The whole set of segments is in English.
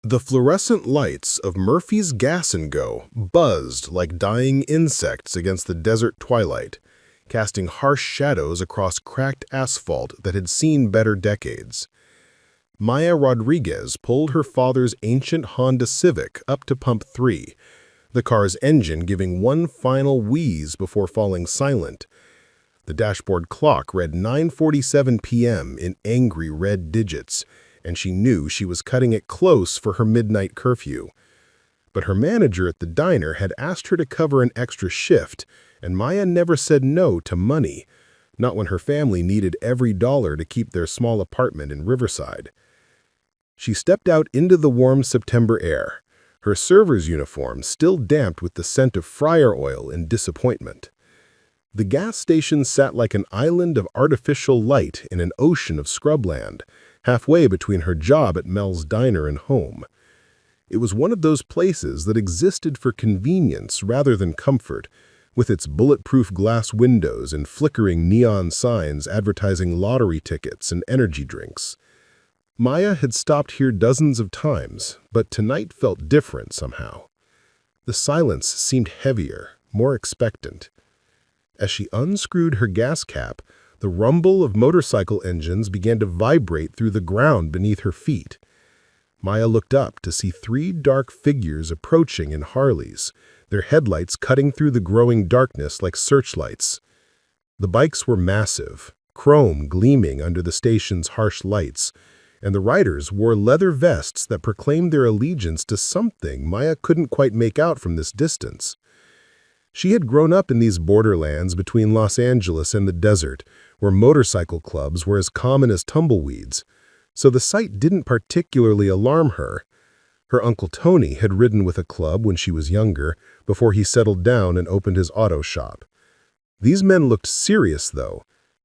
The fluorescent lights of Murphy's Gas and Go buzzed like dying insects against the desert twilight, casting harsh shadows across cracked asphalt that had seen better decades. Maya Rodriguez pulled her father's ancient Honda Civic up to pump 3, the car's engine giving one final wheeze before falling silent. The dashboard clock read 9:47 p.m. in angry red digits, and she knew she was cutting it close for her midnight curfew. But her manager at the diner had asked her to cover an extra shift, and Maya never said no to money, not when her family needed every dollar to keep their small apartment in Riverside. She stepped out into the warm September air, her server's uniform still damped with the scent of fryer oil and disappointment. The gas station sat like an island of artificial light in an ocean of scrubland, halfway between her job at Mel's Diner and home. It was one of those places that existed for convenience rather than comfort, with its bulletproof glass windows and flickering neon signs advertising lottery tickets and energy drinks. Maya had stopped here dozens of times, but tonight felt different somehow. The silence seemed heavier, more expectant. As she unscrewed her gas cap, the rumble of motorcycle engines began to vibrate through the ground beneath her feet. Maya looked up to see 3 dark figures approaching in Harleys, their headlights cutting through the growing darkness like searchlights. The bikes were massive, chrome gleaming under the station's harsh lights, and the riders wore leather vests that proclaimed their allegiance to something Maya couldn't quite make out from this distance. She had grown up in these borderlands between Los Angeles and the desert, where motorcycle clubs were as common as tumbleweeds, so the sight didn't particularly alarm her. Her Uncle Tony had ridden with a club when she was younger, before he settled down and opened his auto shop. These men looked serious, though,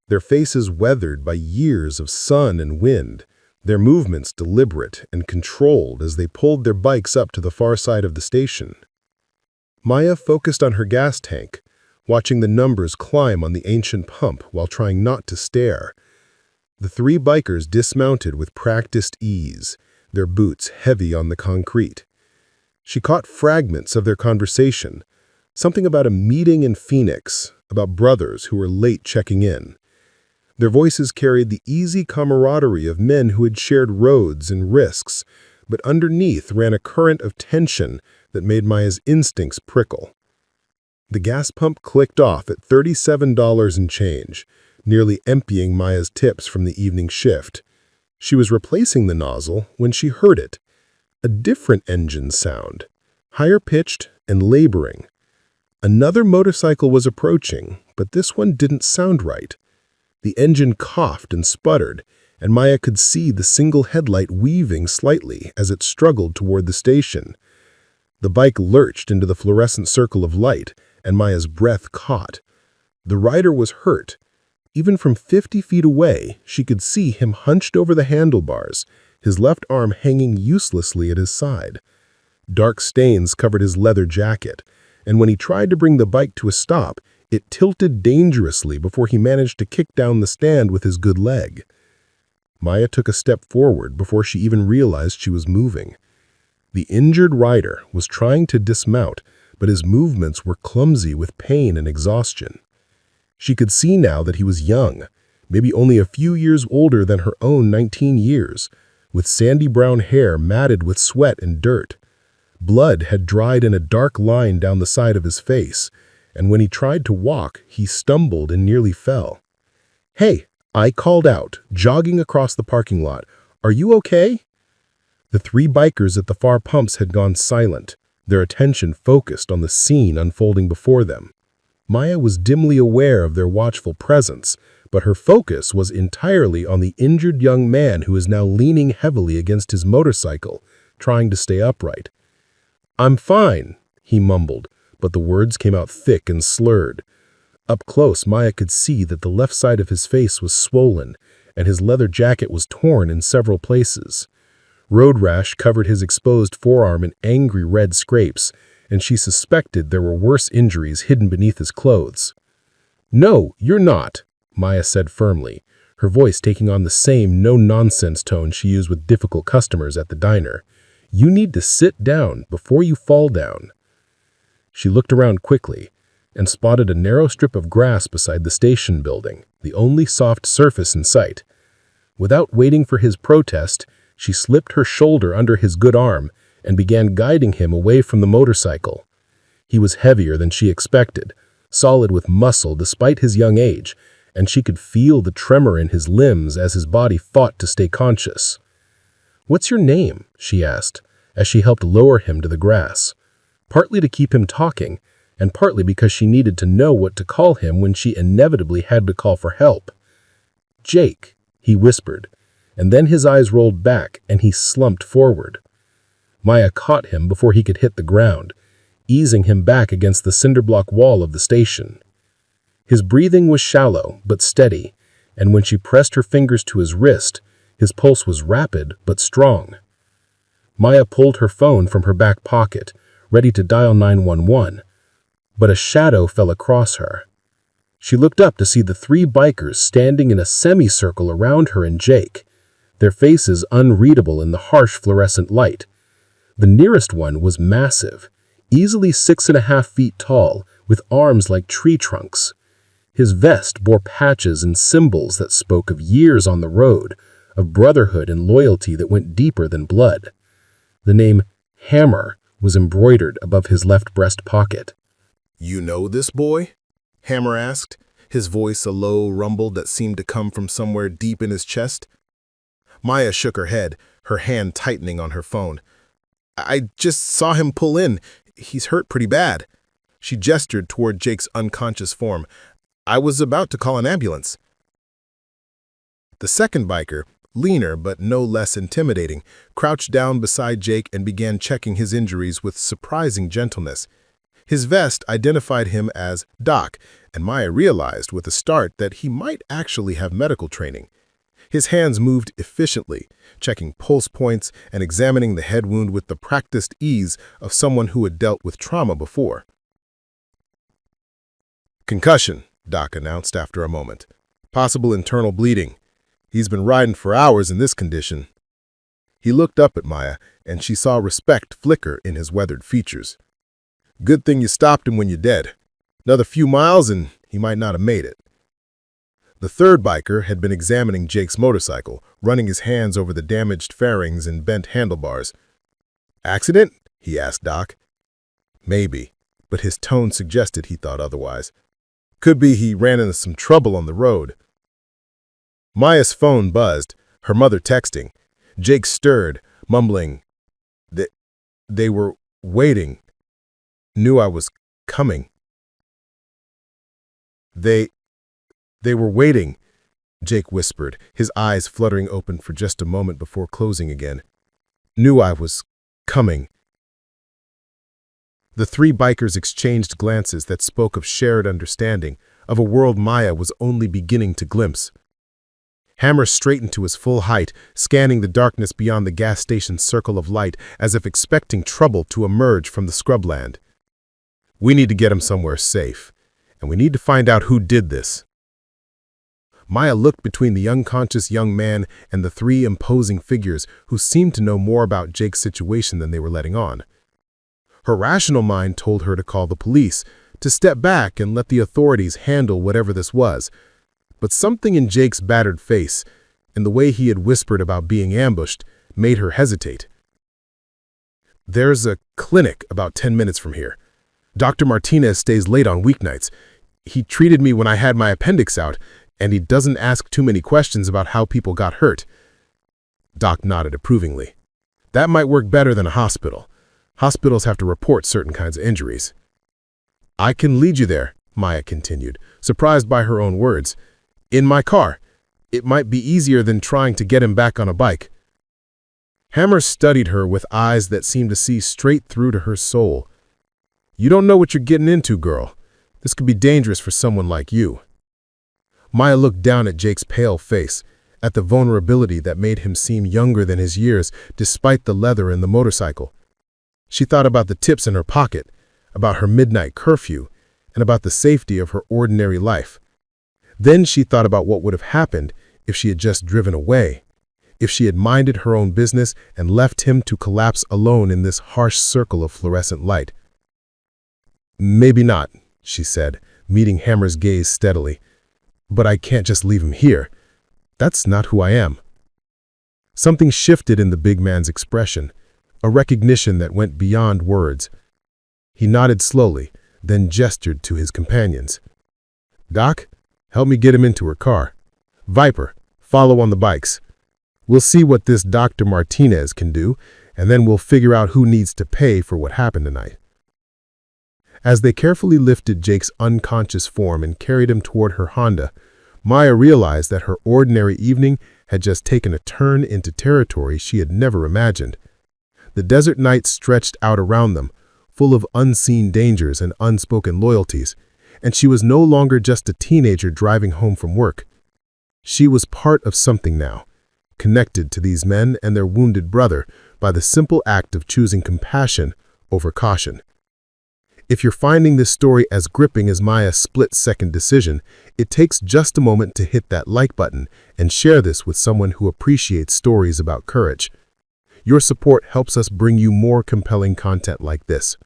their faces weathered by years of sun and wind, their movements deliberate and controlled as they pulled their bikes up to the far side of the station. Maya focused on her gas tank, watching the numbers climb on the ancient pump while trying not to stare. The 3 bikers dismounted with practiced ease, their boots heavy on the concrete. She caught fragments of their conversation, something about a meeting in Phoenix, about brothers who were late checking in. Their voices carried the easy camaraderie of men who had shared roads and risks, but underneath ran a current of tension that made Maya's instincts prickle. The gas pump clicked off at $37 and change, nearly emptying Maya's tips from the evening shift. She was replacing the nozzle when she heard it, a different engine sound, higher-pitched and laboring. Another motorcycle was approaching, but this one didn't sound right. The engine coughed and sputtered, and Maya could see the single headlight weaving slightly as it struggled toward the station. The bike lurched into the fluorescent circle of light, and Maya's breath caught. The rider was hurt. Even from 50 feet away, she could see him hunched over the handlebars, his left arm hanging uselessly at his side. Dark stains covered his leather jacket, and when he tried to bring the bike to a stop, it tilted dangerously before he managed to kick down the stand with his good leg. Maya took a step forward before she even realized she was moving. The injured rider was trying to dismount, but his movements were clumsy with pain and exhaustion. She could see now that he was young, maybe only a few years older than her own 19 years, with sandy brown hair matted with sweat and dirt. Blood had dried in a dark line down the side of his face, and when he tried to walk, he stumbled and nearly fell. "Hey," I called out, jogging across the parking lot. "Are you okay?" The 3 bikers at the far pumps had gone silent, their attention focused on the scene unfolding before them. Maya was dimly aware of their watchful presence, but her focus was entirely on the injured young man who was now leaning heavily against his motorcycle, trying to stay upright. "I'm fine," he mumbled, but the words came out thick and slurred. Up close, Maya could see that the left side of his face was swollen, and his leather jacket was torn in several places. Road rash covered his exposed forearm in angry red scrapes, and she suspected there were worse injuries hidden beneath his clothes. "No, you're not," Maya said firmly, her voice taking on the same no-nonsense tone she used with difficult customers at the diner. "You need to sit down before you fall down." She looked around quickly and spotted a narrow strip of grass beside the station building, the only soft surface in sight. Without waiting for his protest, she slipped her shoulder under his good arm and began guiding him away from the motorcycle. He was heavier than she expected, solid with muscle despite his young age, and she could feel the tremor in his limbs as his body fought to stay conscious. "What's your name?" she asked, as she helped lower him to the grass, partly to keep him talking, and partly because she needed to know what to call him when she inevitably had to call for help. "Jake," he whispered, and then his eyes rolled back and he slumped forward. Maya caught him before he could hit the ground, easing him back against the cinder-block wall of the station. His breathing was shallow but steady, and when she pressed her fingers to his wrist, his pulse was rapid but strong. Maya pulled her phone from her back pocket, ready to dial 911, but a shadow fell across her. She looked up to see the three bikers standing in a semicircle around her and Jake, their faces unreadable in the harsh fluorescent light. The nearest one was massive, easily 6.5 feet tall, with arms like tree trunks. His vest bore patches and symbols that spoke of years on the road, of brotherhood and loyalty that went deeper than blood. The name Hammer was embroidered above his left breast pocket. "You know this boy?" Hammer asked, his voice a low rumble that seemed to come from somewhere deep in his chest. Maya shook her head, her hand tightening on her phone. "I just saw him pull in. He's hurt pretty bad." She gestured toward Jake's unconscious form. "I was about to call an ambulance." The second biker, leaner but no less intimidating, crouched down beside Jake and began checking his injuries with surprising gentleness. His vest identified him as Doc, and Maya realized with a start that he might actually have medical training. His hands moved efficiently, checking pulse points and examining the head wound with the practiced ease of someone who had dealt with trauma before. "Concussion," Doc announced after a moment. "Possible internal bleeding. He's been riding for hours in this condition." He looked up at Maya, and she saw respect flicker in his weathered features. "Good thing you stopped him when you're dead. Another few miles and he might not have made it." The third biker had been examining Jake's motorcycle, running his hands over the damaged fairings and bent handlebars. "Accident?" he asked Doc. "Maybe," but his tone suggested he thought otherwise. "Could be he ran into some trouble on the road." Maya's phone buzzed, her mother texting. Jake stirred, mumbling, They were waiting. Knew I was coming." They were waiting," Jake whispered, his eyes fluttering open for just a moment before closing again. "Knew I was coming." The three bikers exchanged glances that spoke of shared understanding, of a world Maya was only beginning to glimpse. Hammer straightened to his full height, scanning the darkness beyond the gas station's circle of light as if expecting trouble to emerge from the scrubland. "We need to get him somewhere safe, and we need to find out who did this." Maya looked between the unconscious young man and the three imposing figures who seemed to know more about Jake's situation than they were letting on. Her rational mind told her to call the police, to step back and let the authorities handle whatever this was. But something in Jake's battered face, and the way he had whispered about being ambushed, made her hesitate. "There's a clinic about 10 minutes from here. Dr. Martinez stays late on weeknights. He treated me when I had my appendix out, and he doesn't ask too many questions about how people got hurt." Doc nodded approvingly. "That might work better than a hospital. Hospitals have to report certain kinds of injuries." "I can lead you there," Maya continued, surprised by her own words. "In my car. It might be easier than trying to get him back on a bike." Hammer studied her with eyes that seemed to see straight through to her soul. "You don't know what you're getting into, girl. This could be dangerous for someone like you." Maya looked down at Jake's pale face, at the vulnerability that made him seem younger than his years despite the leather in the motorcycle. She thought about the tips in her pocket, about her midnight curfew, and about the safety of her ordinary life. Then she thought about what would have happened if she had just driven away, if she had minded her own business and left him to collapse alone in this harsh circle of fluorescent light. "Maybe not," she said, meeting Hammer's gaze steadily. "But I can't just leave him here. That's not who I am." Something shifted in the big man's expression, a recognition that went beyond words. He nodded slowly, then gestured to his companions. "Doc, help me get him into her car. Viper, follow on the bikes. We'll see what this Dr. Martinez can do, and then we'll figure out who needs to pay for what happened tonight." As they carefully lifted Jake's unconscious form and carried him toward her Honda, Maya realized that her ordinary evening had just taken a turn into territory she had never imagined. The desert night stretched out around them, full of unseen dangers and unspoken loyalties, and she was no longer just a teenager driving home from work. She was part of something now, connected to these men and their wounded brother by the simple act of choosing compassion over caution. If you're finding this story as gripping as Maya's split-second decision, it takes just a moment to hit that like button and share this with someone who appreciates stories about courage. Your support helps us bring you more compelling content like this.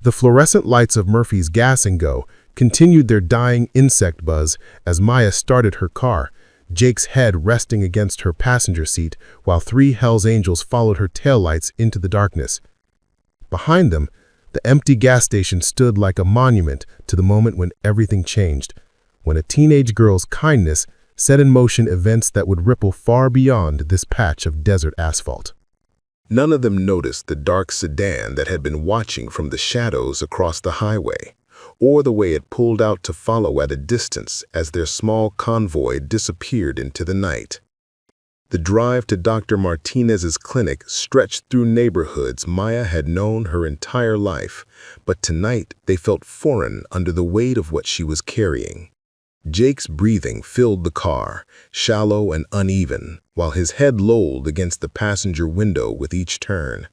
The fluorescent lights of Murphy's Gas and Go continued their dying insect buzz as Maya started her car, Jake's head resting against her passenger seat while 3 Hells Angels followed her taillights into the darkness. Behind them, the empty gas station stood like a monument to the moment when everything changed, when a teenage girl's kindness set in motion events that would ripple far beyond this patch of desert asphalt. None of them noticed the dark sedan that had been watching from the shadows across the highway, or the way it pulled out to follow at a distance as their small convoy disappeared into the night. The drive to Dr. Martinez's clinic stretched through neighborhoods Maya had known her entire life, but tonight they felt foreign under the weight of what she was carrying. Jake's breathing filled the car, shallow and uneven, while his head lolled against the passenger window with each turn.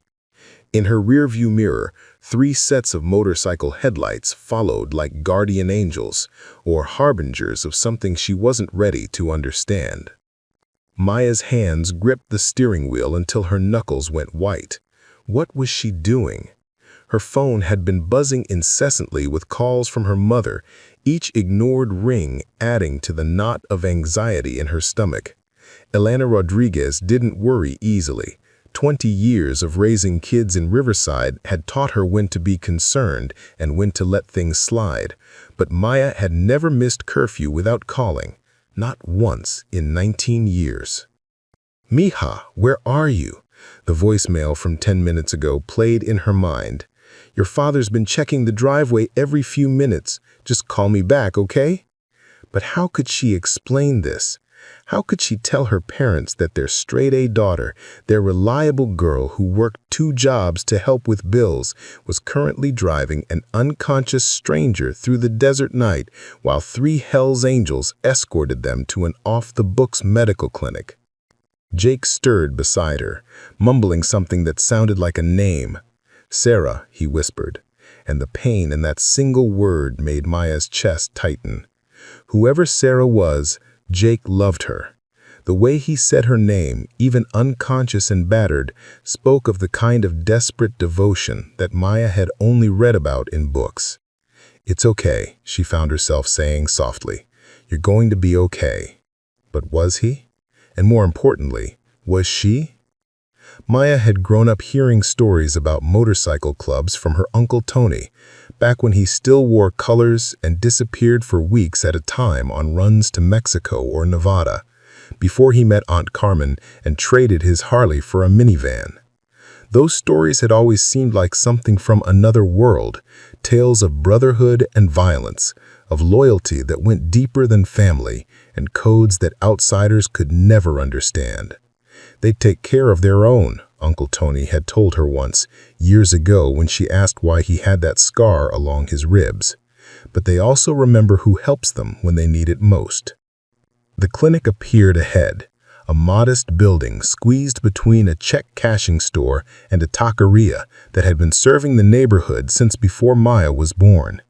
In her rearview mirror, 3 sets of motorcycle headlights followed like guardian angels, or harbingers of something she wasn't ready to understand. Maya's hands gripped the steering wheel until her knuckles went white. What was she doing? Her phone had been buzzing incessantly with calls from her mother, each ignored ring adding to the knot of anxiety in her stomach. Elena Rodriguez didn't worry easily. 20 years of raising kids in Riverside had taught her when to be concerned and when to let things slide, but Maya had never missed curfew without calling. Not once in 19 years. "Mija, where are you?" The voicemail from 10 minutes ago played in her mind. "Your father's been checking the driveway every few minutes. Just call me back, okay?" But how could she explain this? How could she tell her parents that their straight-A daughter, their reliable girl who worked 2 jobs to help with bills, was currently driving an unconscious stranger through the desert night while 3 Hells Angels escorted them to an off-the-books medical clinic? Jake stirred beside her, mumbling something that sounded like a name. "Sarah," he whispered, and the pain in that single word made Maya's chest tighten. Whoever Sarah was, Jake loved her. The way he said her name, even unconscious and battered, spoke of the kind of desperate devotion that Maya had only read about in books. "It's okay," she found herself saying softly. "You're going to be okay." But was he? And more importantly, was she? Maya had grown up hearing stories about motorcycle clubs from her Uncle Tony, back when he still wore colors and disappeared for weeks at a time on runs to Mexico or Nevada, before he met Aunt Carmen and traded his Harley for a minivan. Those stories had always seemed like something from another world, tales of brotherhood and violence, of loyalty that went deeper than family, and codes that outsiders could never understand. "They'd take care of their own," Uncle Tony had told her once, years ago when she asked why he had that scar along his ribs. But they also remember who helps them when they need it most. The clinic appeared ahead, a modest building squeezed between a check-cashing store and a taqueria that had been serving the neighborhood since before Maya was born.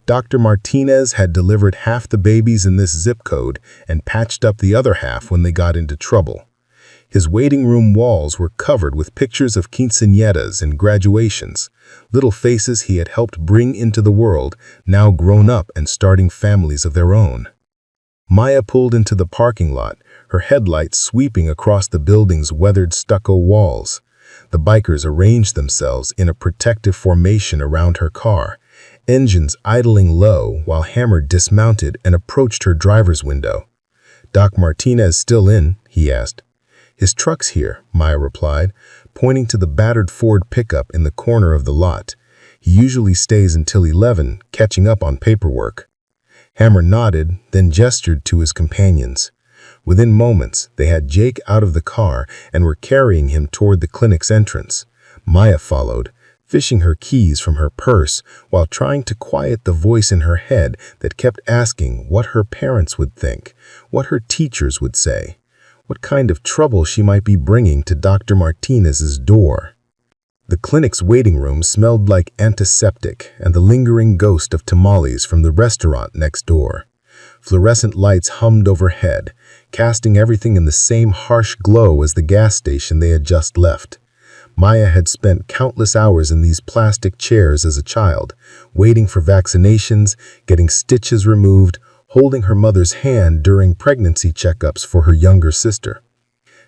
Dr. Martinez had delivered half the babies in this zip code and patched up the other half when they got into trouble. His waiting room walls were covered with pictures of quinceañeras and graduations, little faces he had helped bring into the world, now grown up and starting families of their own. Maya pulled into the parking lot, her headlights sweeping across the building's weathered stucco walls. The bikers arranged themselves in a protective formation around her car, engines idling low while Hammer dismounted and approached her driver's window. "Doc Martinez still in?" he asked. "His truck's here," Maya replied, pointing to the battered Ford pickup in the corner of the lot. "He usually stays until 11, catching up on paperwork." Hammer nodded, then gestured to his companions. Within moments, they had Jake out of the car and were carrying him toward the clinic's entrance. Maya followed, fishing her keys from her purse while trying to quiet the voice in her head that kept asking what her parents would think, what her teachers would say, what kind of trouble she might be bringing to Dr. Martinez's door. The clinic's waiting room smelled like antiseptic and the lingering ghost of tamales from the restaurant next door. Fluorescent lights hummed overhead, casting everything in the same harsh glow as the gas station they had just left. Maya had spent countless hours in these plastic chairs as a child, waiting for vaccinations, getting stitches removed, holding her mother's hand during pregnancy checkups for her younger sister.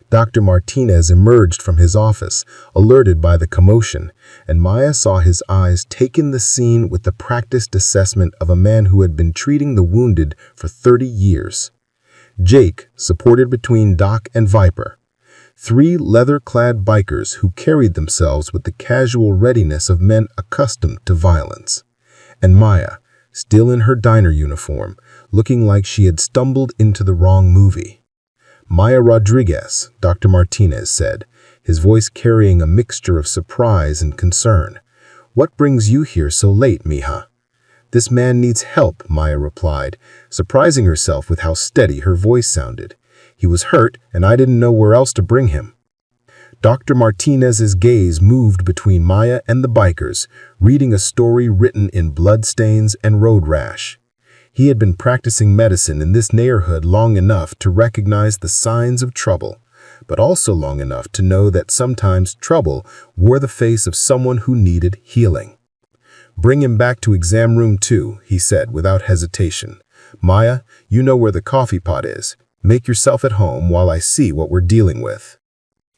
Dr. Martinez emerged from his office, alerted by the commotion, and Maya saw his eyes take in the scene with the practiced assessment of a man who had been treating the wounded for 30 years. Jake, supported between Doc and Viper. 3 leather-clad bikers who carried themselves with the casual readiness of men accustomed to violence. And Maya, still in her diner uniform, looking like she had stumbled into the wrong movie. "Maya Rodriguez," Dr. Martinez said, his voice carrying a mixture of surprise and concern. "What brings you here so late, mija?" "This man needs help," Maya replied, surprising herself with how steady her voice sounded. "He was hurt, and I didn't know where else to bring him." Dr. Martinez's gaze moved between Maya and the bikers, reading a story written in bloodstains and road rash. He had been practicing medicine in this neighborhood long enough to recognize the signs of trouble, but also long enough to know that sometimes trouble wore the face of someone who needed healing. "Bring him back to exam room 2, he said without hesitation. "Maya, you know where the coffee pot is. Make yourself at home while I see what we're dealing with."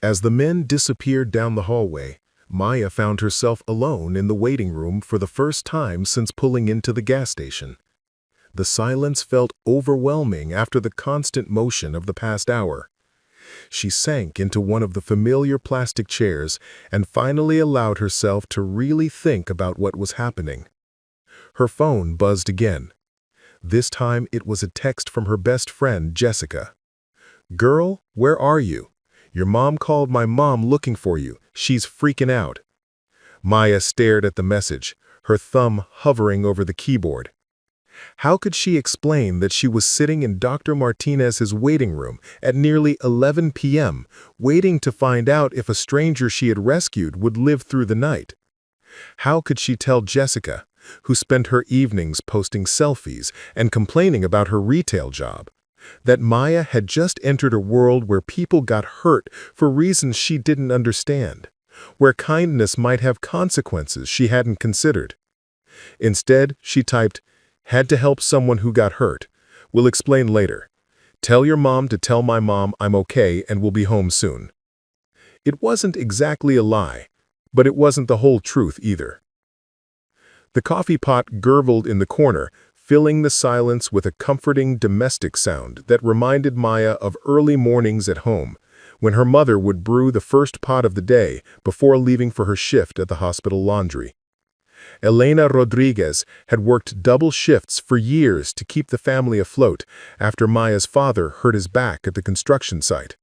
As the men disappeared down the hallway, Maya found herself alone in the waiting room for the first time since pulling into the gas station. The silence felt overwhelming after the constant motion of the past hour. She sank into one of the familiar plastic chairs and finally allowed herself to really think about what was happening. Her phone buzzed again. This time it was a text from her best friend, Jessica. "Girl, where are you? Your mom called my mom looking for you. She's freaking out." Maya stared at the message, her thumb hovering over the keyboard. How could she explain that she was sitting in Dr. Martinez's waiting room at nearly 11 p.m., waiting to find out if a stranger she had rescued would live through the night? How could she tell Jessica, who spent her evenings posting selfies and complaining about her retail job, that Maya had just entered a world where people got hurt for reasons she didn't understand, where kindness might have consequences she hadn't considered? Instead, she typed, "Had to help someone who got hurt. Will explain later. Tell your mom to tell my mom I'm okay and will be home soon." It wasn't exactly a lie, but it wasn't the whole truth either. The coffee pot gurgled in the corner, filling the silence with a comforting domestic sound that reminded Maya of early mornings at home, when her mother would brew the first pot of the day before leaving for her shift at the hospital laundry. Elena Rodriguez had worked double shifts for years to keep the family afloat after Maya's father hurt his back at the construction site.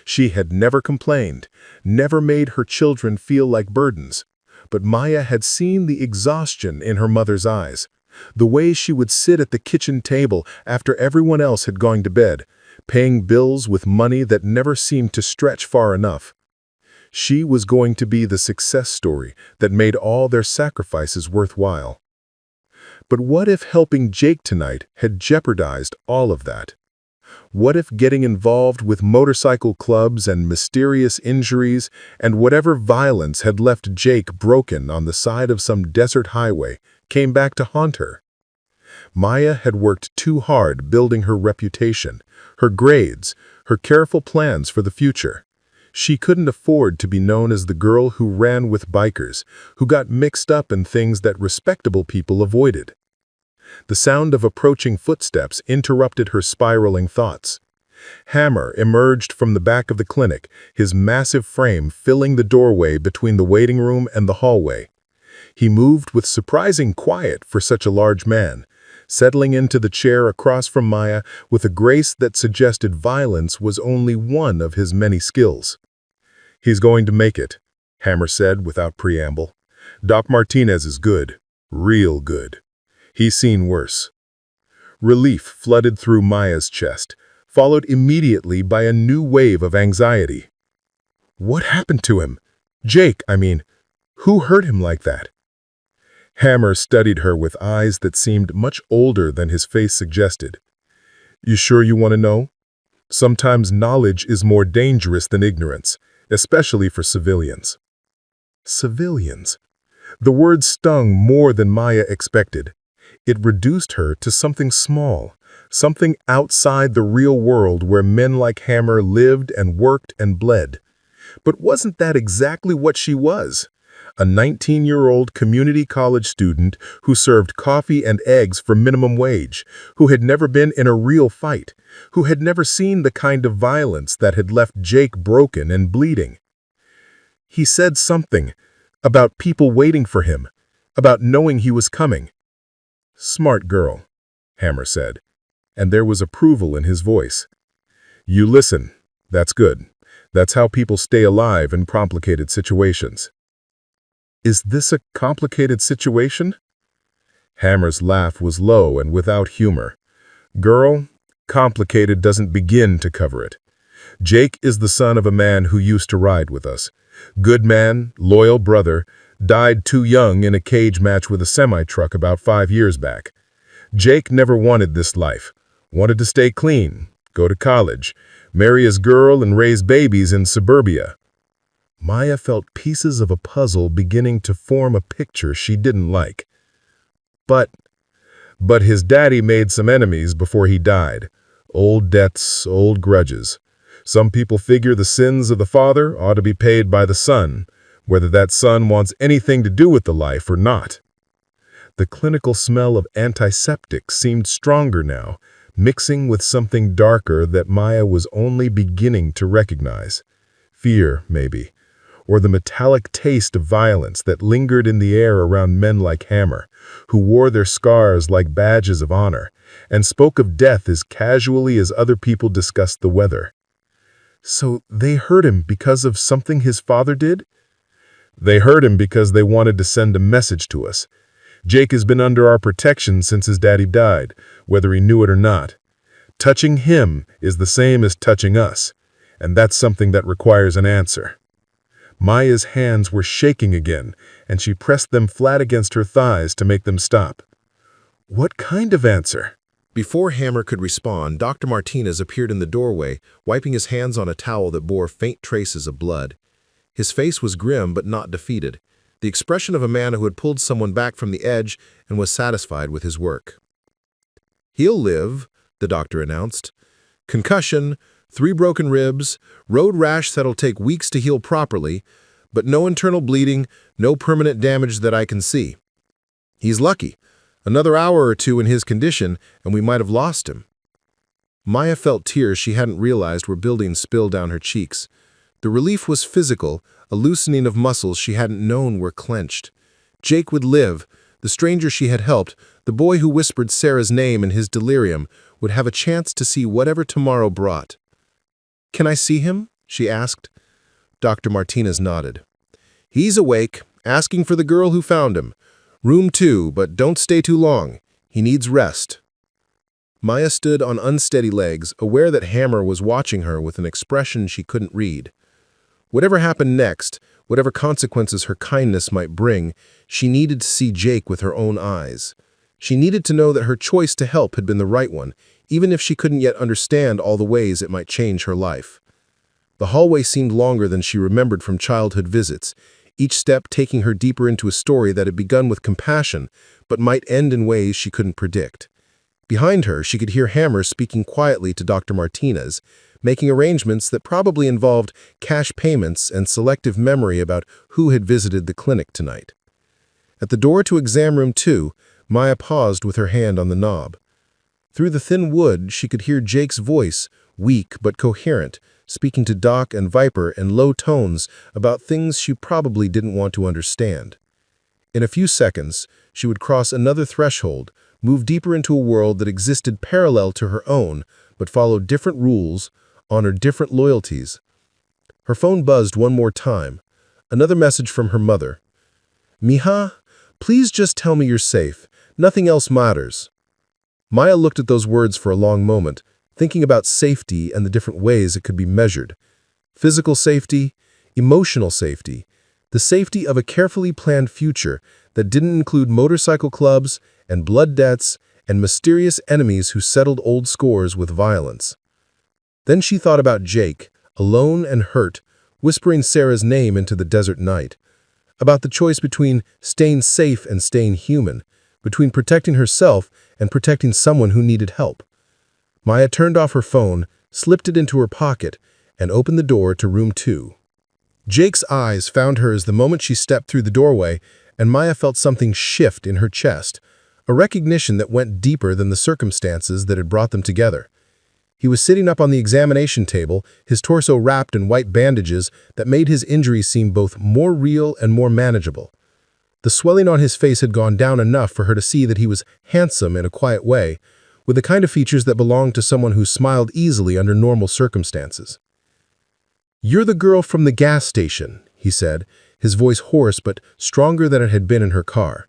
She had never complained, never made her children feel like burdens, but Maya had seen the exhaustion in her mother's eyes, the way she would sit at the kitchen table after everyone else had gone to bed, paying bills with money that never seemed to stretch far enough. She was going to be the success story that made all their sacrifices worthwhile. But what if helping Jake tonight had jeopardized all of that? What if getting involved with motorcycle clubs and mysterious injuries and whatever violence had left Jake broken on the side of some desert highway came back to haunt her? Maya had worked too hard building her reputation, her grades, her careful plans for the future. She couldn't afford to be known as the girl who ran with bikers, who got mixed up in things that respectable people avoided. The sound of approaching footsteps interrupted her spiraling thoughts. Hammer emerged from the back of the clinic, his massive frame filling the doorway between the waiting room and the hallway. He moved with surprising quiet for such a large man, settling into the chair across from Maya with a grace that suggested violence was only one of his many skills. "He's going to make it," Hammer said without preamble. "Doc Martinez is good, real good. He's seen worse." Relief flooded through Maya's chest, followed immediately by a new wave of anxiety. What happened to him? Jake, I mean. Who hurt him like that? Hammer studied her with eyes that seemed much older than his face suggested. "You sure you want to know? Sometimes knowledge is more dangerous than ignorance, especially for civilians." Civilians. The word stung more than Maya expected. It reduced her to something small, something outside the real world where men like Hammer lived and worked and bled. But wasn't that exactly what she was? A 19-year-old community college student who served coffee and eggs for minimum wage, who had never been in a real fight, who had never seen the kind of violence that had left Jake broken and bleeding. He said something about people waiting for him, about knowing he was coming. "Smart girl," Hammer said, and there was approval in his voice. "You listen. That's good. That's how people stay alive in complicated situations." "Is this a complicated situation?" Hammer's laugh was low and without humor. "Girl, complicated doesn't begin to cover it. Jake is the son of a man who used to ride with us. Good man, loyal brother, died too young in a cage match with a semi-truck about 5 years back. Jake never wanted this life. Wanted to stay clean, go to college, marry his girl and raise babies in suburbia." Maya felt pieces of a puzzle beginning to form a picture she didn't like. But his daddy made some enemies before he died. Old debts, old grudges. Some people figure the sins of the father ought to be paid by the son, whether that son wants anything to do with the life or not. The clinical smell of antiseptic seemed stronger now, mixing with something darker that Maya was only beginning to recognize. Fear, maybe. Or the metallic taste of violence that lingered in the air around men like Hammer, who wore their scars like badges of honor, and spoke of death as casually as other people discussed the weather. So they hurt him because of something his father did? They hurt him because they wanted to send a message to us. Jake has been under our protection since his daddy died, whether he knew it or not. Touching him is the same as touching us, and that's something that requires an answer. Maya's hands were shaking again, and she pressed them flat against her thighs to make them stop. What kind of answer? Before Hammer could respond, Dr. Martinez appeared in the doorway, wiping his hands on a towel that bore faint traces of blood. His face was grim but not defeated, the expression of a man who had pulled someone back from the edge and was satisfied with his work. "He'll live," the doctor announced. "Concussion, 3 broken ribs, road rash that'll take weeks to heal properly, but no internal bleeding, no permanent damage that I can see. He's lucky. Another hour or two in his condition, and we might have lost him." Maya felt tears she hadn't realized were building spill down her cheeks. The relief was physical, a loosening of muscles she hadn't known were clenched. Jake would live. The stranger she had helped, the boy who whispered Sarah's name in his delirium, would have a chance to see whatever tomorrow brought. "Can I see him?" she asked. Dr. Martinez nodded. "He's awake, asking for the girl who found him. Room 2, but don't stay too long. He needs rest." Maya stood on unsteady legs, aware that Hammer was watching her with an expression she couldn't read. Whatever happened next, whatever consequences her kindness might bring, she needed to see Jake with her own eyes. She needed to know that her choice to help had been the right one, even if she couldn't yet understand all the ways it might change her life. The hallway seemed longer than she remembered from childhood visits, each step taking her deeper into a story that had begun with compassion, but might end in ways she couldn't predict. Behind her, she could hear Hammer speaking quietly to Dr. Martinez, making arrangements that probably involved cash payments and selective memory about who had visited the clinic tonight. At the door to exam room 2, Maya paused with her hand on the knob. Through the thin wood, she could hear Jake's voice, weak but coherent, speaking to Doc and Viper in low tones about things she probably didn't want to understand. In a few seconds, she would cross another threshold, move deeper into a world that existed parallel to her own, but followed different rules, honored different loyalties. Her phone buzzed one more time. Another message from her mother. "Mija, please just tell me you're safe. Nothing else matters." Maya looked at those words for a long moment, thinking about safety and the different ways it could be measured. Physical safety, emotional safety, the safety of a carefully planned future that didn't include motorcycle clubs and blood debts and mysterious enemies who settled old scores with violence. Then she thought about Jake, alone and hurt, whispering Sarah's name into the desert night, about the choice between staying safe and staying human, between protecting herself and protecting someone who needed help. Maya turned off her phone, slipped it into her pocket, and opened the door to room 2. Jake's eyes found hers the moment she stepped through the doorway, and Maya felt something shift in her chest, a recognition that went deeper than the circumstances that had brought them together. He was sitting up on the examination table, his torso wrapped in white bandages that made his injuries seem both more real and more manageable. The swelling on his face had gone down enough for her to see that he was handsome in a quiet way, with the kind of features that belonged to someone who smiled easily under normal circumstances. "You're the girl from the gas station," he said, his voice hoarse but stronger than it had been in her car.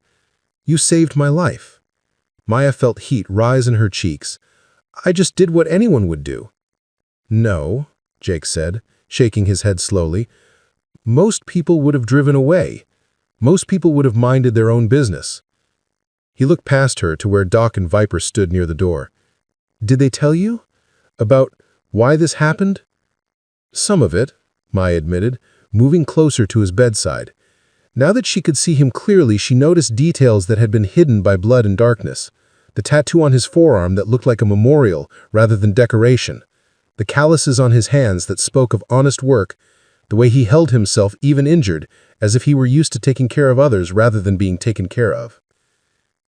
"You saved my life." Maya felt heat rise in her cheeks. "I just did what anyone would do." "No," Jake said, shaking his head slowly. "Most people would have driven away. Most people would have minded their own business." He looked past her to where Doc and Viper stood near the door. "Did they tell you? About why this happened?" "Some of it," Maya admitted, moving closer to his bedside. Now that she could see him clearly, she noticed details that had been hidden by blood and darkness. The tattoo on his forearm that looked like a memorial rather than decoration. The calluses on his hands that spoke of honest work. The way he held himself, even injured, as if he were used to taking care of others rather than being taken care of.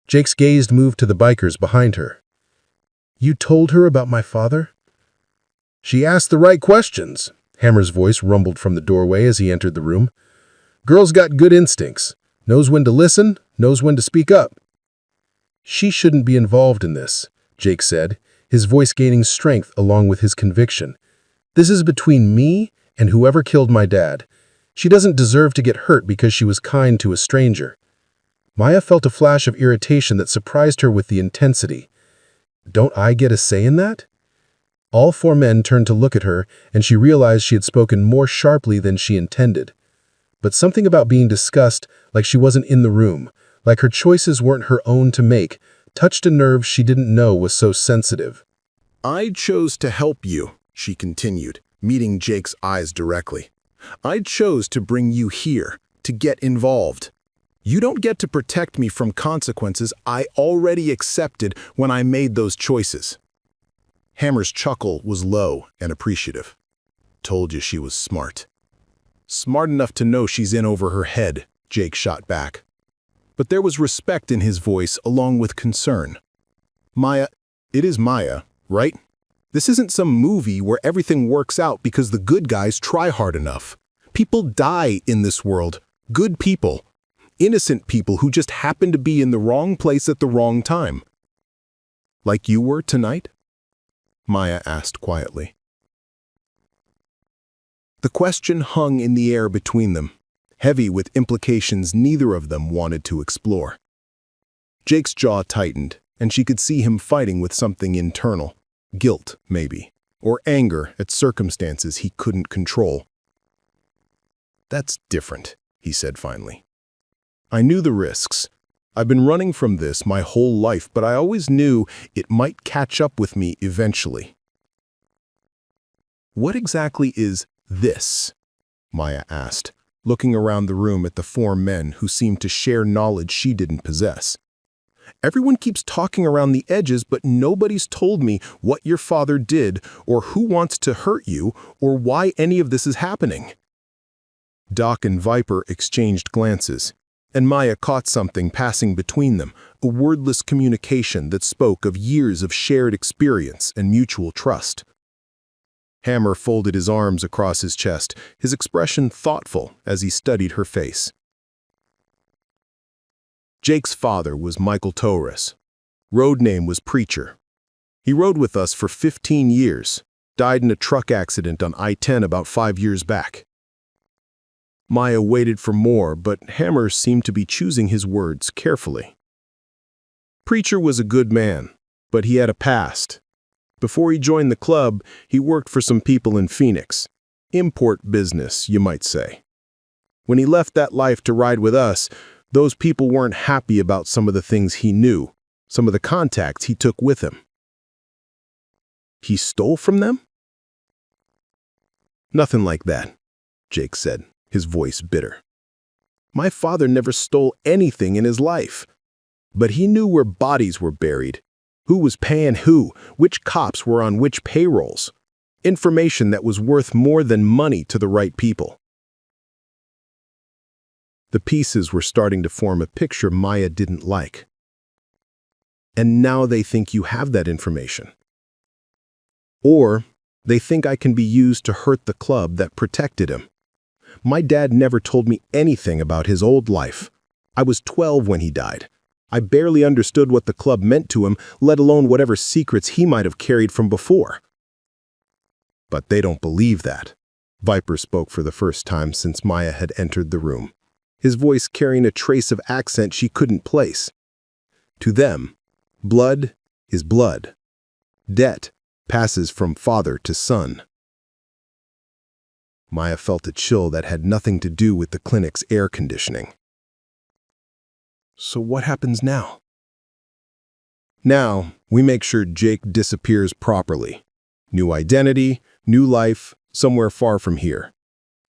Jake's gaze moved to the bikers behind her. "You told her about my father?" "She asked the right questions," Hammer's voice rumbled from the doorway as he entered the room. "Girl's got good instincts. Knows when to listen, knows when to speak up." "She shouldn't be involved in this," Jake said, his voice gaining strength along with his conviction. "This is between me and whoever killed my dad. She doesn't deserve to get hurt because she was kind to a stranger." Maya felt a flash of irritation that surprised her with the intensity. "Don't I get a say in that?" All 4 men turned to look at her, and she realized she had spoken more sharply than she intended. But something about being discussed, like she wasn't in the room, like her choices weren't her own to make, touched a nerve she didn't know was so sensitive. "I chose to help you," she continued, meeting Jake's eyes directly. "I chose to bring you here, to get involved. You don't get to protect me from consequences I already accepted when I made those choices." Hammer's chuckle was low and appreciative. "Told you she was smart." "Smart enough to know she's in over her head," Jake shot back. But there was respect in his voice along with concern. "Maya, it is Maya, right? This isn't some movie where everything works out because the good guys try hard enough. People die in this world. Good people. Innocent people who just happen to be in the wrong place at the wrong time. Like you were tonight?" Maya asked quietly. The question hung in the air between them, heavy with implications neither of them wanted to explore. Jake's jaw tightened, and she could see him fighting with something internal. Guilt, maybe, or anger at circumstances he couldn't control. "That's different," he said finally. "I knew the risks. I've been running from this my whole life, but I always knew it might catch up with me eventually." "What exactly is this?" Maya asked, looking around the room at the four men who seemed to share knowledge she didn't possess. "Everyone keeps talking around the edges, but nobody's told me what your father did or who wants to hurt you or why any of this is happening." Doc and Viper exchanged glances, and Maya caught something passing between them, a wordless communication that spoke of years of shared experience and mutual trust. Hammer folded his arms across his chest, his expression thoughtful as he studied her face. Jake's father was Michael Torres. Road name was Preacher. He rode with us for 15 years, died in a truck accident on I-10 about 5 years back. Maya waited for more, but Hammer seemed to be choosing his words carefully. Preacher was a good man, but he had a past. Before he joined the club, he worked for some people in Phoenix. Import business, you might say. When he left that life to ride with us, those people weren't happy about some of the things he knew, some of the contacts he took with him. "He stole from them?" "Nothing like that," Jake said, his voice bitter. "My father never stole anything in his life. But he knew where bodies were buried, who was paying who, which cops were on which payrolls. Information that was worth more than money to the right people." The pieces were starting to form a picture Maya didn't like. "And now they think you have that information. Or they think I can be used to hurt the club that protected him. My dad never told me anything about his old life. I was 12 when he died. I barely understood what the club meant to him, let alone whatever secrets he might have carried from before." "But they don't believe that." Viper spoke for the first time since Maya had entered the room, his voice carrying a trace of accent she couldn't place. "To them, blood is blood. Debt passes from father to son." Maya felt a chill that had nothing to do with the clinic's air conditioning. "So what happens now?" "Now, we make sure Jake disappears properly. New identity, new life, somewhere far from here.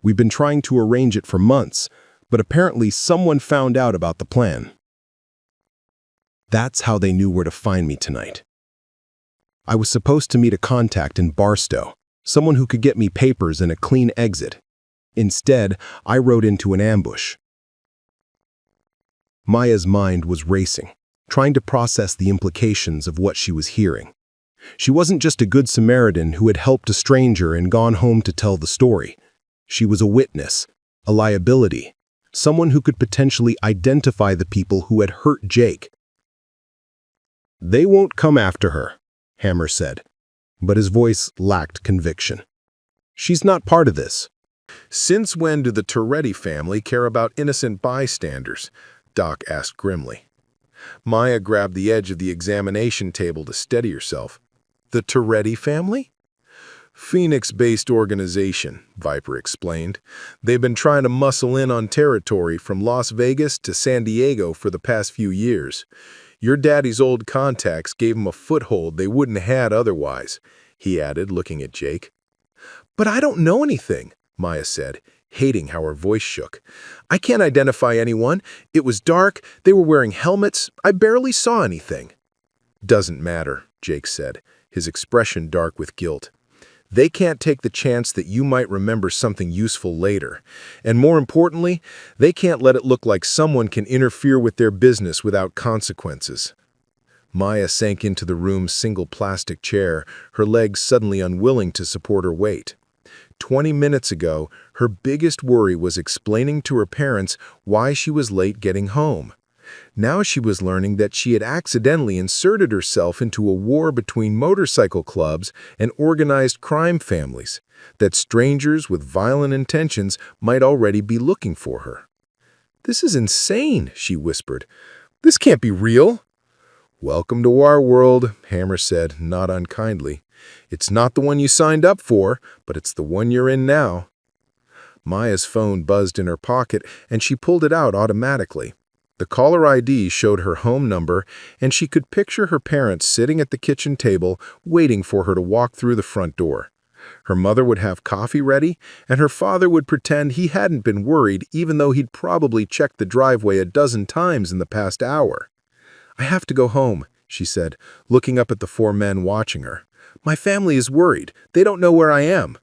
We've been trying to arrange it for months, but apparently someone found out about the plan. That's how they knew where to find me tonight. I was supposed to meet a contact in Barstow, someone who could get me papers and a clean exit. Instead, I rode into an ambush." Maya's mind was racing, trying to process the implications of what she was hearing. She wasn't just a good Samaritan who had helped a stranger and gone home to tell the story. She was a witness, a liability, someone who could potentially identify the people who had hurt Jake. "They won't come after her," Hammer said, but his voice lacked conviction. "She's not part of this." "Since when do the Torres family care about innocent bystanders?" Doc asked grimly. Maya grabbed the edge of the examination table to steady herself. "The Torres family?" "Phoenix-based organization," Viper explained. "They've been trying to muscle in on territory from Las Vegas to San Diego for the past few years. Your daddy's old contacts gave him a foothold they wouldn't have had otherwise," he added, looking at Jake. "But I don't know anything," Maya said, hating how her voice shook. "I can't identify anyone. It was dark. They were wearing helmets. I barely saw anything." "Doesn't matter," Jake said, his expression dark with guilt. "They can't take the chance that you might remember something useful later. And more importantly, they can't let it look like someone can interfere with their business without consequences." Maya sank into the room's single plastic chair, her legs suddenly unwilling to support her weight. 20 minutes ago, her biggest worry was explaining to her parents why she was late getting home. Now she was learning that she had accidentally inserted herself into a war between motorcycle clubs and organized crime families, that strangers with violent intentions might already be looking for her. "This is insane," she whispered. "This can't be real." "Welcome to our world," Hammer said, not unkindly. "It's not the one you signed up for, but it's the one you're in now." Maya's phone buzzed in her pocket, and she pulled it out automatically. The caller ID showed her home number, and she could picture her parents sitting at the kitchen table waiting for her to walk through the front door. Her mother would have coffee ready, and her father would pretend he hadn't been worried even though he'd probably checked the driveway a dozen times in the past hour. "I have to go home," she said, looking up at the four men watching her. "My family is worried. They don't know where I am."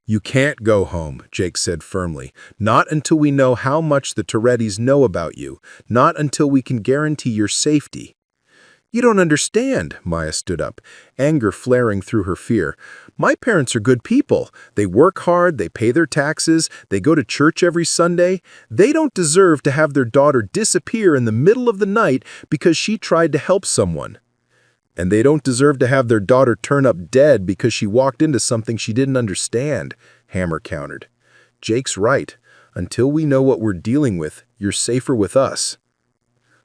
"You can't go home," Jake said firmly. "Not until we know how much the Torres know about you. Not until we can guarantee your safety." "You don't understand," Maya stood up, anger flaring through her fear. "My parents are good people. They work hard, they pay their taxes, they go to church every Sunday. They don't deserve to have their daughter disappear in the middle of the night because she tried to help someone. And they don't deserve to have their daughter turn up dead because she walked into something she didn't understand," Hammer countered. "Jake's right. Until we know what we're dealing with, you're safer with us."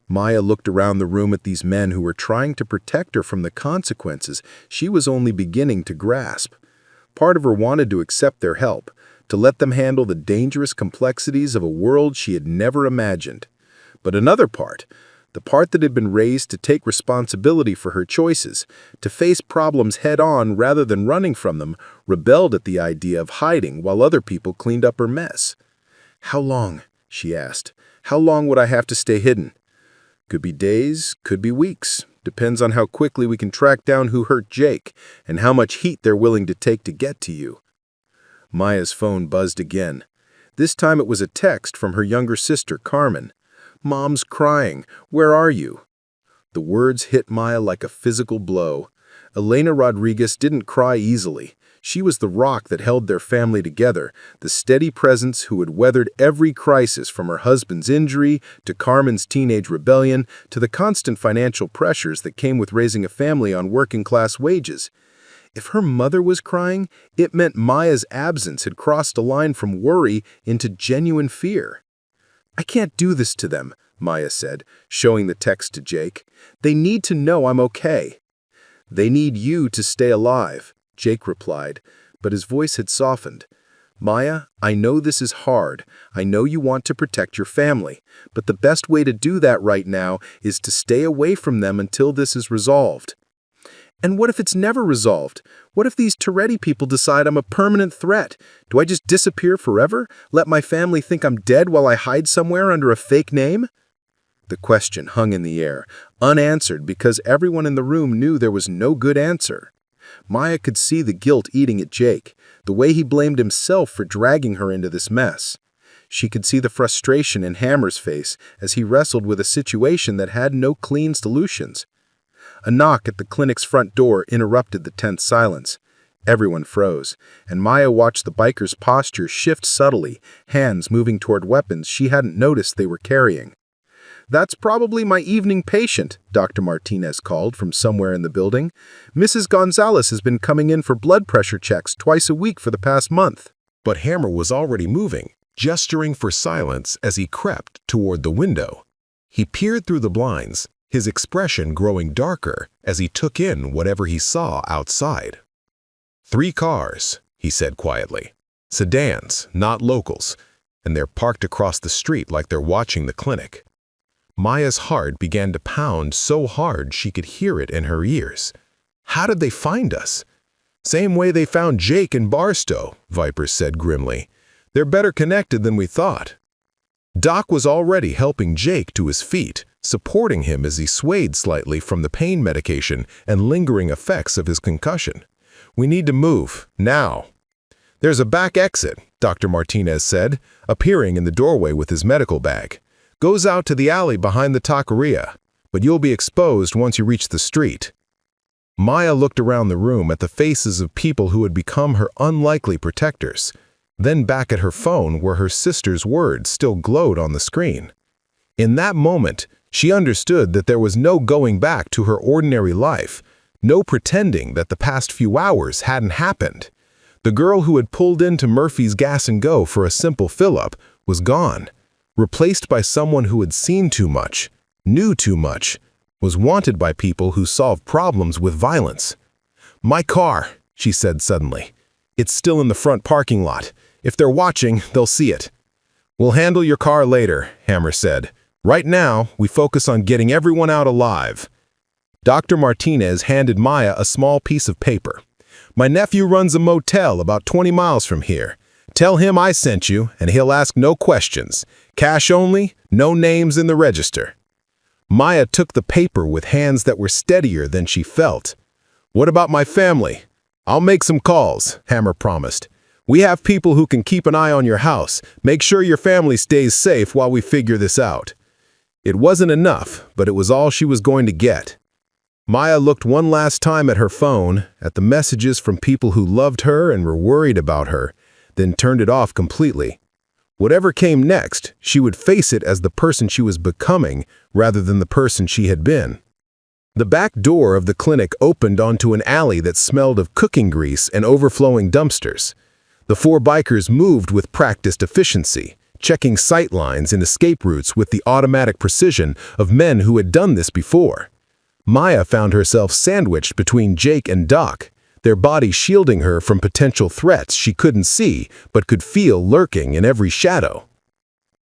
Maya looked around the room at these men who were trying to protect her from the consequences she was only beginning to grasp. Part of her wanted to accept their help, to let them handle the dangerous complexities of a world she had never imagined. But another part, the part that had been raised to take responsibility for her choices, to face problems head-on rather than running from them, rebelled at the idea of hiding while other people cleaned up her mess. "How long?" she asked. "How long would I have to stay hidden?" "Could be days, could be weeks. Depends on how quickly we can track down who hurt Jake and how much heat they're willing to take to get to you." Maya's phone buzzed again. This time it was a text from her younger sister, Carmen. "Mom's crying. Where are you?" The words hit Maya like a physical blow. Elena Rodriguez didn't cry easily. She was the rock that held their family together, the steady presence who had weathered every crisis from her husband's injury to Carmen's teenage rebellion to the constant financial pressures that came with raising a family on working-class wages. If her mother was crying, it meant Maya's absence had crossed a line from worry into genuine fear. "I can't do this to them," Maya said, showing the text to Jake. "They need to know I'm okay." "They need you to stay alive," Jake replied, but his voice had softened. "Maya, I know this is hard. I know you want to protect your family, but the best way to do that right now is to stay away from them until this is resolved." "And what if it's never resolved? What if these Torres people decide I'm a permanent threat? Do I just disappear forever? Let my family think I'm dead while I hide somewhere under a fake name?" The question hung in the air, unanswered because everyone in the room knew there was no good answer. Maya could see the guilt eating at Jake, the way he blamed himself for dragging her into this mess. She could see the frustration in Hammer's face as he wrestled with a situation that had no clean solutions. A knock at the clinic's front door interrupted the tense silence. Everyone froze, and Maya watched the biker's posture shift subtly, hands moving toward weapons she hadn't noticed they were carrying. "That's probably my evening patient," Dr. Martinez called from somewhere in the building. "Mrs. Gonzalez has been coming in for blood pressure checks twice a week for the past month." But Hammer was already moving, gesturing for silence as he crept toward the window. He peered through the blinds, his expression growing darker as he took in whatever he saw outside. "3 cars," he said quietly. "Sedans, not locals, and they're parked across the street like they're watching the clinic." Maya's heart began to pound so hard she could hear it in her ears. "How did they find us?" "Same way they found Jake in Barstow," Viper said grimly. "They're better connected than we thought." Doc was already helping Jake to his feet, supporting him as he swayed slightly from the pain medication and lingering effects of his concussion. "We need to move, now." "There's a back exit," Dr. Martinez said, appearing in the doorway with his medical bag. "Goes out to the alley behind the taqueria, but you'll be exposed once you reach the street." Maya looked around the room at the faces of people who had become her unlikely protectors, then back at her phone where her sister's words still glowed on the screen. In that moment, she understood that there was no going back to her ordinary life, no pretending that the past few hours hadn't happened. The girl who had pulled into Murphy's Gas and Go for a simple fill-up was gone, replaced by someone who had seen too much, knew too much, was wanted by people who solve problems with violence. "My car," she said suddenly. "It's still in the front parking lot. If they're watching, they'll see it." "We'll handle your car later," Hammer said, Right now, we focus on getting everyone out alive." Dr. Martinez handed Maya a small piece of paper. "My nephew runs a motel about 20 miles from here. Tell him I sent you, and he'll ask no questions. Cash only, no names in the register." Maya took the paper with hands that were steadier than she felt. "What about my family?" "I'll make some calls," Hammer promised. "We have people who can keep an eye on your house. Make sure your family stays safe while we figure this out." It wasn't enough, but it was all she was going to get. Maya looked one last time at her phone, at the messages from people who loved her and were worried about her, then turned it off completely. Whatever came next, she would face it as the person she was becoming rather than the person she had been. The back door of the clinic opened onto an alley that smelled of cooking grease and overflowing dumpsters. The four bikers moved with practiced efficiency, checking sight lines and escape routes with the automatic precision of men who had done this before. Maya found herself sandwiched between Jake and Doc, their bodies shielding her from potential threats she couldn't see but could feel lurking in every shadow.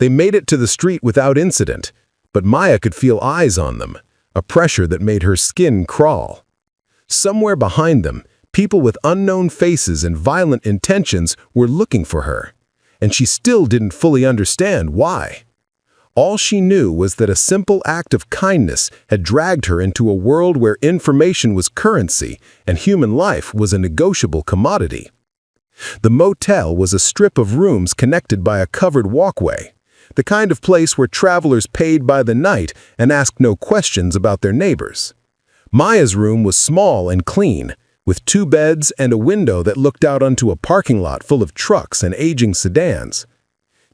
They made it to the street without incident, but Maya could feel eyes on them, a pressure that made her skin crawl. Somewhere behind them, people with unknown faces and violent intentions were looking for her, and she still didn't fully understand why. All she knew was that a simple act of kindness had dragged her into a world where information was currency and human life was a negotiable commodity. The motel was a strip of rooms connected by a covered walkway, the kind of place where travelers paid by the night and asked no questions about their neighbors. Maya's room was small and clean, with 2 beds and a window that looked out onto a parking lot full of trucks and aging sedans.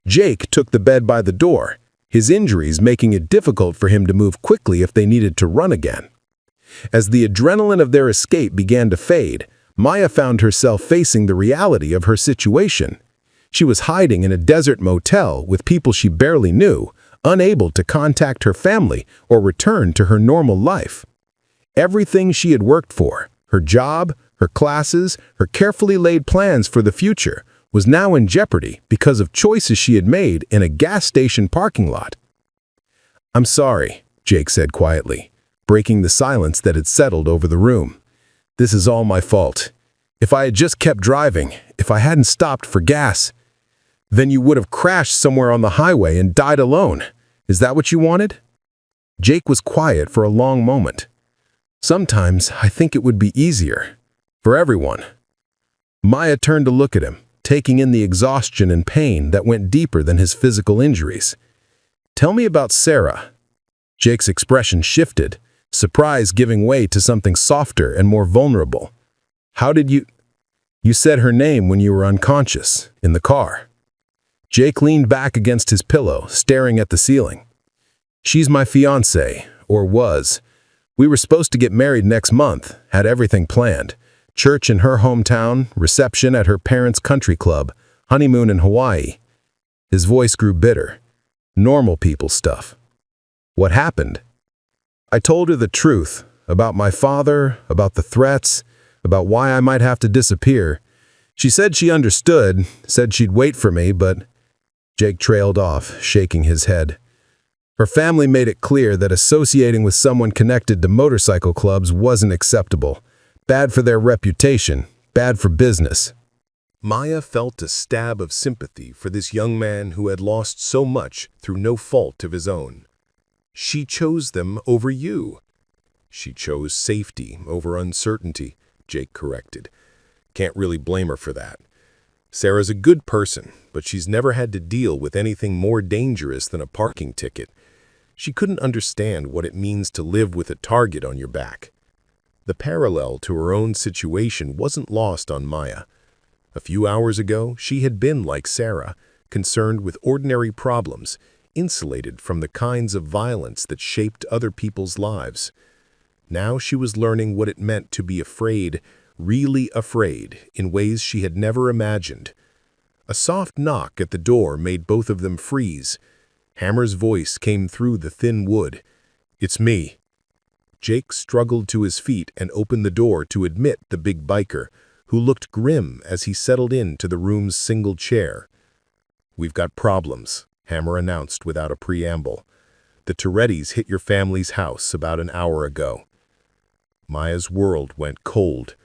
Jake took the bed by the door, his injuries making it difficult for him to move quickly if they needed to run again. As the adrenaline of their escape began to fade, Maya found herself facing the reality of her situation. She was hiding in a desert motel with people she barely knew, unable to contact her family or return to her normal life. Everything she had worked for, her job, her classes, her carefully laid plans for the future, was now in jeopardy because of choices she had made in a gas station parking lot. "I'm sorry," Jake said quietly, breaking the silence that had settled over the room. "This is all my fault. If I had just kept driving, if I hadn't stopped for gas, then you would have crashed somewhere on the highway and died alone. Is that what you wanted?" Jake was quiet for a long moment. "Sometimes I think it would be easier. For everyone." Maya turned to look at him, taking in the exhaustion and pain that went deeper than his physical injuries. "Tell me about Sarah." Jake's expression shifted, surprise giving way to something softer and more vulnerable. "How did you—" "You said her name when you were unconscious, in the car." Jake leaned back against his pillow, staring at the ceiling. "She's my fiancée, or was. We were supposed to get married next month, had everything planned. Church in her hometown, reception at her parents' country club, honeymoon in Hawaii." His voice grew bitter. "Normal people stuff." "What happened?" "I told her the truth, about my father, about the threats, about why I might have to disappear. She said she understood, said she'd wait for me, but—" Jake trailed off, shaking his head. "Her family made it clear that associating with someone connected to motorcycle clubs wasn't acceptable. Bad for their reputation, bad for business." Maya felt a stab of sympathy for this young man who had lost so much through no fault of his own. "She chose them over you." "She chose safety over uncertainty," Jake corrected. "Can't really blame her for that. Sarah's a good person, but she's never had to deal with anything more dangerous than a parking ticket. She couldn't understand what it means to live with a target on your back." The parallel to her own situation wasn't lost on Maya. A few hours ago, she had been like Sarah, concerned with ordinary problems, insulated from the kinds of violence that shaped other people's lives. Now she was learning what it meant to be afraid, really afraid, in ways she had never imagined. A soft knock at the door made both of them freeze. Hammer's voice came through the thin wood. "It's me." Jake struggled to his feet and opened the door to admit the big biker, who looked grim as he settled into the room's single chair. "We've got problems," Hammer announced without a preamble. The Torres hit your family's house about an hour ago." Maya's world went cold.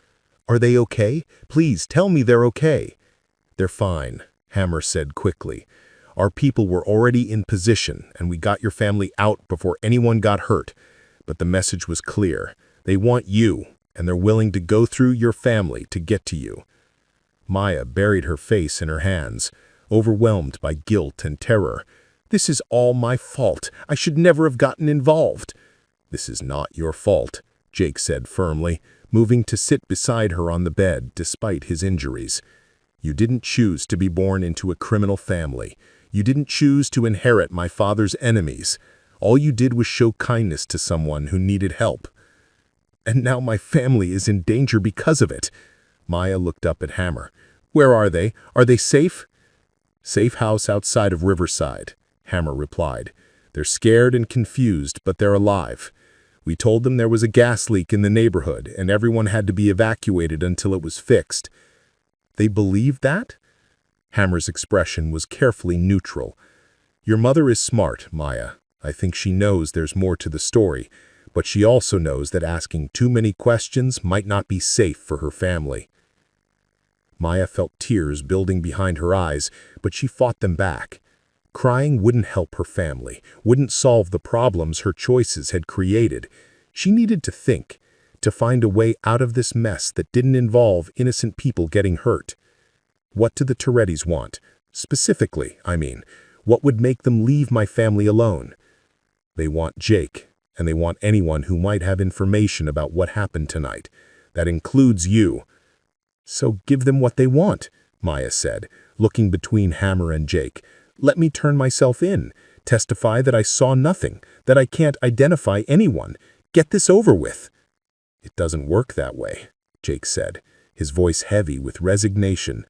"Are they okay? Please tell me they're okay." "They're fine," Hammer said quickly. "Our people were already in position, and we got your family out before anyone got hurt. But the message was clear. They want you, and they're willing to go through your family to get to you." Maya buried her face in her hands, overwhelmed by guilt and terror. "This is all my fault. I should never have gotten involved." "This is not your fault," Jake said firmly, moving to sit beside her on the bed despite his injuries. "You didn't choose to be born into a criminal family. You didn't choose to inherit my father's enemies. All you did was show kindness to someone who needed help. And now my family is in danger because of it." Maya looked up at Hammer. "Where are they? Are they safe?" "Safe house outside of Riverside," Hammer replied. "They're scared and confused, but they're alive. We told them there was a gas leak in the neighborhood, and everyone had to be evacuated until it was fixed." "They believe that?" Hammer's expression was carefully neutral. "Your mother is smart, Maya. I think she knows there's more to the story, but she also knows that asking too many questions might not be safe for her family." Maya felt tears building behind her eyes, but she fought them back. Crying wouldn't help her family, wouldn't solve the problems her choices had created. She needed to think, to find a way out of this mess that didn't involve innocent people getting hurt. What do the Torres want? Specifically, I mean, what would make them leave my family alone? They want Jake, and they want anyone who might have information about what happened tonight. That includes you. "So give them what they want," Maya said, looking between Hammer and Jake. "Let me turn myself in, testify that I saw nothing, that I can't identify anyone. Get this over with." "It doesn't work that way," Jake said, his voice heavy with resignation.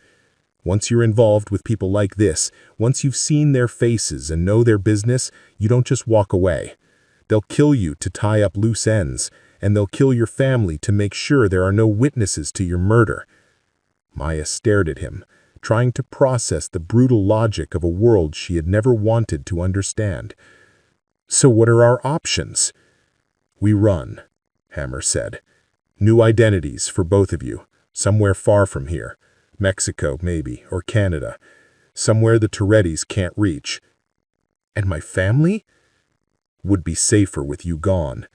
"Once you're involved with people like this, once you've seen their faces and know their business, you don't just walk away. They'll kill you to tie up loose ends, and they'll kill your family to make sure there are no witnesses to your murder." Maya stared at him, trying to process the brutal logic of a world she had never wanted to understand. "So what are our options?" "We run," Hammer said. "New identities for both of you, somewhere far from here. Mexico, maybe, or Canada. Somewhere the Torres can't reach." "And my family?" "Would be safer with you gone.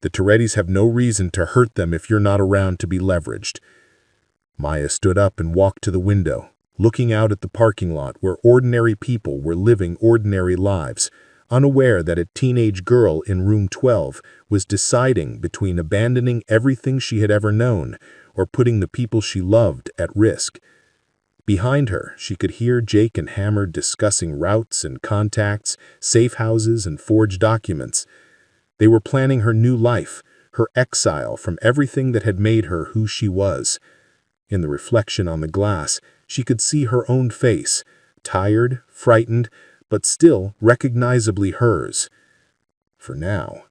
The Torres have no reason to hurt them if you're not around to be leveraged." Maya stood up and walked to the window, looking out at the parking lot where ordinary people were living ordinary lives, unaware that a teenage girl in room 12 was deciding between abandoning everything she had ever known or putting the people she loved at risk. Behind her, she could hear Jake and Hammer discussing routes and contacts, safe houses and forged documents. They were planning her new life, her exile from everything that had made her who she was. In the reflection on the glass, she could see her own face, tired, frightened, but still recognizably hers. For now.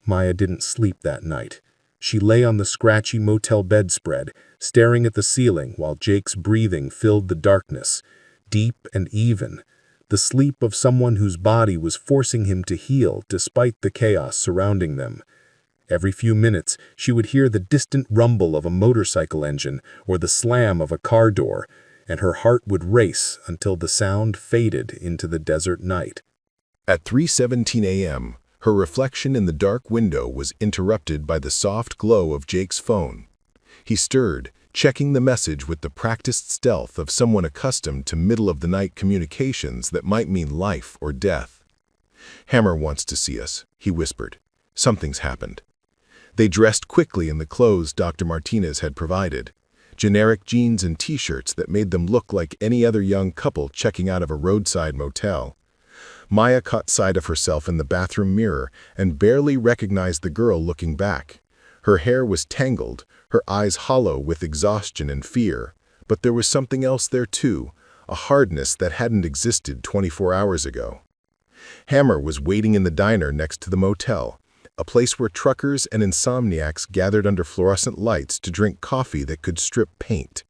Maya didn't sleep that night. She lay on the scratchy motel bedspread, staring at the ceiling while Jake's breathing filled the darkness, deep and even, the sleep of someone whose body was forcing him to heal despite the chaos surrounding them. Every few minutes, she would hear the distant rumble of a motorcycle engine or the slam of a car door, and her heart would race until the sound faded into the desert night. At 3:17 a.m., her reflection in the dark window was interrupted by the soft glow of Jake's phone. He stirred, checking the message with the practiced stealth of someone accustomed to middle-of-the-night communications that might mean life or death. "Hammer wants to see us," he whispered. "Something's happened." They dressed quickly in the clothes Dr. Martinez had provided, generic jeans and t-shirts that made them look like any other young couple checking out of a roadside motel. Maya caught sight of herself in the bathroom mirror and barely recognized the girl looking back. Her hair was tangled, her eyes hollow with exhaustion and fear, but there was something else there too, a hardness that hadn't existed 24 hours ago. Hammer was waiting in the diner next to the motel, a place where truckers and insomniacs gathered under fluorescent lights to drink coffee that could strip paint.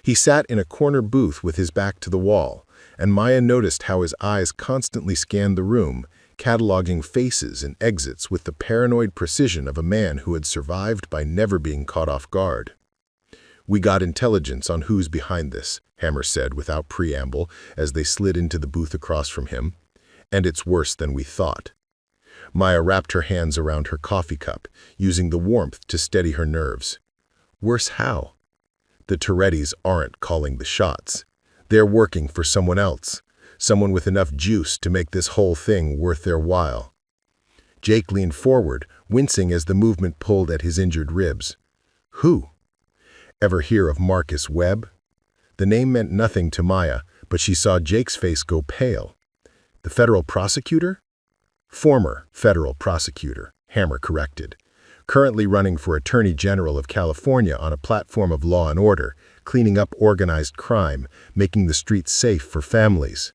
He sat in a corner booth with his back to the wall, and Maya noticed how his eyes constantly scanned the room, cataloging faces and exits with the paranoid precision of a man who had survived by never being caught off guard. "We got intelligence on who's behind this," Hammer said without preamble as they slid into the booth across from him. "And it's worse than we thought." Maya wrapped her hands around her coffee cup, using the warmth to steady her nerves. "Worse how?" "The Torres aren't calling the shots. They're working for someone else, someone with enough juice to make this whole thing worth their while." Jake leaned forward, wincing as the movement pulled at his injured ribs. "Who?" "Ever hear of Marcus Webb?" The name meant nothing to Maya, but she saw Jake's face go pale. "The federal prosecutor?" "Former federal prosecutor," Hammer corrected. "Currently running for Attorney General of California on a platform of law and order, cleaning up organized crime, making the streets safe for families."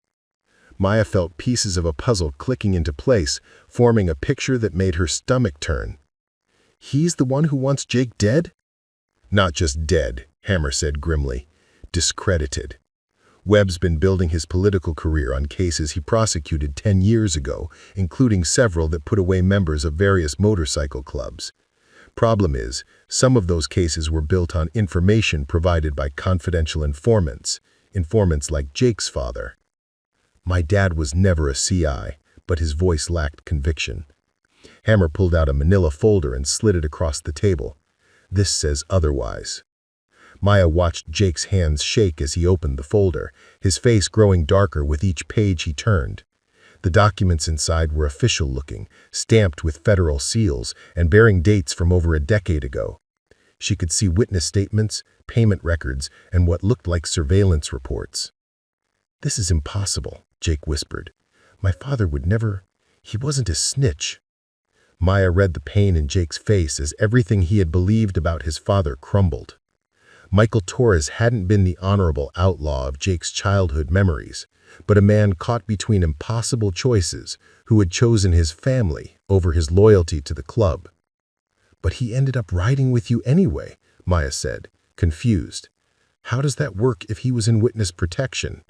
Maya felt pieces of a puzzle clicking into place, forming a picture that made her stomach turn. "He's the one who wants Jake dead?" "Not just dead," Hammer said grimly. "Discredited. Webb's been building his political career on cases he prosecuted 10 years ago, including several that put away members of various motorcycle clubs. Problem is, some of those cases were built on information provided by confidential informants like Jake's father. My dad was never a CI, but his voice lacked conviction. Hammer pulled out a manila folder and slid it across the table. "This says otherwise." Maya watched Jake's hands shake as he opened the folder, his face growing darker with each page he turned. The documents inside were official-looking, stamped with federal seals and bearing dates from over a decade ago. She could see witness statements, payment records, and what looked like surveillance reports. "This is impossible," Jake whispered. "My father would never... He wasn't a snitch." Maya read the pain in Jake's face as everything he had believed about his father crumbled. Michael Torres hadn't been the honorable outlaw of Jake's childhood memories, but a man caught between impossible choices who had chosen his family over his loyalty to the club. "But he ended up riding with you anyway," Maya said, confused. "How does that work if he was in witness protection?"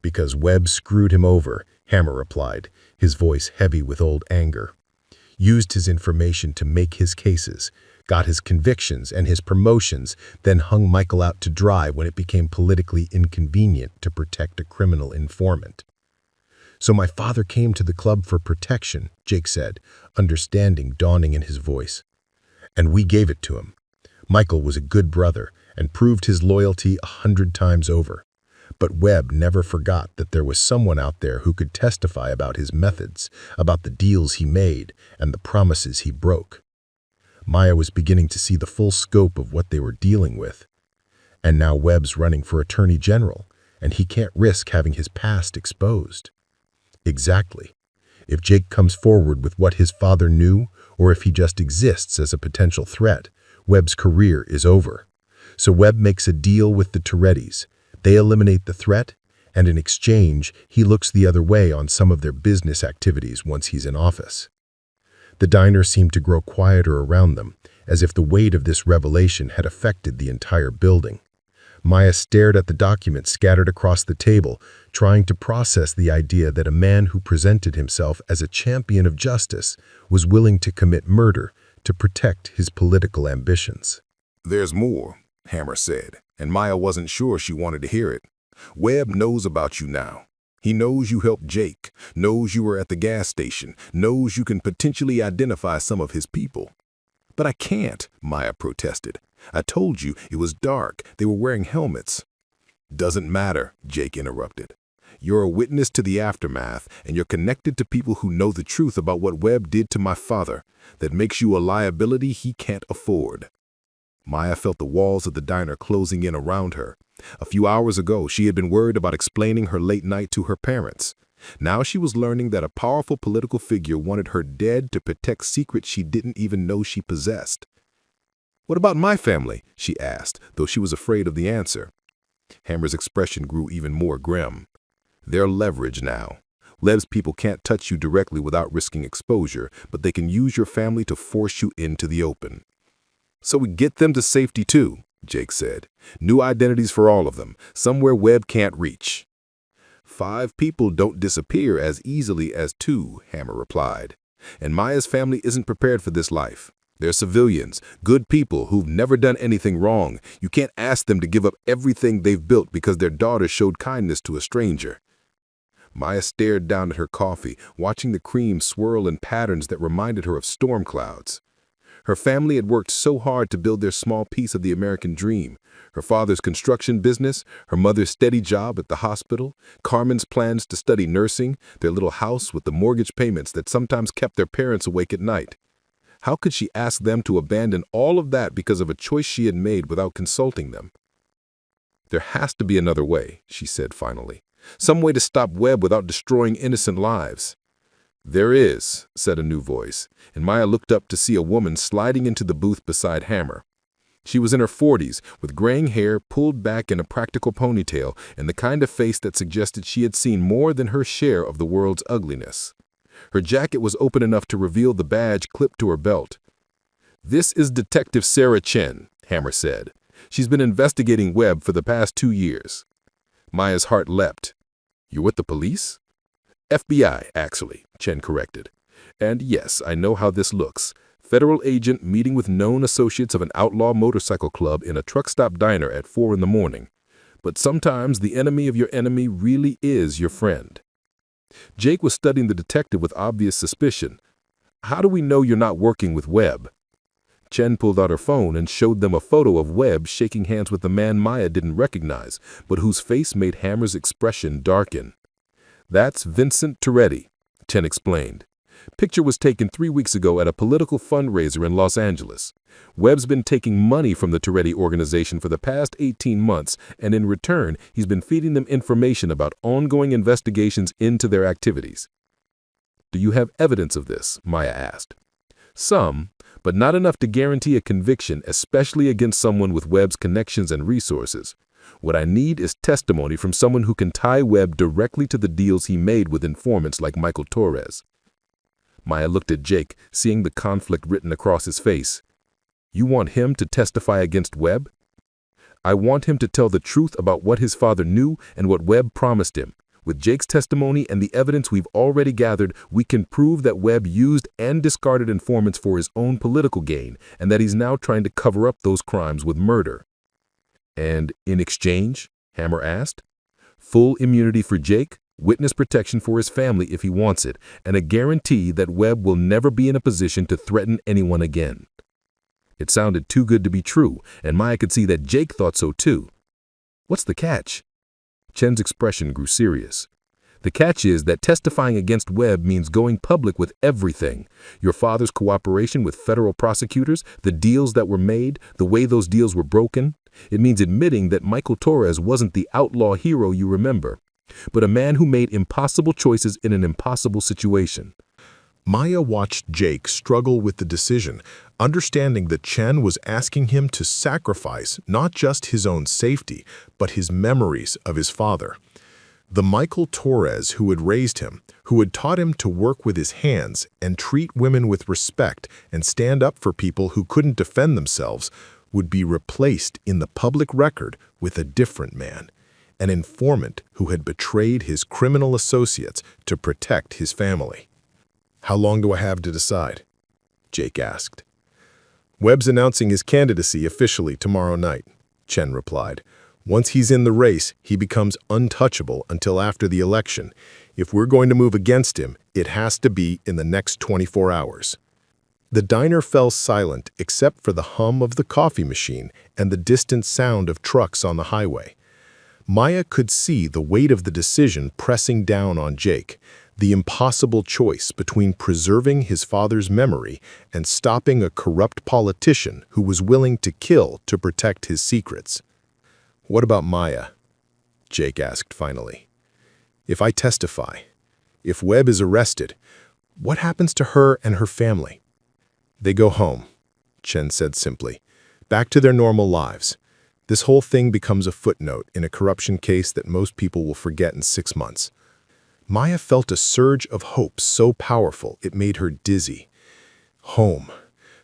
"Because Webb screwed him over," Hammer replied, his voice heavy with old anger. "Used his information to make his cases, got his convictions and his promotions, then hung Michael out to dry when it became politically inconvenient to protect a criminal informant." "So my father came to the club for protection," Jake said, understanding dawning in his voice. "And we gave it to him. Michael was a good brother and proved his loyalty 100 times over. But Webb never forgot that there was someone out there who could testify about his methods, about the deals he made, and the promises he broke." Maya was beginning to see the full scope of what they were dealing with. And now Webb's running for Attorney General, and he can't risk having his past exposed. Exactly. If Jake comes forward with what his father knew, or if he just exists as a potential threat, Webb's career is over. So Webb makes a deal with the Torres. They eliminate the threat, and in exchange, he looks the other way on some of their business activities once he's in office. The diner seemed to grow quieter around them, as if the weight of this revelation had affected the entire building. Maya stared at the documents scattered across the table, trying to process the idea that a man who presented himself as a champion of justice was willing to commit murder to protect his political ambitions. "There's more," Hammer said, and Maya wasn't sure she wanted to hear it. "Webb knows about you now. He knows you helped Jake, knows you were at the gas station, knows you can potentially identify some of his people." "But I can't," Maya protested. "I told you it was dark. They were wearing helmets." "Doesn't matter," Jake interrupted. "You're a witness to the aftermath, and you're connected to people who know the truth about what Webb did to my father. That makes you a liability he can't afford." Maya felt the walls of the diner closing in around her. A few hours ago, she had been worried about explaining her late night to her parents. Now she was learning that a powerful political figure wanted her dead to protect secrets she didn't even know she possessed. "What about my family?" she asked, though she was afraid of the answer. Hammer's expression grew even more grim. "They're leverage now. Webb's people can't touch you directly without risking exposure, but they can use your family to force you into the open." "So we get them to safety too," Jake said. "New identities for all of them, somewhere Webb can't reach." 5 people don't disappear as easily as 2, Hammer replied. And Maya's family isn't prepared for this life. They're civilians, good people who've never done anything wrong. You can't ask them to give up everything they've built because their daughter showed kindness to a stranger. Maya stared down at her coffee, watching the cream swirl in patterns that reminded her of storm clouds. Her family had worked so hard to build their small piece of the American dream. Her father's construction business, her mother's steady job at the hospital, Carmen's plans to study nursing, their little house with the mortgage payments that sometimes kept their parents awake at night. How could she ask them to abandon all of that because of a choice she had made without consulting them? There has to be another way, she said finally. Some way to stop Webb without destroying innocent lives. There is, said a new voice, and Maya looked up to see a woman sliding into the booth beside Hammer. She was in her 40s, with graying hair pulled back in a practical ponytail and the kind of face that suggested she had seen more than her share of the world's ugliness. Her jacket was open enough to reveal the badge clipped to her belt. "This is Detective Sarah Chen," Hammer said. "She's been investigating Webb for the past 2 years." Maya's heart leapt. "You're with the police?" "FBI, actually," Chen corrected. "And yes, I know how this looks. Federal agent meeting with known associates of an outlaw motorcycle club in a truck stop diner at 4 in the morning. But sometimes the enemy of your enemy really is your friend." Jake was studying the detective with obvious suspicion. "How do we know you're not working with Webb?" Chen pulled out her phone and showed them a photo of Webb shaking hands with a man Maya didn't recognize, but whose face made Hammer's expression darken. "That's Vincent Toretti," Chen explained. "Picture was taken 3 weeks ago at a political fundraiser in Los Angeles. Webb's been taking money from the Toretti organization for the past 18 months, and in return, he's been feeding them information about ongoing investigations into their activities." "Do you have evidence of this?" Maya asked. "Some, but not enough to guarantee a conviction, especially against someone with Webb's connections and resources. What I need is testimony from someone who can tie Webb directly to the deals he made with informants like Michael Torres." Maya looked at Jake, seeing the conflict written across his face. "You want him to testify against Webb?" "I want him to tell the truth about what his father knew and what Webb promised him. With Jake's testimony and the evidence we've already gathered, we can prove that Webb used and discarded informants for his own political gain, and that he's now trying to cover up those crimes with murder." "And in exchange?" Hammer asked. "Full immunity for Jake, witness protection for his family if he wants it, and a guarantee that Webb will never be in a position to threaten anyone again." It sounded too good to be true, and Maya could see that Jake thought so too. "What's the catch?" Chen's expression grew serious. "The catch is that testifying against Webb means going public with everything. Your father's cooperation with federal prosecutors, the deals that were made, the way those deals were broken. It means admitting that Michael Torres wasn't the outlaw hero you remember, but a man who made impossible choices in an impossible situation." Maya watched Jake struggle with the decision, understanding that Chen was asking him to sacrifice not just his own safety, but his memories of his father. The Michael Torres who had raised him, who had taught him to work with his hands and treat women with respect and stand up for people who couldn't defend themselves, would be replaced in the public record with a different man, an informant who had betrayed his criminal associates to protect his family. "How long do I have to decide?" Jake asked. "Webb's announcing his candidacy officially tomorrow night," Chen replied. "Once he's in the race, he becomes untouchable until after the election. If we're going to move against him, it has to be in the next 24 hours. The diner fell silent except for the hum of the coffee machine and the distant sound of trucks on the highway. Maya could see the weight of the decision pressing down on Jake, the impossible choice between preserving his father's memory and stopping a corrupt politician who was willing to kill to protect his secrets. "What about Maya?" Jake asked finally. "If I testify, if Webb is arrested, what happens to her and her family?" "They go home," Chen said simply, "back to their normal lives. This whole thing becomes a footnote in a corruption case that most people will forget in 6 months." Maya felt a surge of hope so powerful it made her dizzy. Home,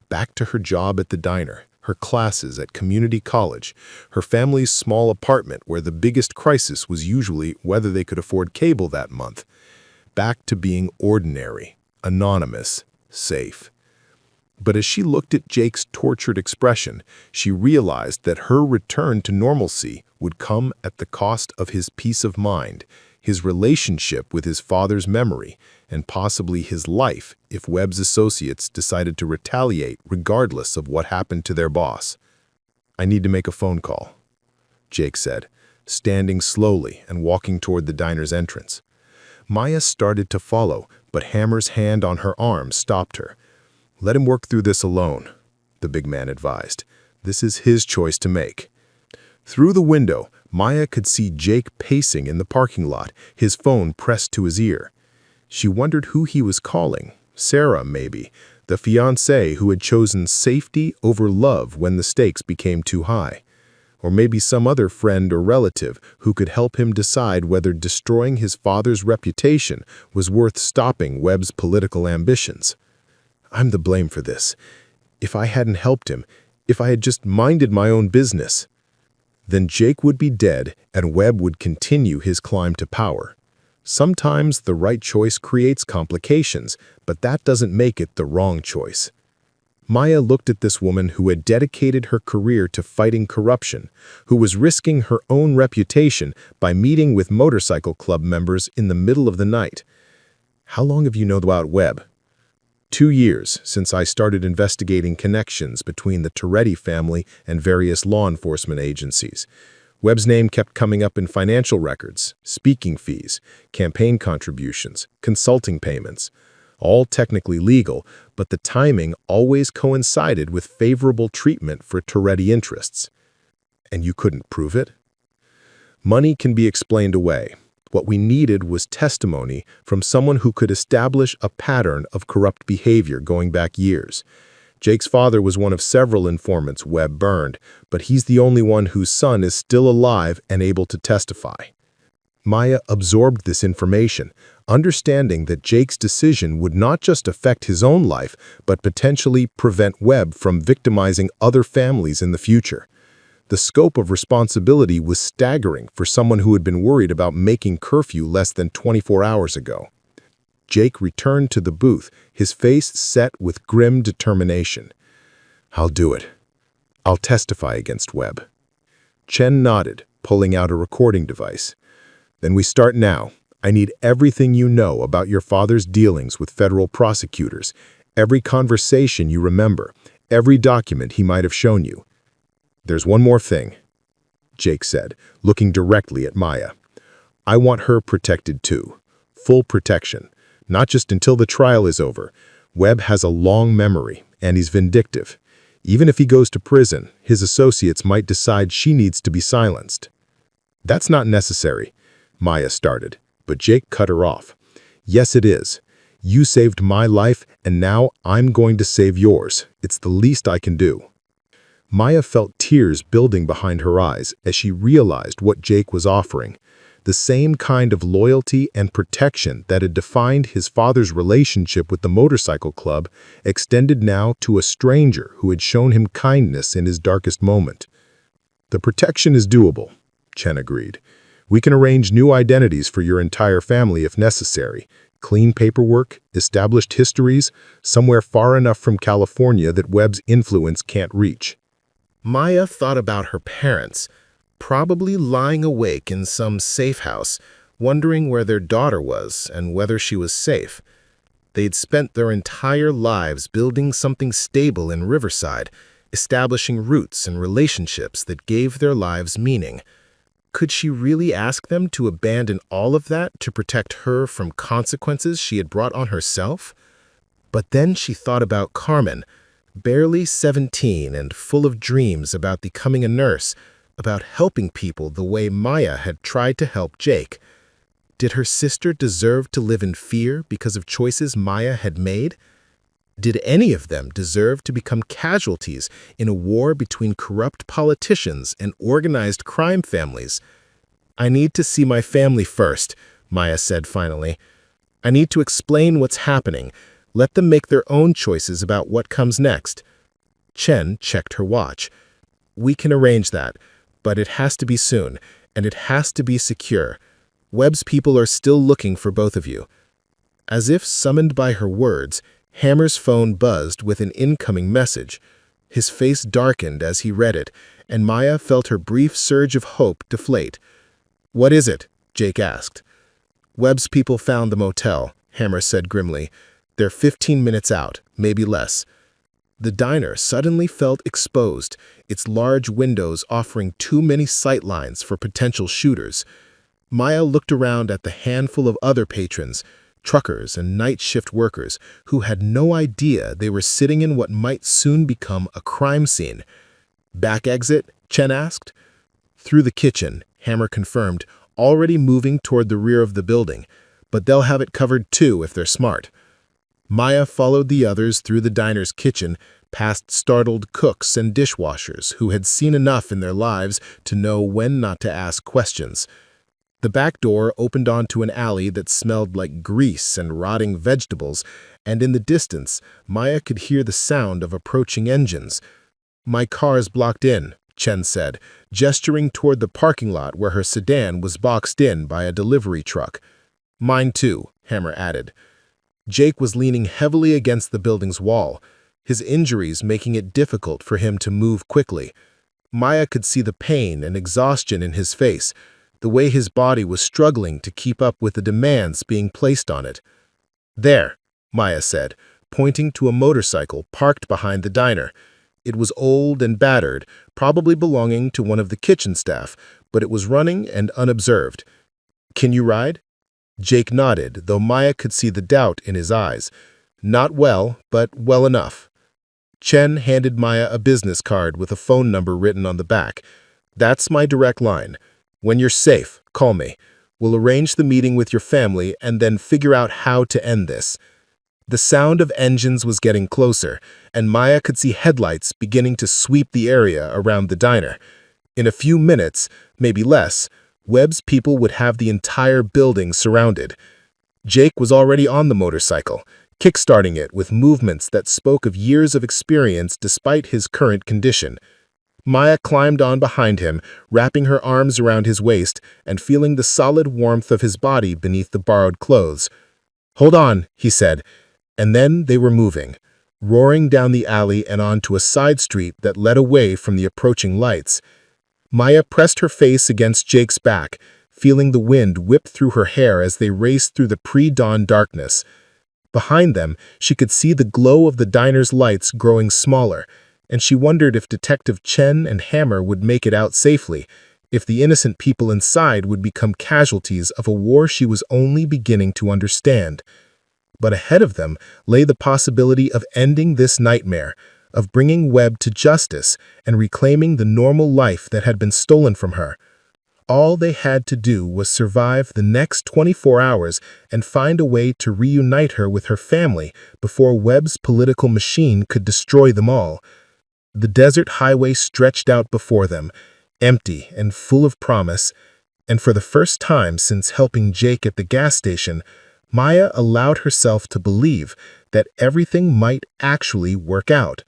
back to her job at the diner, her classes at community college, her family's small apartment where the biggest crisis was usually whether they could afford cable that month. Back to being ordinary, anonymous, safe. But as she looked at Jake's tortured expression, she realized that her return to normalcy would come at the cost of his peace of mind, his relationship with his father's memory, and possibly his life if Webb's associates decided to retaliate regardless of what happened to their boss. "I need to make a phone call," Jake said, standing slowly and walking toward the diner's entrance. Maya started to follow, but Hammer's hand on her arm stopped her. "Let him work through this alone," the big man advised. "This is his choice to make." Through the window, Maya could see Jake pacing in the parking lot, his phone pressed to his ear. She wondered who he was calling. Sarah, maybe, the fiancée who had chosen safety over love when the stakes became too high. Or maybe some other friend or relative who could help him decide whether destroying his father's reputation was worth stopping Webb's political ambitions. "I'm the blame for this. If I hadn't helped him, if I had just minded my own business." Then Jake would be dead and Webb would continue his climb to power. Sometimes the right choice creates complications, but that doesn't make it the wrong choice. Maya looked at this woman who had dedicated her career to fighting corruption, who was risking her own reputation by meeting with motorcycle club members in the middle of the night. "How long have you known about Webb?" 2 years since I started investigating connections between the Torres family and various law enforcement agencies. Webb's name kept coming up in financial records, speaking fees, campaign contributions, consulting payments. All technically legal, but the timing always coincided with favorable treatment for Torres interests. And you couldn't prove it? Money can be explained away. What we needed was testimony from someone who could establish a pattern of corrupt behavior going back years. Jake's father was one of several informants Webb burned, but he's the only one whose son is still alive and able to testify. Maya absorbed this information, understanding that Jake's decision would not just affect his own life, but potentially prevent Webb from victimizing other families in the future. The scope of responsibility was staggering for someone who had been worried about making curfew less than 24 hours ago. Jake returned to the booth, his face set with grim determination. "I'll do it. I'll testify against Webb." Chen nodded, pulling out a recording device. "Then we start now. I need everything you know about your father's dealings with federal prosecutors, every conversation you remember, every document he might have shown you." "There's one more thing," Jake said, looking directly at Maya. "I want her protected too. Full protection. Not just until the trial is over. Webb has a long memory, and he's vindictive. Even if he goes to prison, his associates might decide she needs to be silenced." "That's not necessary," Maya started, but Jake cut her off. "Yes, it is. You saved my life, and now I'm going to save yours. It's the least I can do." Maya felt tears building behind her eyes as she realized what Jake was offering. The same kind of loyalty and protection that had defined his father's relationship with the motorcycle club extended now to a stranger who had shown him kindness in his darkest moment. "The protection is doable," Chen agreed. "We can arrange new identities for your entire family if necessary. Clean paperwork, established histories, somewhere far enough from California that Webb's influence can't reach." Maya thought about her parents, probably lying awake in some safe house, wondering where their daughter was and whether she was safe. They'd spent their entire lives building something stable in Riverside, establishing roots and relationships that gave their lives meaning. Could she really ask them to abandon all of that to protect her from consequences she had brought on herself? But then she thought about Carmen, barely 17 and full of dreams about becoming a nurse, about helping people the way Maya had tried to help Jake. Did her sister deserve to live in fear because of choices Maya had made? Did any of them deserve to become casualties in a war between corrupt politicians and organized crime families? "I need to see my family first," Maya said finally. "I need to explain what's happening. Let them make their own choices about what comes next." Chen checked her watch. "We can arrange that, but it has to be soon, and it has to be secure. Webb's people are still looking for both of you." As if summoned by her words, Hammer's phone buzzed with an incoming message. His face darkened as he read it, and Maya felt her brief surge of hope deflate. "What is it?" Jake asked. "Webb's people found the motel," Hammer said grimly. "They're 15 minutes out, maybe less." The diner suddenly felt exposed, its large windows offering too many sightlines for potential shooters. Maya looked around at the handful of other patrons, truckers and night shift workers, who had no idea they were sitting in what might soon become a crime scene. "Back exit?" Chen asked. "Through the kitchen," Hammer confirmed, already moving toward the rear of the building. "But they'll have it covered too if they're smart." Maya followed the others through the diner's kitchen, past startled cooks and dishwashers who had seen enough in their lives to know when not to ask questions. The back door opened onto an alley that smelled like grease and rotting vegetables, and in the distance, Maya could hear the sound of approaching engines. "My car's blocked in," Chen said, gesturing toward the parking lot where her sedan was boxed in by a delivery truck. "Mine too," Hammer added. Jake was leaning heavily against the building's wall, his injuries making it difficult for him to move quickly. Maya could see the pain and exhaustion in his face, the way his body was struggling to keep up with the demands being placed on it. "There," Maya said, pointing to a motorcycle parked behind the diner. It was old and battered, probably belonging to one of the kitchen staff, but it was running and unobserved. "Can you ride?" Jake nodded, though Maya could see the doubt in his eyes. "Not well, but well enough." Chen handed Maya a business card with a phone number written on the back. "That's my direct line. When you're safe, call me. We'll arrange the meeting with your family and then figure out how to end this." The sound of engines was getting closer, and Maya could see headlights beginning to sweep the area around the diner. In a few minutes, maybe less, Webb's people would have the entire building surrounded. Jake was already on the motorcycle, kickstarting it with movements that spoke of years of experience despite his current condition. Maya climbed on behind him, wrapping her arms around his waist and feeling the solid warmth of his body beneath the borrowed clothes. "Hold on," he said, and then they were moving, roaring down the alley and onto a side street that led away from the approaching lights. Maya pressed her face against Jake's back, feeling the wind whip through her hair as they raced through the pre-dawn darkness. Behind them, she could see the glow of the diner's lights growing smaller, and she wondered if Detective Chen and Hammer would make it out safely, if the innocent people inside would become casualties of a war she was only beginning to understand. But ahead of them lay the possibility of ending this nightmare, of bringing Webb to justice and reclaiming the normal life that had been stolen from her. All they had to do was survive the next 24 hours and find a way to reunite her with her family before Webb's political machine could destroy them all. The desert highway stretched out before them, empty and full of promise, and for the first time since helping Jake at the gas station, Maya allowed herself to believe that everything might actually work out.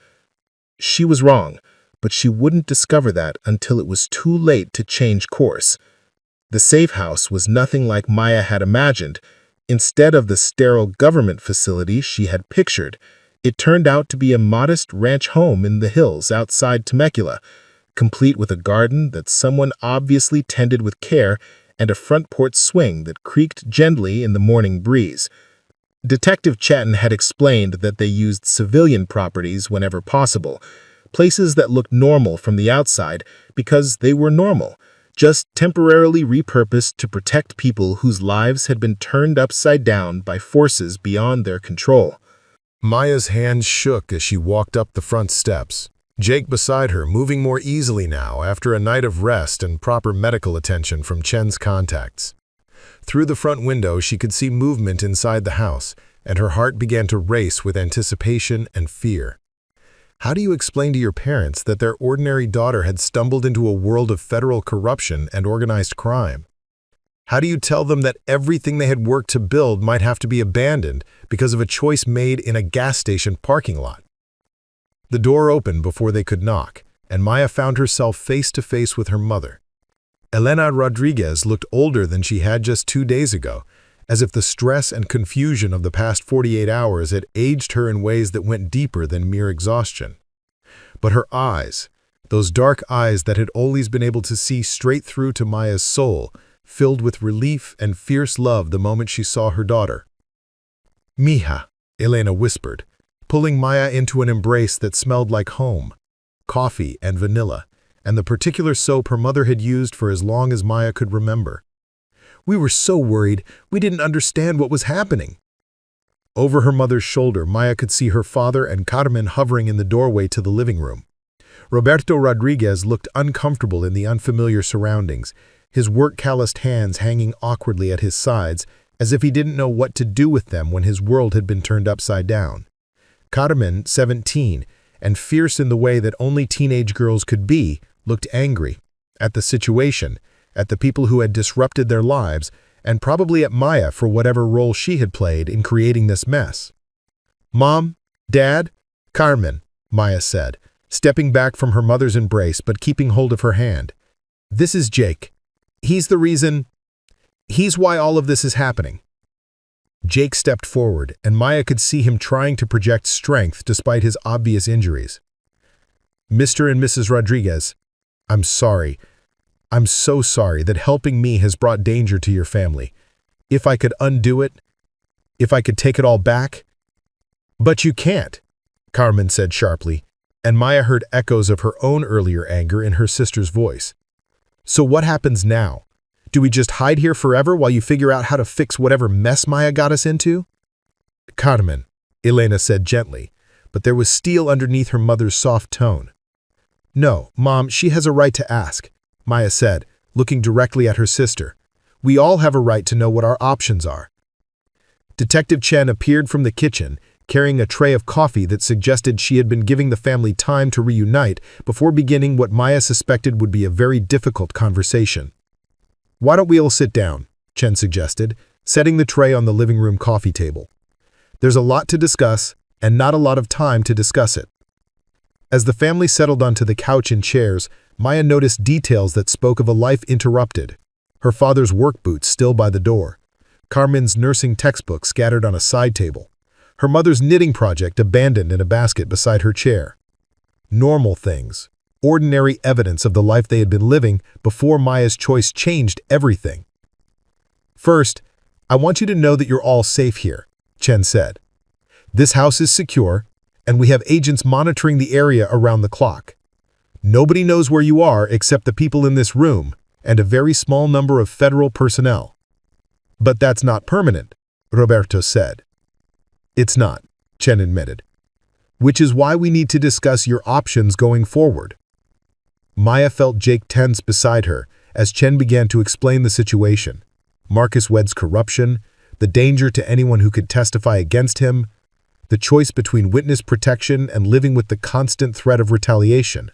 She was wrong, but she wouldn't discover that until it was too late to change course. The safe house was nothing like Maya had imagined. Instead of the sterile government facility she had pictured, it turned out to be a modest ranch home in the hills outside Temecula, complete with a garden that someone obviously tended with care and a front porch swing that creaked gently in the morning breeze. Detective Chatton had explained that they used civilian properties whenever possible, places that looked normal from the outside because they were normal, just temporarily repurposed to protect people whose lives had been turned upside down by forces beyond their control. Maya's hands shook as she walked up the front steps, Jake beside her moving more easily now after a night of rest and proper medical attention from Chen's contacts. Through the front window, she could see movement inside the house, and her heart began to race with anticipation and fear. How do you explain to your parents that their ordinary daughter had stumbled into a world of federal corruption and organized crime? How do you tell them that everything they had worked to build might have to be abandoned because of a choice made in a gas station parking lot? The door opened before they could knock, and Maya found herself face to face with her mother. Elena Rodriguez looked older than she had just 2 days ago, as if the stress and confusion of the past 48 hours had aged her in ways that went deeper than mere exhaustion. But her eyes, those dark eyes that had always been able to see straight through to Maya's soul, filled with relief and fierce love the moment she saw her daughter. "Mija," Elena whispered, pulling Maya into an embrace that smelled like home, coffee and vanilla, and the particular soap her mother had used for as long as Maya could remember. "We were so worried, we didn't understand what was happening." Over her mother's shoulder, Maya could see her father and Carmen hovering in the doorway to the living room. Roberto Rodriguez looked uncomfortable in the unfamiliar surroundings, his work-calloused hands hanging awkwardly at his sides, as if he didn't know what to do with them when his world had been turned upside down. Carmen, 17, and fierce in the way that only teenage girls could be, looked angry at the situation, at the people who had disrupted their lives, and probably at Maya for whatever role she had played in creating this mess. "Mom, Dad, Carmen," Maya said, stepping back from her mother's embrace but keeping hold of her hand. "This is Jake. He's why all of this is happening." Jake stepped forward, and Maya could see him trying to project strength despite his obvious injuries. "Mr. and Mrs. Rodriguez, I'm sorry. I'm so sorry that helping me has brought danger to your family. If I could undo it, if I could take it all back." "But you can't," Carmen said sharply, and Maya heard echoes of her own earlier anger in her sister's voice. "So what happens now? Do we just hide here forever while you figure out how to fix whatever mess Maya got us into?" "Carmen," Elena said gently, but there was steel underneath her mother's soft tone. "No, Mom, she has a right to ask," Maya said, looking directly at her sister. "We all have a right to know what our options are." Detective Chen appeared from the kitchen, carrying a tray of coffee that suggested she had been giving the family time to reunite before beginning what Maya suspected would be a very difficult conversation. "Why don't we all sit down?" Chen suggested, setting the tray on the living room coffee table. "There's a lot to discuss, and not a lot of time to discuss it." As the family settled onto the couch and chairs, Maya noticed details that spoke of a life interrupted. Her father's work boots still by the door, Carmen's nursing textbook scattered on a side table, her mother's knitting project abandoned in a basket beside her chair. Normal things, ordinary evidence of the life they had been living before Maya's choice changed everything. "First, I want you to know that you're all safe here," Chen said. "This house is secure, and we have agents monitoring the area around the clock. Nobody knows where you are except the people in this room and a very small number of federal personnel." "But that's not permanent," Roberto said. "It's not," Chen admitted. "Which is why we need to discuss your options going forward." Maya felt Jake tense beside her as Chen began to explain the situation. Marcus Webb's corruption, the danger to anyone who could testify against him, the choice between witness protection and living with the constant threat of retaliation.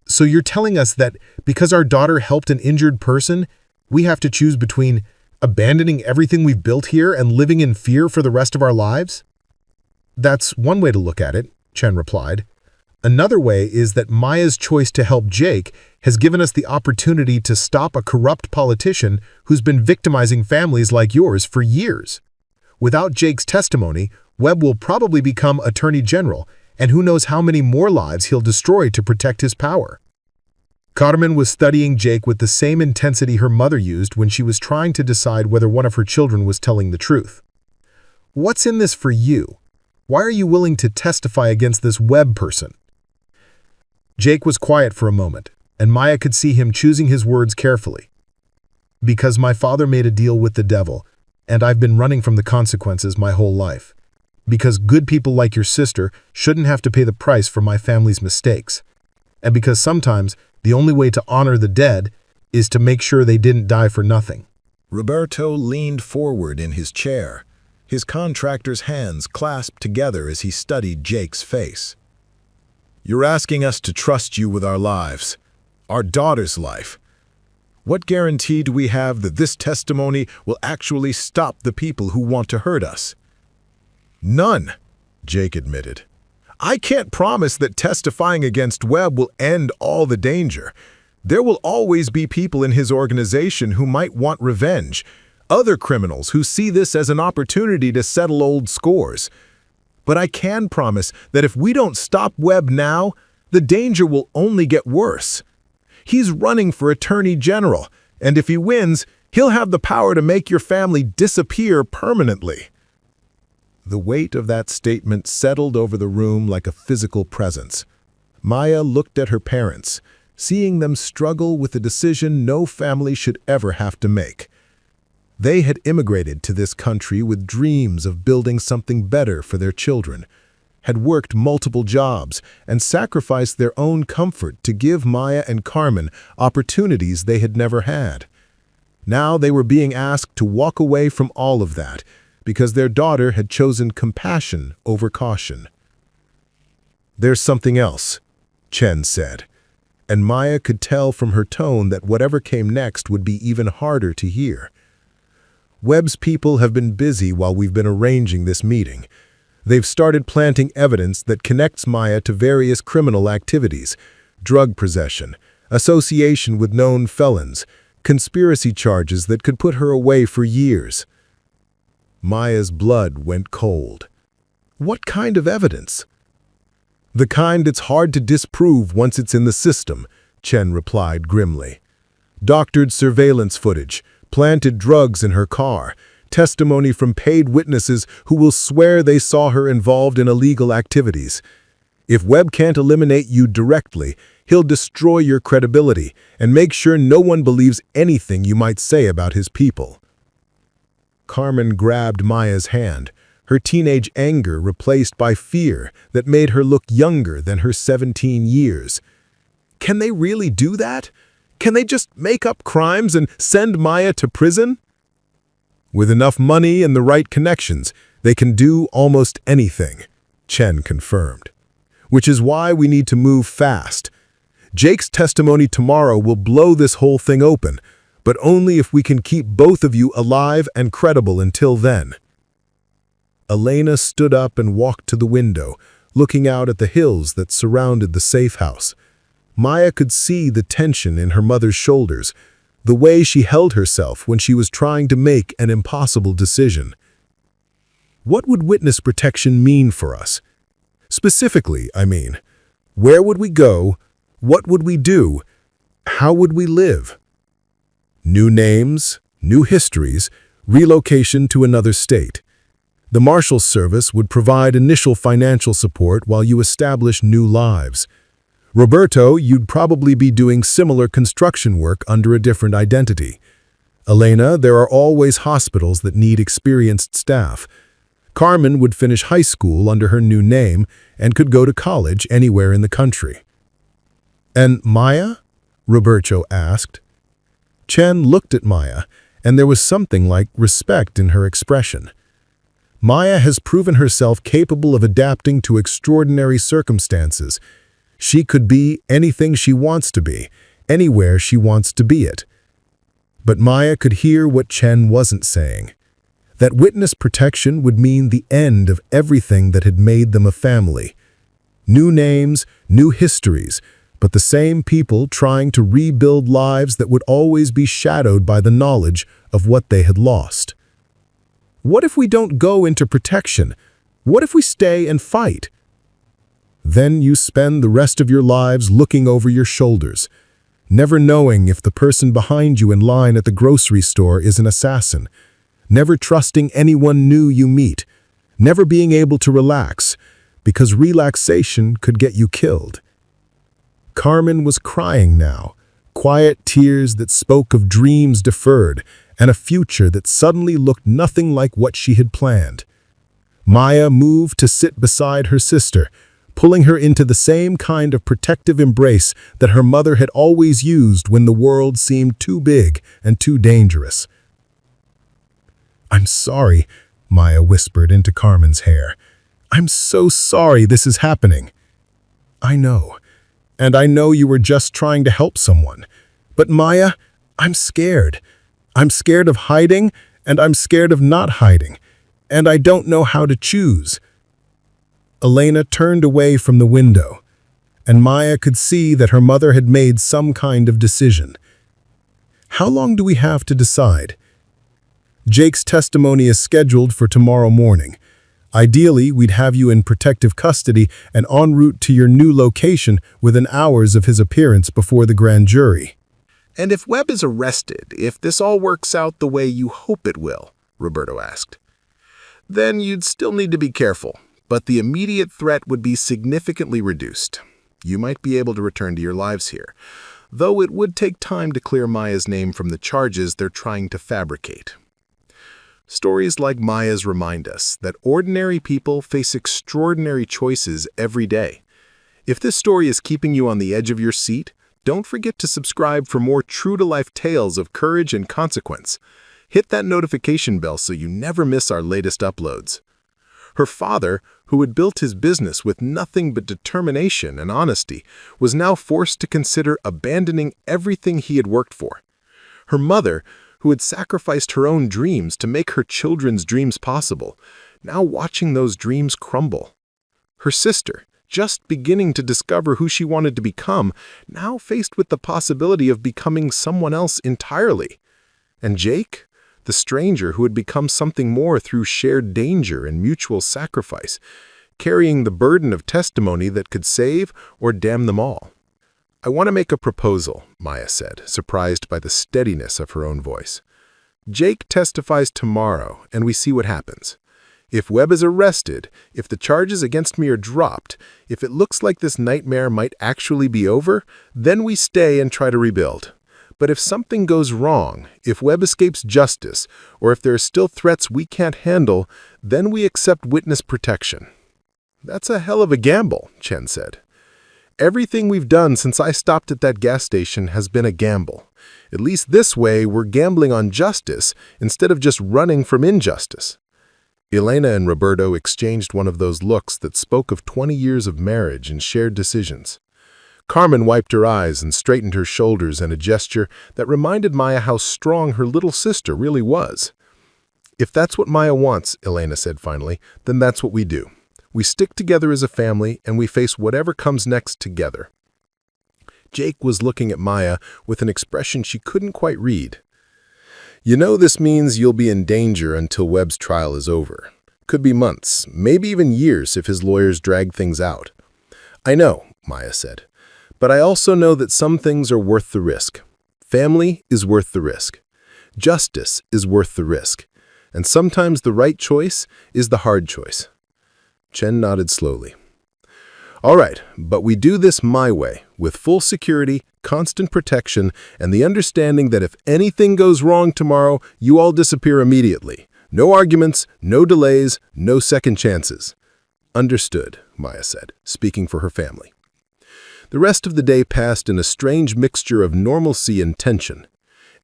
"So you're telling us that because our daughter helped an injured person, we have to choose between abandoning everything we've built here and living in fear for the rest of our lives?" "That's one way to look at it," Chen replied. "Another way is that Maya's choice to help Jake has given us the opportunity to stop a corrupt politician who's been victimizing families like yours for years. Without Jake's testimony, Webb will probably become Attorney General, and who knows how many more lives he'll destroy to protect his power." Carmen was studying Jake with the same intensity her mother used when she was trying to decide whether one of her children was telling the truth. "What's in this for you? Why are you willing to testify against this Webb person?" Jake was quiet for a moment, and Maya could see him choosing his words carefully. "Because my father made a deal with the devil, and I've been running from the consequences my whole life. Because good people like your sister shouldn't have to pay the price for my family's mistakes. And because sometimes the only way to honor the dead is to make sure they didn't die for nothing." Roberto leaned forward in his chair, his contractor's hands clasped together as he studied Jake's face. "You're asking us to trust you with our lives, our daughter's life. What guarantee do we have that this testimony will actually stop the people who want to hurt us?" "None," Jake admitted. I can't promise that testifying against Webb will end all the danger. There will always be people in his organization who might want revenge, other criminals who see this as an opportunity to settle old scores. But I can promise that if we don't stop Webb now, the danger will only get worse. He's running for Attorney General, and if he wins, he'll have the power to make your family disappear permanently. The weight of that statement settled over the room like a physical presence. Maya looked at her parents, seeing them struggle with a decision no family should ever have to make. They had immigrated to this country with dreams of building something better for their children, had worked multiple jobs, and sacrificed their own comfort to give Maya and Carmen opportunities they had never had. Now they were being asked to walk away from all of that because their daughter had chosen compassion over caution. "There's something else," Chen said, and Maya could tell from her tone that whatever came next would be even harder to hear. "Webb's people have been busy while we've been arranging this meeting. They've started planting evidence that connects Maya to various criminal activities, drug possession, association with known felons, conspiracy charges that could put her away for years." Maya's blood went cold. "What kind of evidence?" "The kind it's hard to disprove once it's in the system," Chen replied grimly. "Doctored surveillance footage, planted drugs in her car, testimony from paid witnesses who will swear they saw her involved in illegal activities. If Webb can't eliminate you directly, he'll destroy your credibility and make sure no one believes anything you might say about his people." Carmen grabbed Maya's hand, her teenage anger replaced by fear that made her look younger than her 17 years. Can they really do that? Can they just make up crimes and send Maya to prison? "With enough money and the right connections, they can do almost anything," Chen confirmed. "Which is why we need to move fast. Jake's testimony tomorrow will blow this whole thing open, but only if we can keep both of you alive and credible until then." Elena stood up and walked to the window, looking out at the hills that surrounded the safe house. Maya could see the tension in her mother's shoulders, the way she held herself when she was trying to make an impossible decision. What would witness protection mean for us? Specifically, I mean, where would we go? What would we do? How would we live? New names, new histories, relocation to another state. The Marshals Service would provide initial financial support while you establish new lives. Roberto, you'd probably be doing similar construction work under a different identity. Elena, there are always hospitals that need experienced staff. Carmen would finish high school under her new name and could go to college anywhere in the country. "And Maya?" Roberto asked. Chen looked at Maya, and there was something like respect in her expression. Maya has proven herself capable of adapting to extraordinary circumstances. She could be anything she wants to be, anywhere she wants to be it. But Maya could hear what Chen wasn't saying. That witness protection would mean the end of everything that had made them a family. New names, new histories, but the same people trying to rebuild lives that would always be shadowed by the knowledge of what they had lost. What if we don't go into protection? What if we stay and fight? Then you spend the rest of your lives looking over your shoulders, never knowing if the person behind you in line at the grocery store is an assassin, never trusting anyone new you meet, never being able to relax, because relaxation could get you killed. Carmen was crying now, quiet tears that spoke of dreams deferred and a future that suddenly looked nothing like what she had planned. Maya moved to sit beside her sister, pulling her into the same kind of protective embrace that her mother had always used when the world seemed too big and too dangerous. "I'm sorry," Maya whispered into Carmen's hair. "I'm so sorry this is happening." "I know. And I know you were just trying to help someone. But Maya, I'm scared. I'm scared of hiding, and I'm scared of not hiding. And I don't know how to choose." Elena turned away from the window, and Maya could see that her mother had made some kind of decision. How long do we have to decide? Jake's testimony is scheduled for tomorrow morning. Ideally, we'd have you in protective custody and en route to your new location within hours of his appearance before the grand jury. And if Webb is arrested, if this all works out the way you hope it will, Roberto asked, then you'd still need to be careful, but the immediate threat would be significantly reduced. You might be able to return to your lives here, though it would take time to clear Maya's name from the charges they're trying to fabricate. Stories like Maya's remind us that ordinary people face extraordinary choices every day. If this story is keeping you on the edge of your seat, don't forget to subscribe for more true-to-life tales of courage and consequence. Hit that notification bell so you never miss our latest uploads. Her father, who had built his business with nothing but determination and honesty, was now forced to consider abandoning everything he had worked for. Her mother, who had sacrificed her own dreams to make her children's dreams possible, now watching those dreams crumble. Her sister, just beginning to discover who she wanted to become, now faced with the possibility of becoming someone else entirely. And Jake, the stranger who had become something more through shared danger and mutual sacrifice, carrying the burden of testimony that could save or damn them all. "I want to make a proposal," Maya said, surprised by the steadiness of her own voice. "Jake testifies tomorrow, and we see what happens. If Webb is arrested, if the charges against me are dropped, if it looks like this nightmare might actually be over, then we stay and try to rebuild. But if something goes wrong, if Webb escapes justice, or if there are still threats we can't handle, then we accept witness protection." "That's a hell of a gamble," Chen said. "Everything we've done since I stopped at that gas station has been a gamble. At least this way, we're gambling on justice instead of just running from injustice." Elena and Roberto exchanged one of those looks that spoke of 20 years of marriage and shared decisions. Carmen wiped her eyes and straightened her shoulders in a gesture that reminded Maya how strong her little sister really was. "If that's what Maya wants," Elena said finally, "then that's what we do. We stick together as a family, and we face whatever comes next together." Jake was looking at Maya with an expression she couldn't quite read. "You know this means you'll be in danger until Webb's trial is over. Could be months, maybe even years if his lawyers drag things out." "I know," Maya said, "but I also know that some things are worth the risk. Family is worth the risk. Justice is worth the risk. And sometimes the right choice is the hard choice." Chen nodded slowly. "All right, but we do this my way, with full security, constant protection, and the understanding that if anything goes wrong tomorrow, you all disappear immediately. No arguments, no delays, no second chances." "Understood," Maya said, speaking for her family. The rest of the day passed in a strange mixture of normalcy and tension.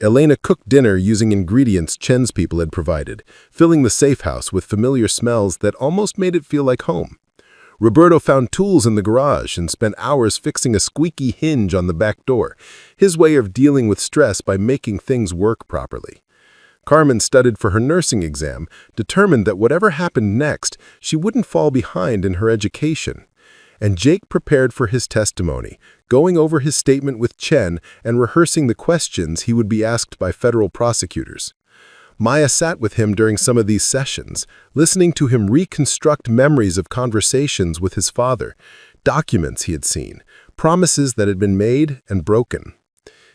Elena cooked dinner using ingredients Chen's people had provided, filling the safe house with familiar smells that almost made it feel like home. Roberto found tools in the garage and spent hours fixing a squeaky hinge on the back door, his way of dealing with stress by making things work properly. Carmen studied for her nursing exam, determined that whatever happened next, she wouldn't fall behind in her education. And Jake prepared for his testimony, going over his statement with Chen and rehearsing the questions he would be asked by federal prosecutors. Maya sat with him during some of these sessions, listening to him reconstruct memories of conversations with his father, documents he had seen, promises that had been made and broken.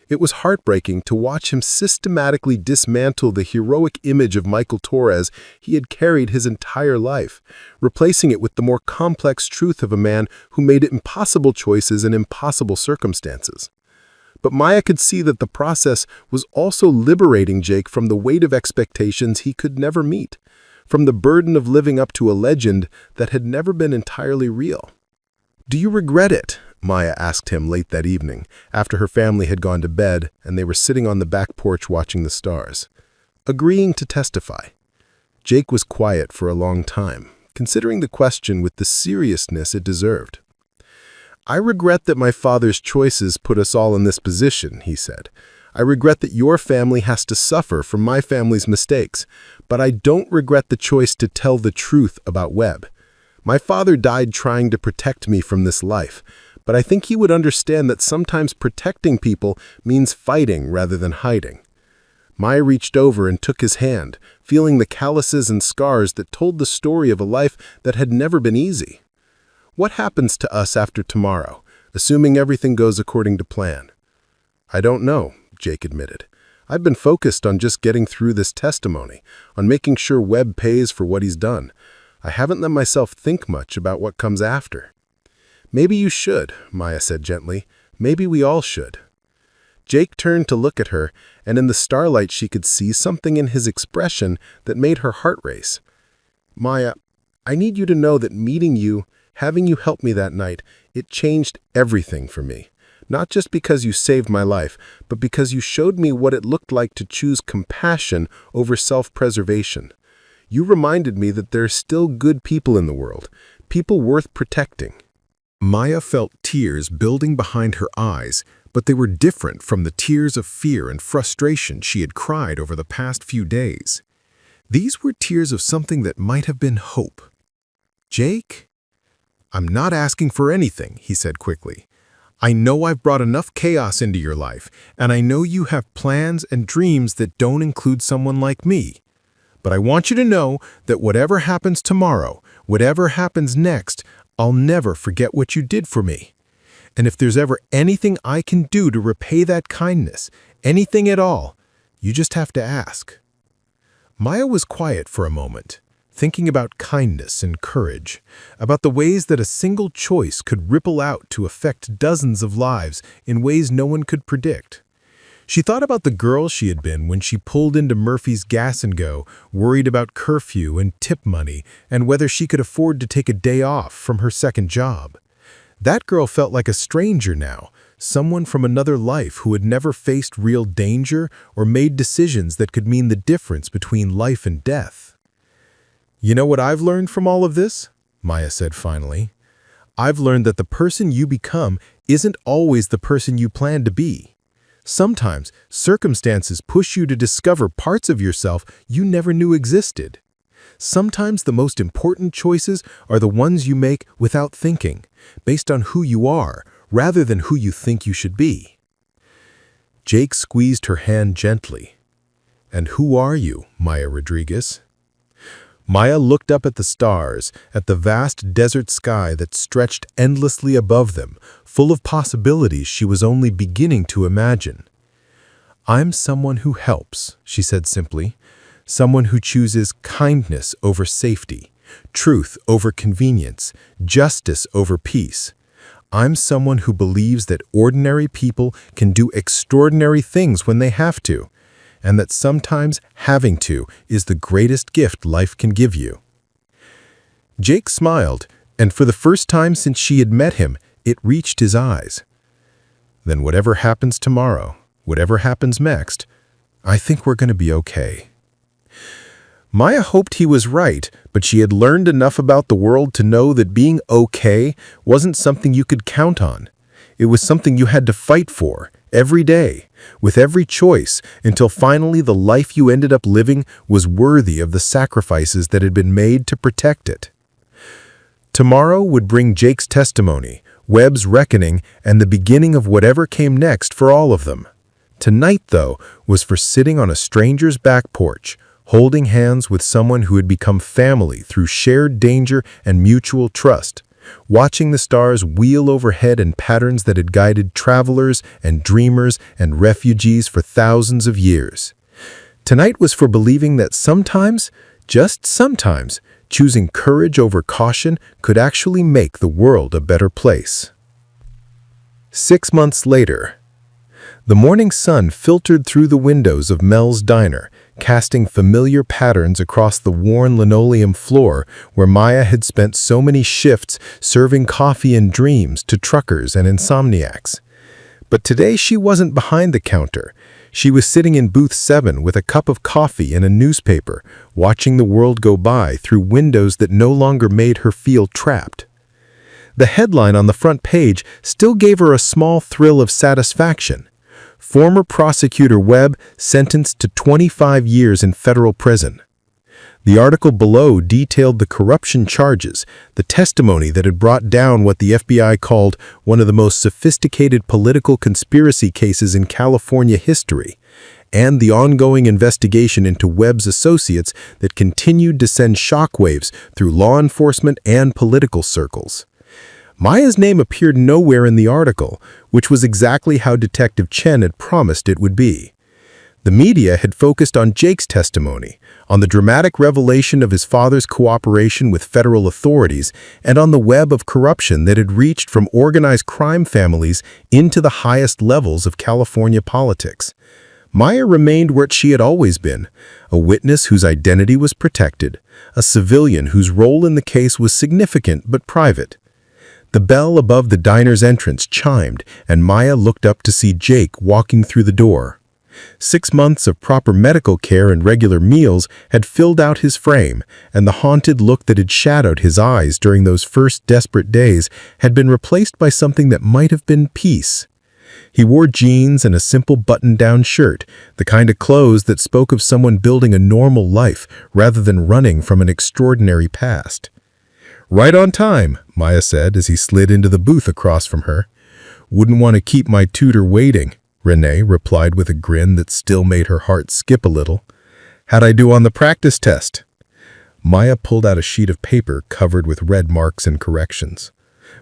It was heartbreaking to watch him systematically dismantle the heroic image of Michael Torres he had carried his entire life, replacing it with the more complex truth of a man who made impossible choices in impossible circumstances. But Maya could see that the process was also liberating Jake from the weight of expectations he could never meet, from the burden of living up to a legend that had never been entirely real. "Do you regret it?" Maya asked him late that evening, after her family had gone to bed and they were sitting on the back porch watching the stars, agreeing to testify. Jake was quiet for a long time, considering the question with the seriousness it deserved. "I regret that my father's choices put us all in this position," he said. "I regret that your family has to suffer from my family's mistakes, but I don't regret the choice to tell the truth about Webb. My father died trying to protect me from this life, but I think he would understand that sometimes protecting people means fighting rather than hiding. Maya reached over and took his hand, feeling the calluses and scars that told the story of a life that had never been easy. What happens to us after tomorrow, assuming everything goes according to plan? I don't know, Jake admitted. I've been focused on just getting through this testimony, on making sure Webb pays for what he's done. I haven't let myself think much about what comes after. Maybe you should, Maya said gently. Maybe we all should. Jake turned to look at her, and in the starlight she could see something in his expression that made her heart race. Maya, I need you to know that meeting you, having you help me that night, it changed everything for me. Not just because you saved my life, but because you showed me what it looked like to choose compassion over self-preservation. You reminded me that there are still good people in the world, people worth protecting. Maya felt tears building behind her eyes, but they were different from the tears of fear and frustration she had cried over the past few days. These were tears of something that might have been hope. Jake? I'm not asking for anything, he said quickly. I know I've brought enough chaos into your life, and I know you have plans and dreams that don't include someone like me. But I want you to know that whatever happens tomorrow, whatever happens next, I'll never forget what you did for me. And if there's ever anything I can do to repay that kindness, anything at all, you just have to ask. Maya was quiet for a moment, thinking about kindness and courage, about the ways that a single choice could ripple out to affect dozens of lives in ways no one could predict. She thought about the girl she had been when she pulled into Murphy's Gas and Go, worried about curfew and tip money and whether she could afford to take a day off from her second job. That girl felt like a stranger now, someone from another life who had never faced real danger or made decisions that could mean the difference between life and death. You know what I've learned from all of this? Maya said finally. I've learned that the person you become isn't always the person you plan to be. Sometimes circumstances push you to discover parts of yourself you never knew existed. Sometimes the most important choices are the ones you make without thinking, based on who you are rather than who you think you should be. Jake squeezed her hand gently. And who are you, Maya Rodriguez? Maya looked up at the stars, at the vast desert sky that stretched endlessly above them, full of possibilities she was only beginning to imagine. I'm someone who helps, she said simply. Someone who chooses kindness over safety, truth over convenience, justice over peace. I'm someone who believes that ordinary people can do extraordinary things when they have to, and that sometimes having to is the greatest gift life can give you. Jake smiled, and for the first time since she had met him, it reached his eyes. Then whatever happens tomorrow, whatever happens next, I think we're going to be okay. Maya hoped he was right, but she had learned enough about the world to know that being okay wasn't something you could count on. It was something you had to fight for, every day, with every choice, until finally the life you ended up living was worthy of the sacrifices that had been made to protect it. Tomorrow would bring Jake's testimony, Webb's reckoning, and the beginning of whatever came next for all of them. Tonight, though, was for sitting on a stranger's back porch, holding hands with someone who had become family through shared danger and mutual trust, watching the stars wheel overhead in patterns that had guided travelers and dreamers and refugees for thousands of years. Tonight was for believing that sometimes, just sometimes, choosing courage over caution could actually make the world a better place. 6 months later, the morning sun filtered through the windows of Mel's diner, casting familiar patterns across the worn linoleum floor where Maya had spent so many shifts serving coffee and dreams to truckers and insomniacs. But today she wasn't behind the counter. She was sitting in booth 7 with a cup of coffee and a newspaper, watching the world go by through windows that no longer made her feel trapped. The headline on the front page still gave her a small thrill of satisfaction. Former prosecutor Webb sentenced to 25 years in federal prison. The article below detailed the corruption charges, the testimony that had brought down what the FBI called one of the most sophisticated political conspiracy cases in California history, and the ongoing investigation into Webb's associates that continued to send shockwaves through law enforcement and political circles. Maya's name appeared nowhere in the article, which was exactly how Detective Chen had promised it would be. The media had focused on Jake's testimony, on the dramatic revelation of his father's cooperation with federal authorities, and on the web of corruption that had reached from organized crime families into the highest levels of California politics. Maya remained where she had always been, a witness whose identity was protected, a civilian whose role in the case was significant but private. The bell above the diner's entrance chimed, and Maya looked up to see Jake walking through the door. 6 months of proper medical care and regular meals had filled out his frame, and the haunted look that had shadowed his eyes during those first desperate days had been replaced by something that might have been peace. He wore jeans and a simple button-down shirt, the kind of clothes that spoke of someone building a normal life rather than running from an extraordinary past. "Right on time," Maya said as he slid into the booth across from her. "Wouldn't want to keep my tutor waiting," Renee replied with a grin that still made her heart skip a little. "How'd I do on the practice test?" Maya pulled out a sheet of paper covered with red marks and corrections.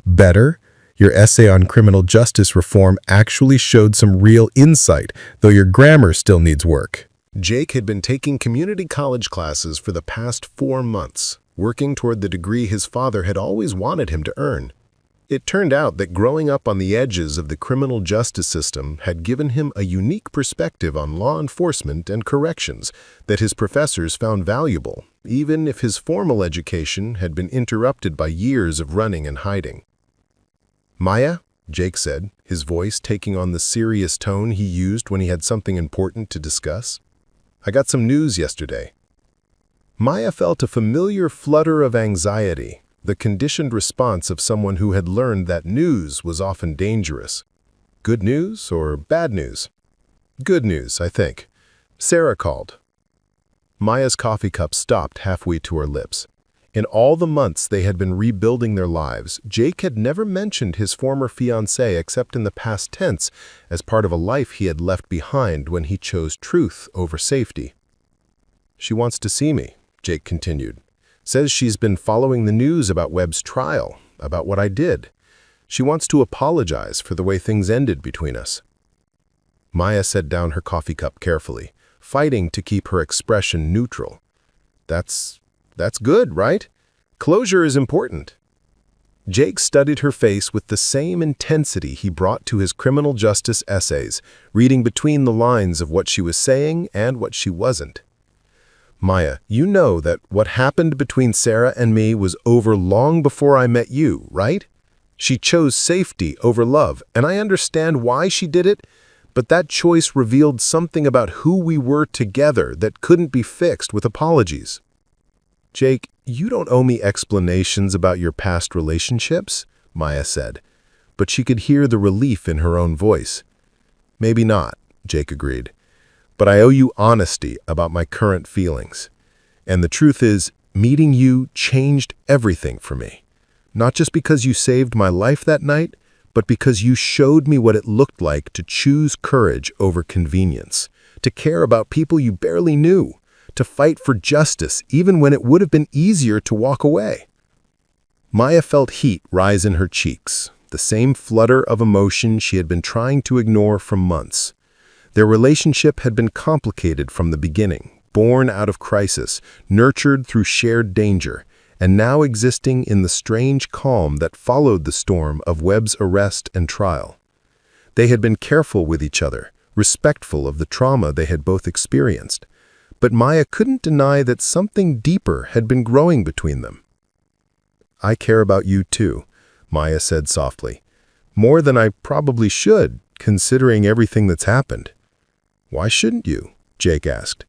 "Better? Your essay on criminal justice reform actually showed some real insight, though your grammar still needs work." Jake had been taking community college classes for the past 4 months, working toward the degree his father had always wanted him to earn. It turned out that growing up on the edges of the criminal justice system had given him a unique perspective on law enforcement and corrections that his professors found valuable, even if his formal education had been interrupted by years of running and hiding. "Maya," Jake said, his voice taking on the serious tone he used when he had something important to discuss. "I got some news yesterday." Maya felt a familiar flutter of anxiety, the conditioned response of someone who had learned that news was often dangerous. Good news or bad news? Good news, I think. Sarah called. Maya's coffee cup stopped halfway to her lips. In all the months they had been rebuilding their lives, Jake had never mentioned his former fiancée except in the past tense as part of a life he had left behind when he chose truth over safety. "She wants to see me," Jake continued. "Says she's been following the news about Webb's trial, about what I did. She wants to apologize for the way things ended between us." Maya set down her coffee cup carefully, fighting to keep her expression neutral. That's good, right? Closure is important." Jake studied her face with the same intensity he brought to his criminal justice essays, reading between the lines of what she was saying and what she wasn't. "Maya, you know that what happened between Sarah and me was over long before I met you, right? She chose safety over love, and I understand why she did it, but that choice revealed something about who we were together that couldn't be fixed with apologies." "Jake, you don't owe me explanations about your past relationships," Maya said, but she could hear the relief in her own voice. "Maybe not," Jake agreed. "But I owe you honesty about my current feelings. And the truth is, meeting you changed everything for me. Not just because you saved my life that night, but because you showed me what it looked like to choose courage over convenience, to care about people you barely knew, to fight for justice even when it would have been easier to walk away." Maya felt heat rise in her cheeks, the same flutter of emotion she had been trying to ignore for months. Their relationship had been complicated from the beginning, born out of crisis, nurtured through shared danger, and now existing in the strange calm that followed the storm of Webb's arrest and trial. They had been careful with each other, respectful of the trauma they had both experienced, but Maya couldn't deny that something deeper had been growing between them. "I care about you too," Maya said softly. "More than I probably should, considering everything that's happened." "Why shouldn't you?" Jake asked.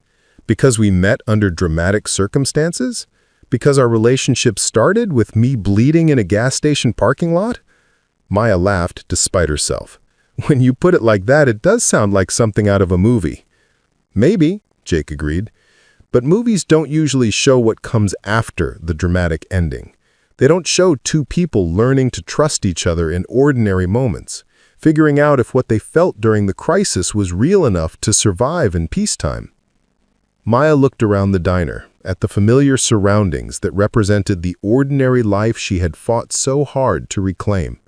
"Because we met under dramatic circumstances? Because our relationship started with me bleeding in a gas station parking lot?" Maya laughed despite herself. "When you put it like that, it does sound like something out of a movie." "Maybe," Jake agreed. But movies don't usually show what comes after the dramatic ending. They don't show two people learning to trust each other in ordinary moments, figuring out if what they felt during the crisis was real enough to survive in peacetime. Maya looked around the diner, at the familiar surroundings that represented the ordinary life she had fought so hard to reclaim.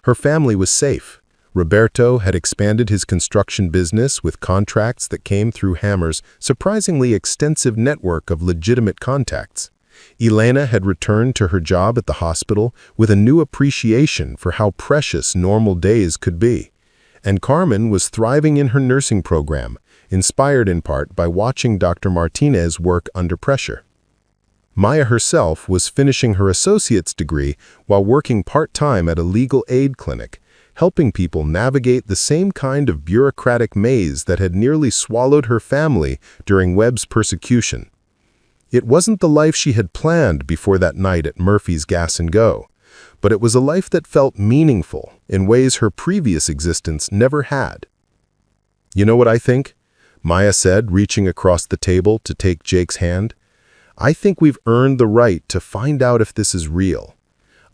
Her family was safe. Roberto had expanded his construction business with contracts that came through Hammer's surprisingly extensive network of legitimate contacts. Elena had returned to her job at the hospital with a new appreciation for how precious normal days could be. And Carmen was thriving in her nursing program, inspired in part by watching Dr. Martinez work under pressure. Maya herself was finishing her associate's degree while working part-time at a legal aid clinic, helping people navigate the same kind of bureaucratic maze that had nearly swallowed her family during Webb's persecution. It wasn't the life she had planned before that night at Murphy's Gas and Go, but it was a life that felt meaningful in ways her previous existence never had. "You know what I think?" Maya said, reaching across the table to take Jake's hand. "I think we've earned the right to find out if this is real.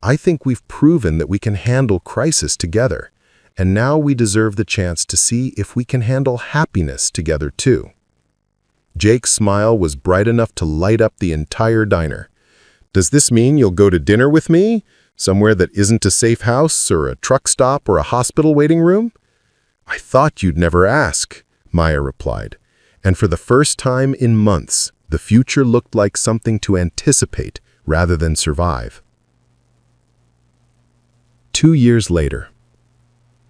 I think we've proven that we can handle crisis together, and now we deserve the chance to see if we can handle happiness together too." Jake's smile was bright enough to light up the entire diner. "Does this mean you'll go to dinner with me? Somewhere that isn't a safe house or a truck stop or a hospital waiting room?" "I thought you'd never ask," Maya replied. And for the first time in months, the future looked like something to anticipate rather than survive. 2 years later.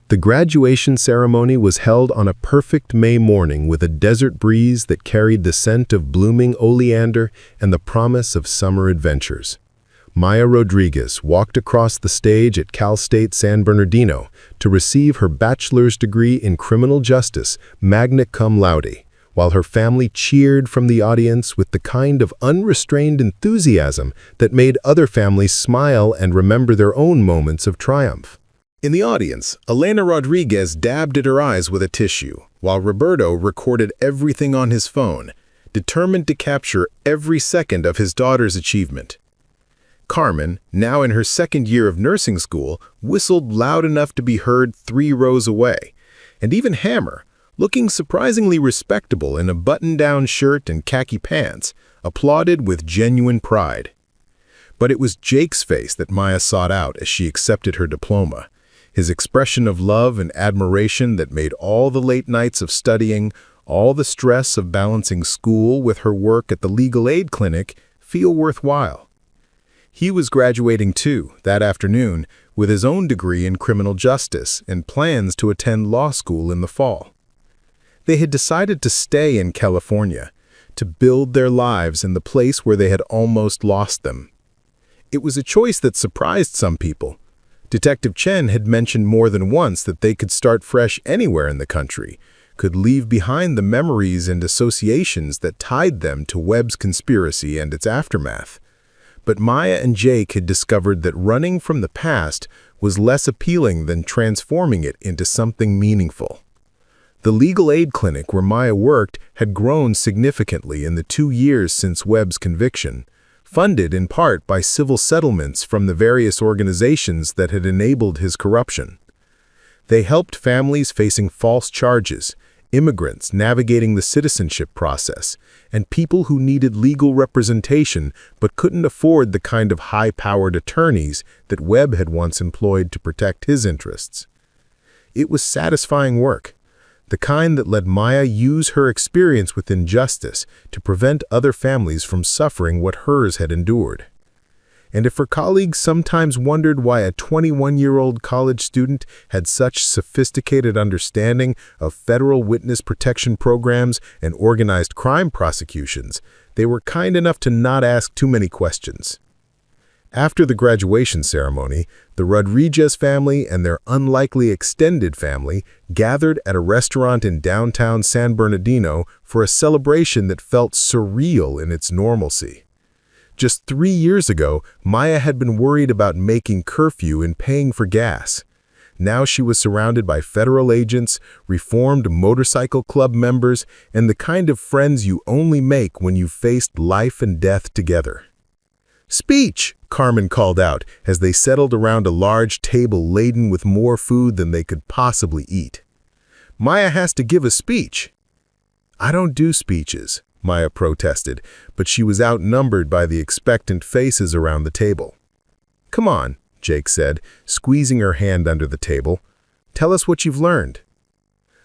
The graduation ceremony was held on a perfect May morning with a desert breeze that carried the scent of blooming oleander and the promise of summer adventures. Maya Rodriguez walked across the stage at Cal State San Bernardino to receive her bachelor's degree in criminal justice, magna cum laude, while her family cheered from the audience with the kind of unrestrained enthusiasm that made other families smile and remember their own moments of triumph. In the audience, Elena Rodriguez dabbed at her eyes with a tissue, while Roberto recorded everything on his phone, determined to capture every second of his daughter's achievement. Carmen, now in her second year of nursing school, whistled loud enough to be heard 3 rows away, and even Hammer, looking surprisingly respectable in a button-down shirt and khaki pants, applauded with genuine pride. But it was Jake's face that Maya sought out as she accepted her diploma, his expression of love and admiration that made all the late nights of studying, all the stress of balancing school with her work at the legal aid clinic, feel worthwhile. He was graduating too, that afternoon, with his own degree in criminal justice and plans to attend law school in the fall. They had decided to stay in California, to build their lives in the place where they had almost lost them. It was a choice that surprised some people. Detective Chen had mentioned more than once that they could start fresh anywhere in the country, could leave behind the memories and associations that tied them to Webb's conspiracy and its aftermath. But Maya and Jake had discovered that running from the past was less appealing than transforming it into something meaningful. The legal aid clinic where Maya worked had grown significantly in the 2 years since Webb's conviction, funded in part by civil settlements from the various organizations that had enabled his corruption. They helped families facing false charges, immigrants navigating the citizenship process, and people who needed legal representation but couldn't afford the kind of high-powered attorneys that Webb had once employed to protect his interests. It was satisfying work, the kind that let Maya use her experience with injustice to prevent other families from suffering what hers had endured. And if her colleagues sometimes wondered why a 21-year-old college student had such sophisticated understanding of federal witness protection programs and organized crime prosecutions, they were kind enough to not ask too many questions. After the graduation ceremony, the Rodriguez family and their unlikely extended family gathered at a restaurant in downtown San Bernardino for a celebration that felt surreal in its normalcy. Just 3 years ago, Maya had been worried about making curfew and paying for gas. Now she was surrounded by federal agents, reformed motorcycle club members, and the kind of friends you only make when you've faced life and death together. "Speech!" Carmen called out as they settled around a large table laden with more food than they could possibly eat. "Maya has to give a speech." "I don't do speeches," Maya protested, but she was outnumbered by the expectant faces around the table. "Come on," Jake said, squeezing her hand under the table. "Tell us what you've learned."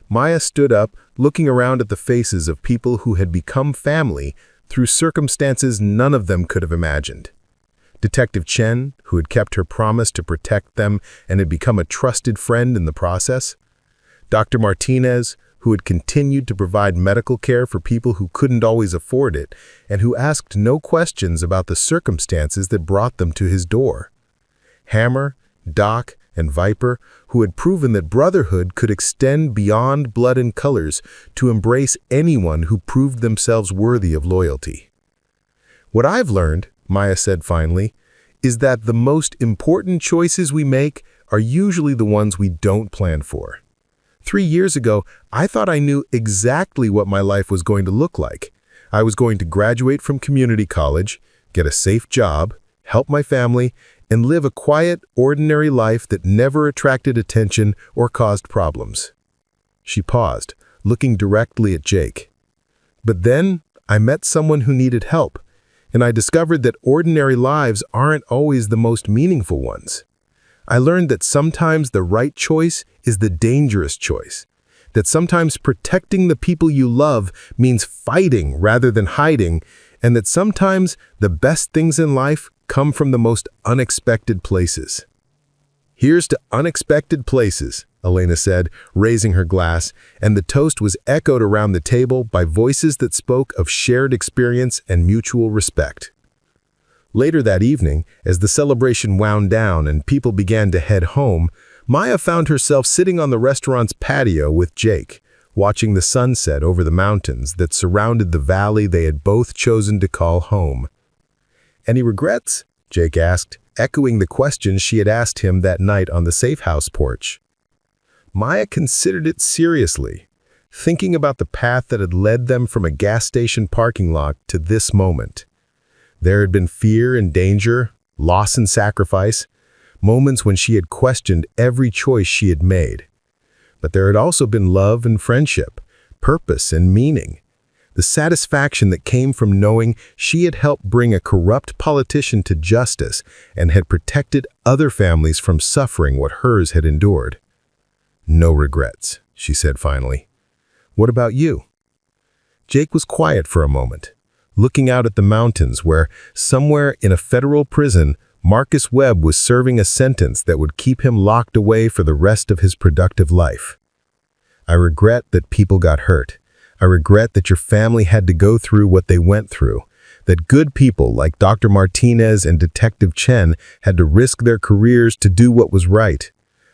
Maya stood up, looking around at the faces of people who had become family through circumstances none of them could have imagined. Detective Chen, who had kept her promise to protect them and had become a trusted friend in the process. Dr. Martinez, who had continued to provide medical care for people who couldn't always afford it and who asked no questions about the circumstances that brought them to his door. Hammer, Doc, and Viper, who had proven that brotherhood could extend beyond blood and colors to embrace anyone who proved themselves worthy of loyalty. "What I've learned," Maya said finally, "is that the most important choices we make are usually the ones we don't plan for. 3 years ago, I thought I knew exactly what my life was going to look like. I was going to graduate from community college, get a safe job, help my family, and live a quiet, ordinary life that never attracted attention or caused problems." She paused, looking directly at Jake. "But then I met someone who needed help, and I discovered that ordinary lives aren't always the most meaningful ones. I learned that sometimes the right choice is the dangerous choice, that sometimes protecting the people you love means fighting rather than hiding, and that sometimes the best things in life come from the most unexpected places." "Here's to unexpected places," Elena said, raising her glass, and the toast was echoed around the table by voices that spoke of shared experience and mutual respect. Later that evening, as the celebration wound down and people began to head home, Maya found herself sitting on the restaurant's patio with Jake, watching the sunset over the mountains that surrounded the valley they had both chosen to call home. "Any regrets?" Jake asked, echoing the question she had asked him that night on the safe house porch. Maya considered it seriously, thinking about the path that had led them from a gas station parking lot to this moment. There had been fear and danger, loss and sacrifice, moments when she had questioned every choice she had made. But there had also been love and friendship, purpose and meaning. The satisfaction that came from knowing she had helped bring a corrupt politician to justice and had protected other families from suffering what hers had endured. "No regrets," she said finally. "What about you?" Jake was quiet for a moment, looking out at the mountains where, somewhere in a federal prison, Marcus Webb was serving a sentence that would keep him locked away for the rest of his productive life. "I regret that people got hurt. I regret that your family had to go through what they went through, that good people like Dr. Martinez and Detective Chen had to risk their careers to do what was right.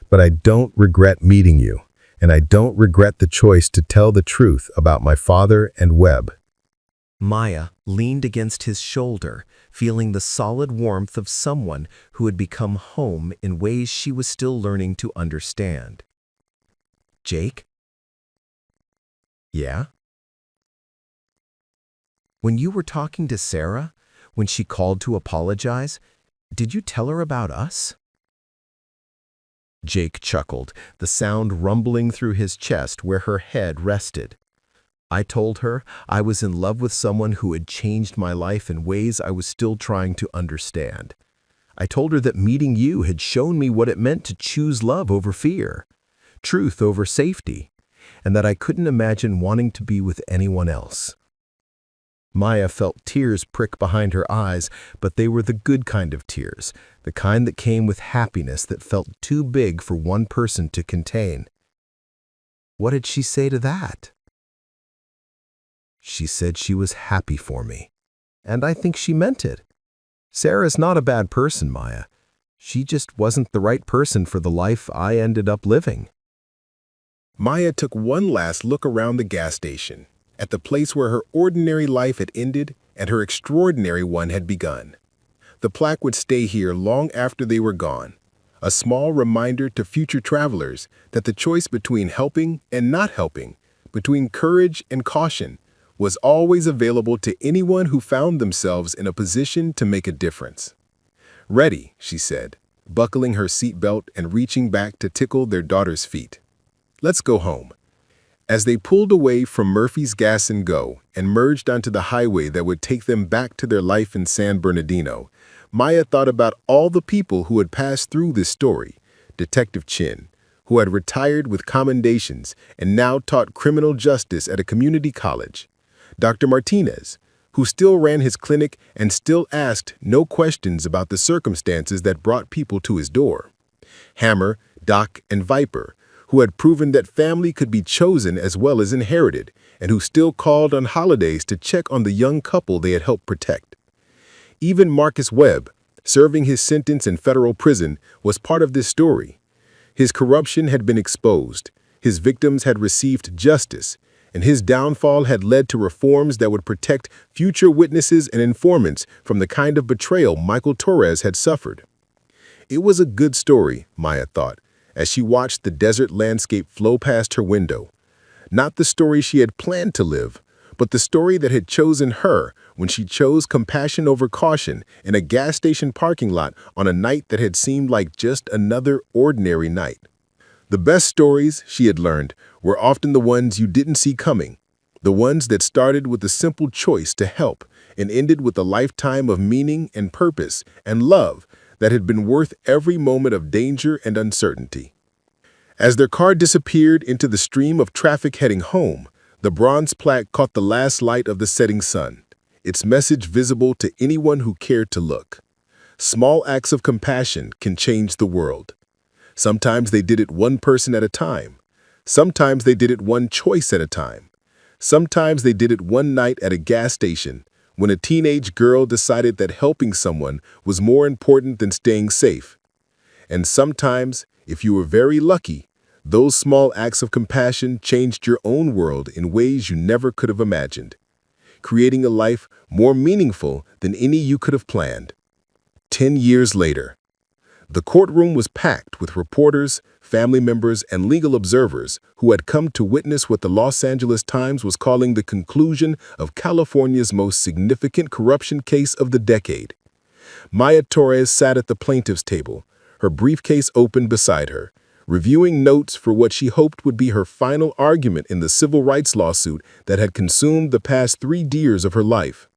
But I don't regret meeting you, and I don't regret the choice to tell the truth about my father and Webb." Maya leaned against his shoulder, feeling the solid warmth of someone who had become home in ways she was still learning to understand. "Jake?" "Yeah?" "When you were talking to Sarah, when she called to apologize, did you tell her about us?" Jake chuckled, the sound rumbling through his chest where her head rested. "I told her I was in love with someone who had changed my life in ways I was still trying to understand. I told her that meeting you had shown me what it meant to choose love over fear, truth over safety, and that I couldn't imagine wanting to be with anyone else." Maya felt tears prick behind her eyes, but they were the good kind of tears, the kind that came with happiness that felt too big for one person to contain. What did she say to that? She said she was happy for me, and I think she meant it. Sarah's not a bad person, Maya. She just wasn't the right person for the life I ended up living. Maya took one last look around the gas station, at the place where her ordinary life had ended and her extraordinary one had begun. The plaque would stay here long after they were gone, a small reminder to future travelers that the choice between helping and not helping, between courage and caution, was always available to anyone who found themselves in a position to make a difference. "Ready," she said, buckling her seatbelt and reaching back to tickle their daughter's feet. "Let's go home." As they pulled away from Murphy's Gas and Go and merged onto the highway that would take them back to their life in San Bernardino, Maya thought about all the people who had passed through this story. Detective Chin, who had retired with commendations and now taught criminal justice at a community college. Dr. Martinez, who still ran his clinic and still asked no questions about the circumstances that brought people to his door. Hammer, Doc, and Viper, who had proven that family could be chosen as well as inherited, and who still called on holidays to check on the young couple they had helped protect. Even Marcus Webb, serving his sentence in federal prison, was part of this story. His corruption had been exposed, his victims had received justice, and his downfall had led to reforms that would protect future witnesses and informants from the kind of betrayal Michael Torres had suffered. It was a good story, Maya thought, as she watched the desert landscape flow past her window. Not the story she had planned to live, but the story that had chosen her when she chose compassion over caution in a gas station parking lot on a night that had seemed like just another ordinary night. The best stories, she had learned, were often the ones you didn't see coming, the ones that started with a simple choice to help and ended with a lifetime of meaning and purpose and love that had been worth every moment of danger and uncertainty. As their car disappeared into the stream of traffic heading home, the bronze plaque caught the last light of the setting sun, its message visible to anyone who cared to look. Small acts of compassion can change the world. Sometimes they did it one person at a time. Sometimes they did it one choice at a time. Sometimes they did it one night at a gas station when a teenage girl decided that helping someone was more important than staying safe. And sometimes, if you were very lucky, those small acts of compassion changed your own world in ways you never could have imagined, creating a life more meaningful than any you could have planned. 10 years later, the courtroom was packed with reporters, family members, and legal observers who had come to witness what the Los Angeles Times was calling the conclusion of California's most significant corruption case of the decade. Maya Torres sat at the plaintiff's table, her briefcase open beside her, reviewing notes for what she hoped would be her final argument in the civil rights lawsuit that had consumed the past 3 years of her life.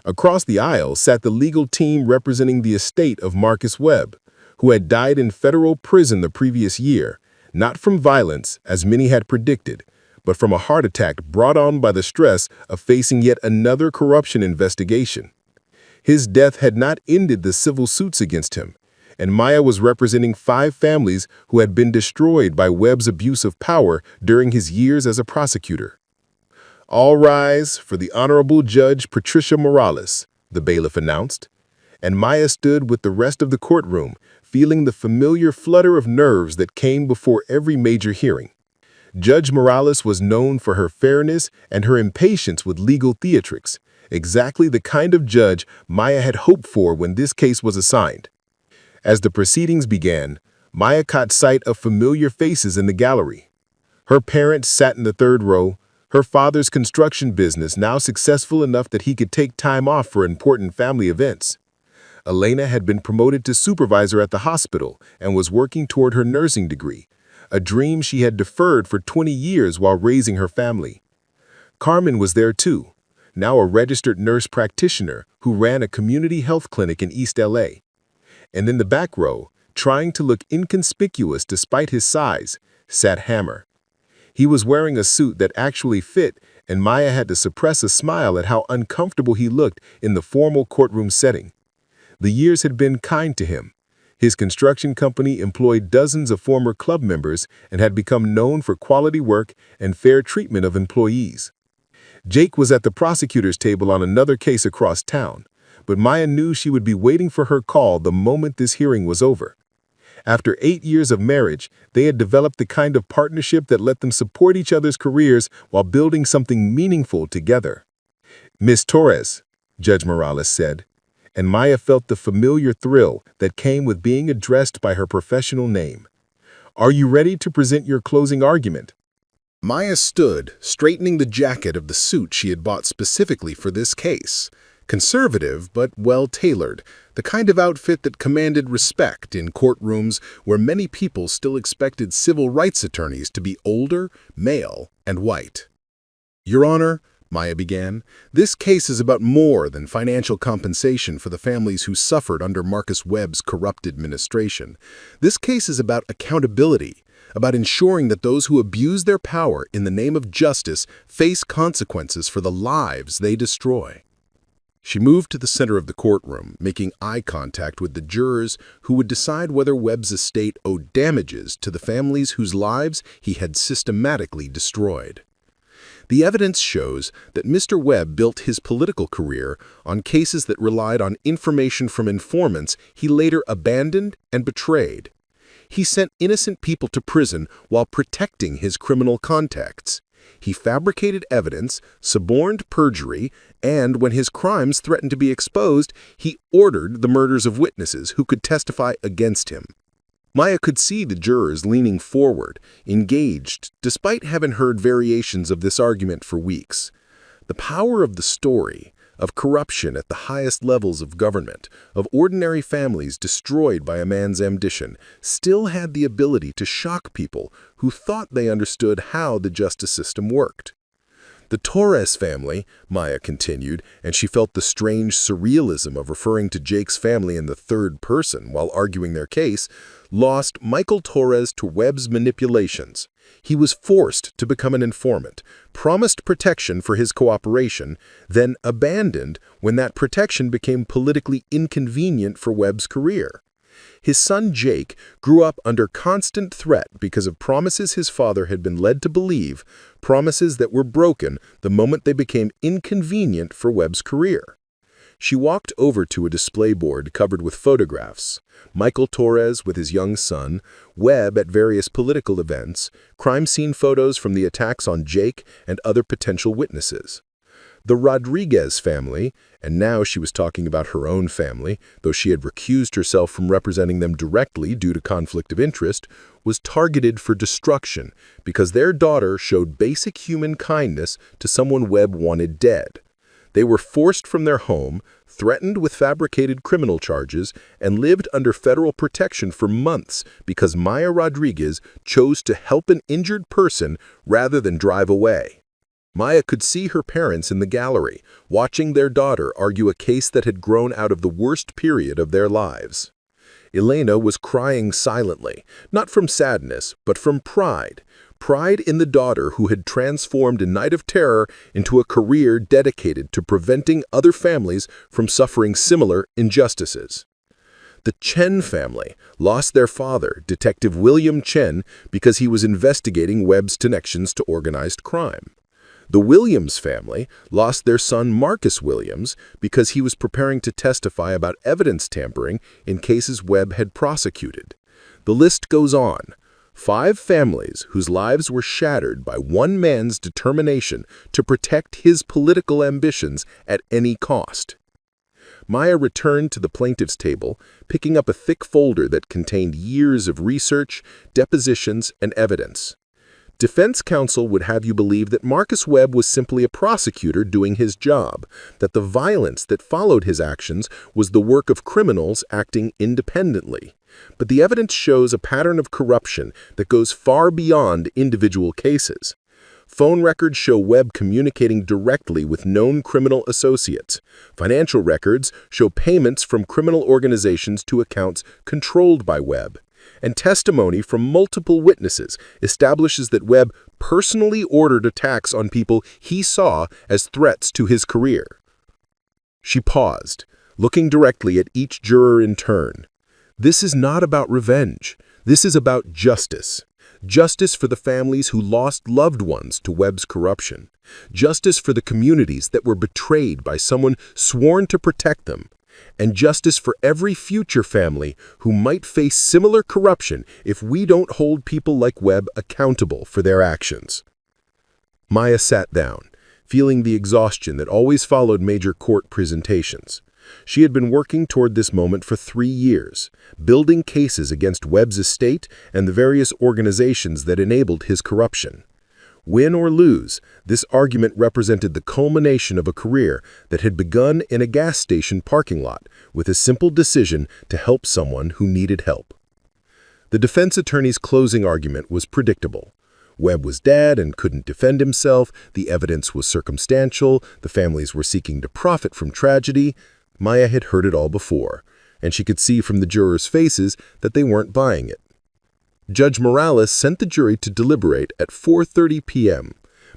Across the aisle sat the legal team representing the estate of Marcus Webb, who had died in federal prison the previous year, not from violence, as many had predicted, but from a heart attack brought on by the stress of facing yet another corruption investigation. His death had not ended the civil suits against him, and Maya was representing 5 families who had been destroyed by Webb's abuse of power during his years as a prosecutor. "All rise for the Honorable Judge Patricia Morales," the bailiff announced, and Maya stood with the rest of the courtroom, feeling the familiar flutter of nerves that came before every major hearing. Judge Morales was known for her fairness and her impatience with legal theatrics, exactly the kind of judge Maya had hoped for when this case was assigned. As the proceedings began, Maya caught sight of familiar faces in the gallery. Her parents sat in the 3rd row, her father's construction business now successful enough that he could take time off for important family events. Elena had been promoted to supervisor at the hospital and was working toward her nursing degree, a dream she had deferred for 20 years while raising her family. Carmen was there too, now a registered nurse practitioner who ran a community health clinic in East LA. And in the back row, trying to look inconspicuous despite his size, sat Hammer. He was wearing a suit that actually fit, and Maya had to suppress a smile at how uncomfortable he looked in the formal courtroom setting. The years had been kind to him. His construction company employed dozens of former club members and had become known for quality work and fair treatment of employees. Jake was at the prosecutor's table on another case across town, but Maya knew she would be waiting for her call the moment this hearing was over. After 8 years of marriage, they had developed the kind of partnership that let them support each other's careers while building something meaningful together. "Miss Torres," Judge Morales said, and Maya felt the familiar thrill that came with being addressed by her professional name. "Are you ready to present your closing argument?" Maya stood, straightening the jacket of the suit she had bought specifically for this case. Conservative, but well-tailored, the kind of outfit that commanded respect in courtrooms where many people still expected civil rights attorneys to be older, male, and white. "Your Honor," Maya began, "this case is about more than financial compensation for the families who suffered under Marcus Webb's corrupt administration. This case is about accountability, about ensuring that those who abuse their power in the name of justice face consequences for the lives they destroy." She moved to the center of the courtroom, making eye contact with the jurors who would decide whether Webb's estate owed damages to the families whose lives he had systematically destroyed. The evidence shows that Mr. Webb built his political career on cases that relied on information from informants he later abandoned and betrayed. He sent innocent people to prison while protecting his criminal contacts. He fabricated evidence, suborned perjury, and when his crimes threatened to be exposed, he ordered the murders of witnesses who could testify against him. Maya could see the jurors leaning forward, engaged, despite having heard variations of this argument for weeks. The power of the story, of corruption at the highest levels of government, of ordinary families destroyed by a man's ambition, still had the ability to shock people who thought they understood how the justice system worked. The Torres family, Maya continued, and she felt the strange surrealism of referring to Jake's family in the third person while arguing their case, lost Michael Torres to Webb's manipulations. He was forced to become an informant, promised protection for his cooperation, then abandoned when that protection became politically inconvenient for Webb's career. His son Jake grew up under constant threat because of promises his father had been led to believe, promises that were broken the moment they became inconvenient for Webb's career. She walked over to a display board covered with photographs. Michael Torres with his young son, Webb at various political events, crime scene photos from the attacks on Jake and other potential witnesses. The Rodriguez family, and now she was talking about her own family, though she had recused herself from representing them directly due to conflict of interest, was targeted for destruction because their daughter showed basic human kindness to someone Webb wanted dead. They were forced from their home, threatened with fabricated criminal charges, and lived under federal protection for months because Maya Rodriguez chose to help an injured person rather than drive away. Maya could see her parents in the gallery, watching their daughter argue a case that had grown out of the worst period of their lives. Elena was crying silently, not from sadness, but from pride. Pride in the daughter who had transformed a night of terror into a career dedicated to preventing other families from suffering similar injustices. The Chen family lost their father, Detective William Chen, because he was investigating Webb's connections to organized crime. The Williams family lost their son Marcus Williams because he was preparing to testify about evidence tampering in cases Webb had prosecuted. The list goes on. 5 families whose lives were shattered by one man's determination to protect his political ambitions at any cost. Maya returned to the plaintiff's table, picking up a thick folder that contained years of research, depositions, and evidence. Defense counsel would have you believe that Marcus Webb was simply a prosecutor doing his job, that the violence that followed his actions was the work of criminals acting independently. But the evidence shows a pattern of corruption that goes far beyond individual cases. Phone records show Webb communicating directly with known criminal associates. Financial records show payments from criminal organizations to accounts controlled by Webb. And testimony from multiple witnesses establishes that Webb personally ordered attacks on people he saw as threats to his career. She paused, looking directly at each juror in turn. This is not about revenge. This is about justice. Justice for the families who lost loved ones to Webb's corruption. Justice for the communities that were betrayed by someone sworn to protect them. And justice for every future family who might face similar corruption if we don't hold people like Webb accountable for their actions. Maya sat down, feeling the exhaustion that always followed major court presentations. She had been working toward this moment for 3 years, building cases against Webb's estate and the various organizations that enabled his corruption. Win or lose, this argument represented the culmination of a career that had begun in a gas station parking lot with a simple decision to help someone who needed help. The defense attorney's closing argument was predictable. Webb was dead and couldn't defend himself, the evidence was circumstantial, the families were seeking to profit from tragedy. Maya had heard it all before, and she could see from the jurors' faces that they weren't buying it. Judge Morales sent the jury to deliberate at 4:30 p.m.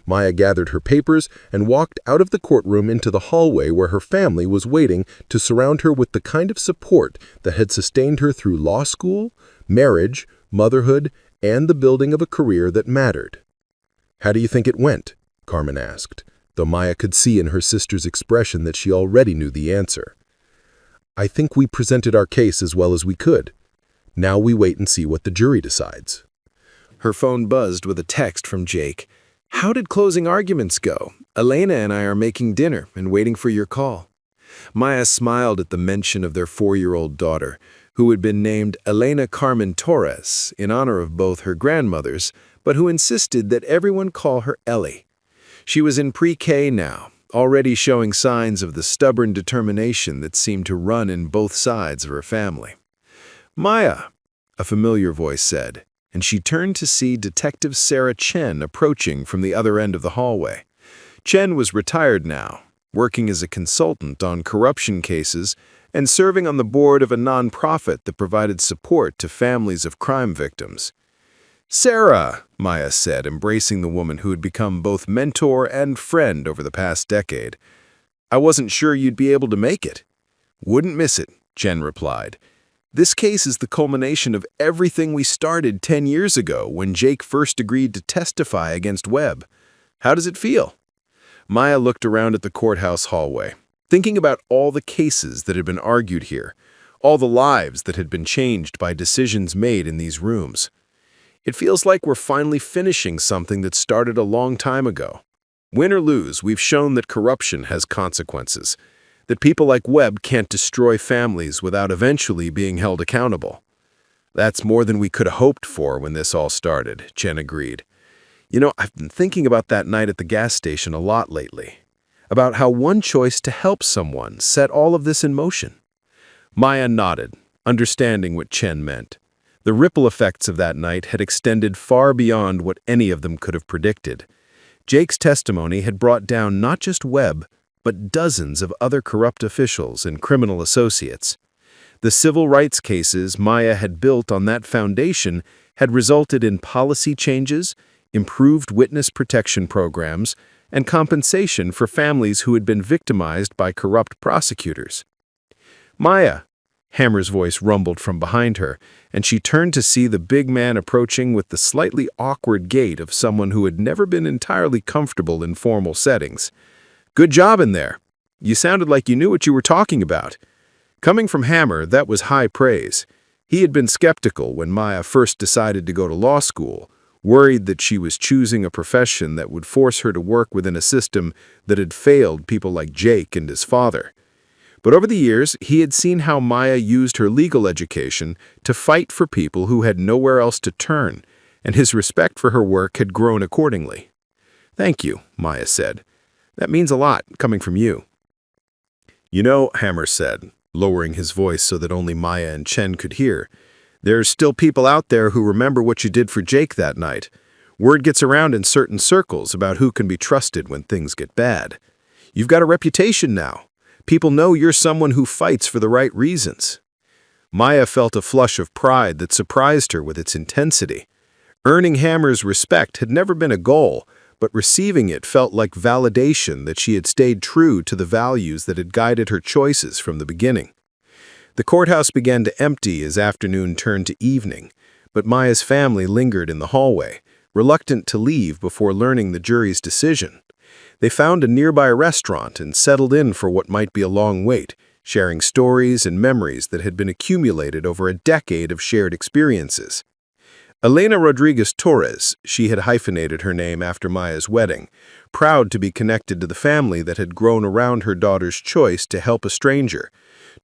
Maya gathered her papers and walked out of the courtroom into the hallway where her family was waiting to surround her with the kind of support that had sustained her through law school, marriage, motherhood, and the building of a career that mattered. "How do you think it went?" Carmen asked, though Maya could see in her sister's expression that she already knew the answer. "I think we presented our case as well as we could. Now we wait and see what the jury decides." Her phone buzzed with a text from Jake. "How did closing arguments go? Elena and I are making dinner and waiting for your call." Maya smiled at the mention of their 4-year-old daughter, who had been named Elena Carmen Torres in honor of both her grandmothers, but who insisted that everyone call her Ellie. She was in pre-K now, already showing signs of the stubborn determination that seemed to run in both sides of her family. "Maya," a familiar voice said, and she turned to see Detective Sarah Chen approaching from the other end of the hallway. Chen was retired now, working as a consultant on corruption cases and serving on the board of a nonprofit that provided support to families of crime victims. "Sarah," Maya said, embracing the woman who had become both mentor and friend over the past decade. "I wasn't sure you'd be able to make it." "Wouldn't miss it," Chen replied. "This case is the culmination of everything we started 10 years ago when Jake first agreed to testify against Webb. How does it feel?" Maya looked around at the courthouse hallway, thinking about all the cases that had been argued here, all the lives that had been changed by decisions made in these rooms. "It feels like we're finally finishing something that started a long time ago. Win or lose, we've shown that corruption has consequences, that people like Webb can't destroy families without eventually being held accountable." "That's more than we could have hoped for when this all started," Chen agreed. "You know, I've been thinking about that night at the gas station a lot lately, about how one choice to help someone set all of this in motion." Maya nodded, understanding what Chen meant. The ripple effects of that night had extended far beyond what any of them could have predicted. Jake's testimony had brought down not just Webb, but dozens of other corrupt officials and criminal associates. The civil rights cases Maya had built on that foundation had resulted in policy changes, improved witness protection programs, and compensation for families who had been victimized by corrupt prosecutors. "Maya," Hammer's voice rumbled from behind her, and she turned to see the big man approaching with the slightly awkward gait of someone who had never been entirely comfortable in formal settings. "Good job in there. You sounded like you knew what you were talking about." Coming from Hammer, that was high praise. He had been skeptical when Maya first decided to go to law school, worried that she was choosing a profession that would force her to work within a system that had failed people like Jake and his father. But over the years, he had seen how Maya used her legal education to fight for people who had nowhere else to turn, and his respect for her work had grown accordingly. "Thank you," Maya said. "That means a lot, coming from you." "You know," Hammer said, lowering his voice so that only Maya and Chen could hear, "there's still people out there who remember what you did for Jake that night. Word gets around in certain circles about who can be trusted when things get bad. You've got a reputation now. People know you're someone who fights for the right reasons." Maya felt a flush of pride that surprised her with its intensity. Earning Hammer's respect had never been a goal, but receiving it felt like validation that she had stayed true to the values that had guided her choices from the beginning. The courthouse began to empty as afternoon turned to evening, but Maya's family lingered in the hallway, reluctant to leave before learning the jury's decision. They found a nearby restaurant and settled in for what might be a long wait, sharing stories and memories that had been accumulated over a decade of shared experiences. Elena Rodriguez Torres, she had hyphenated her name after Maya's wedding, proud to be connected to the family that had grown around her daughter's choice to help a stranger,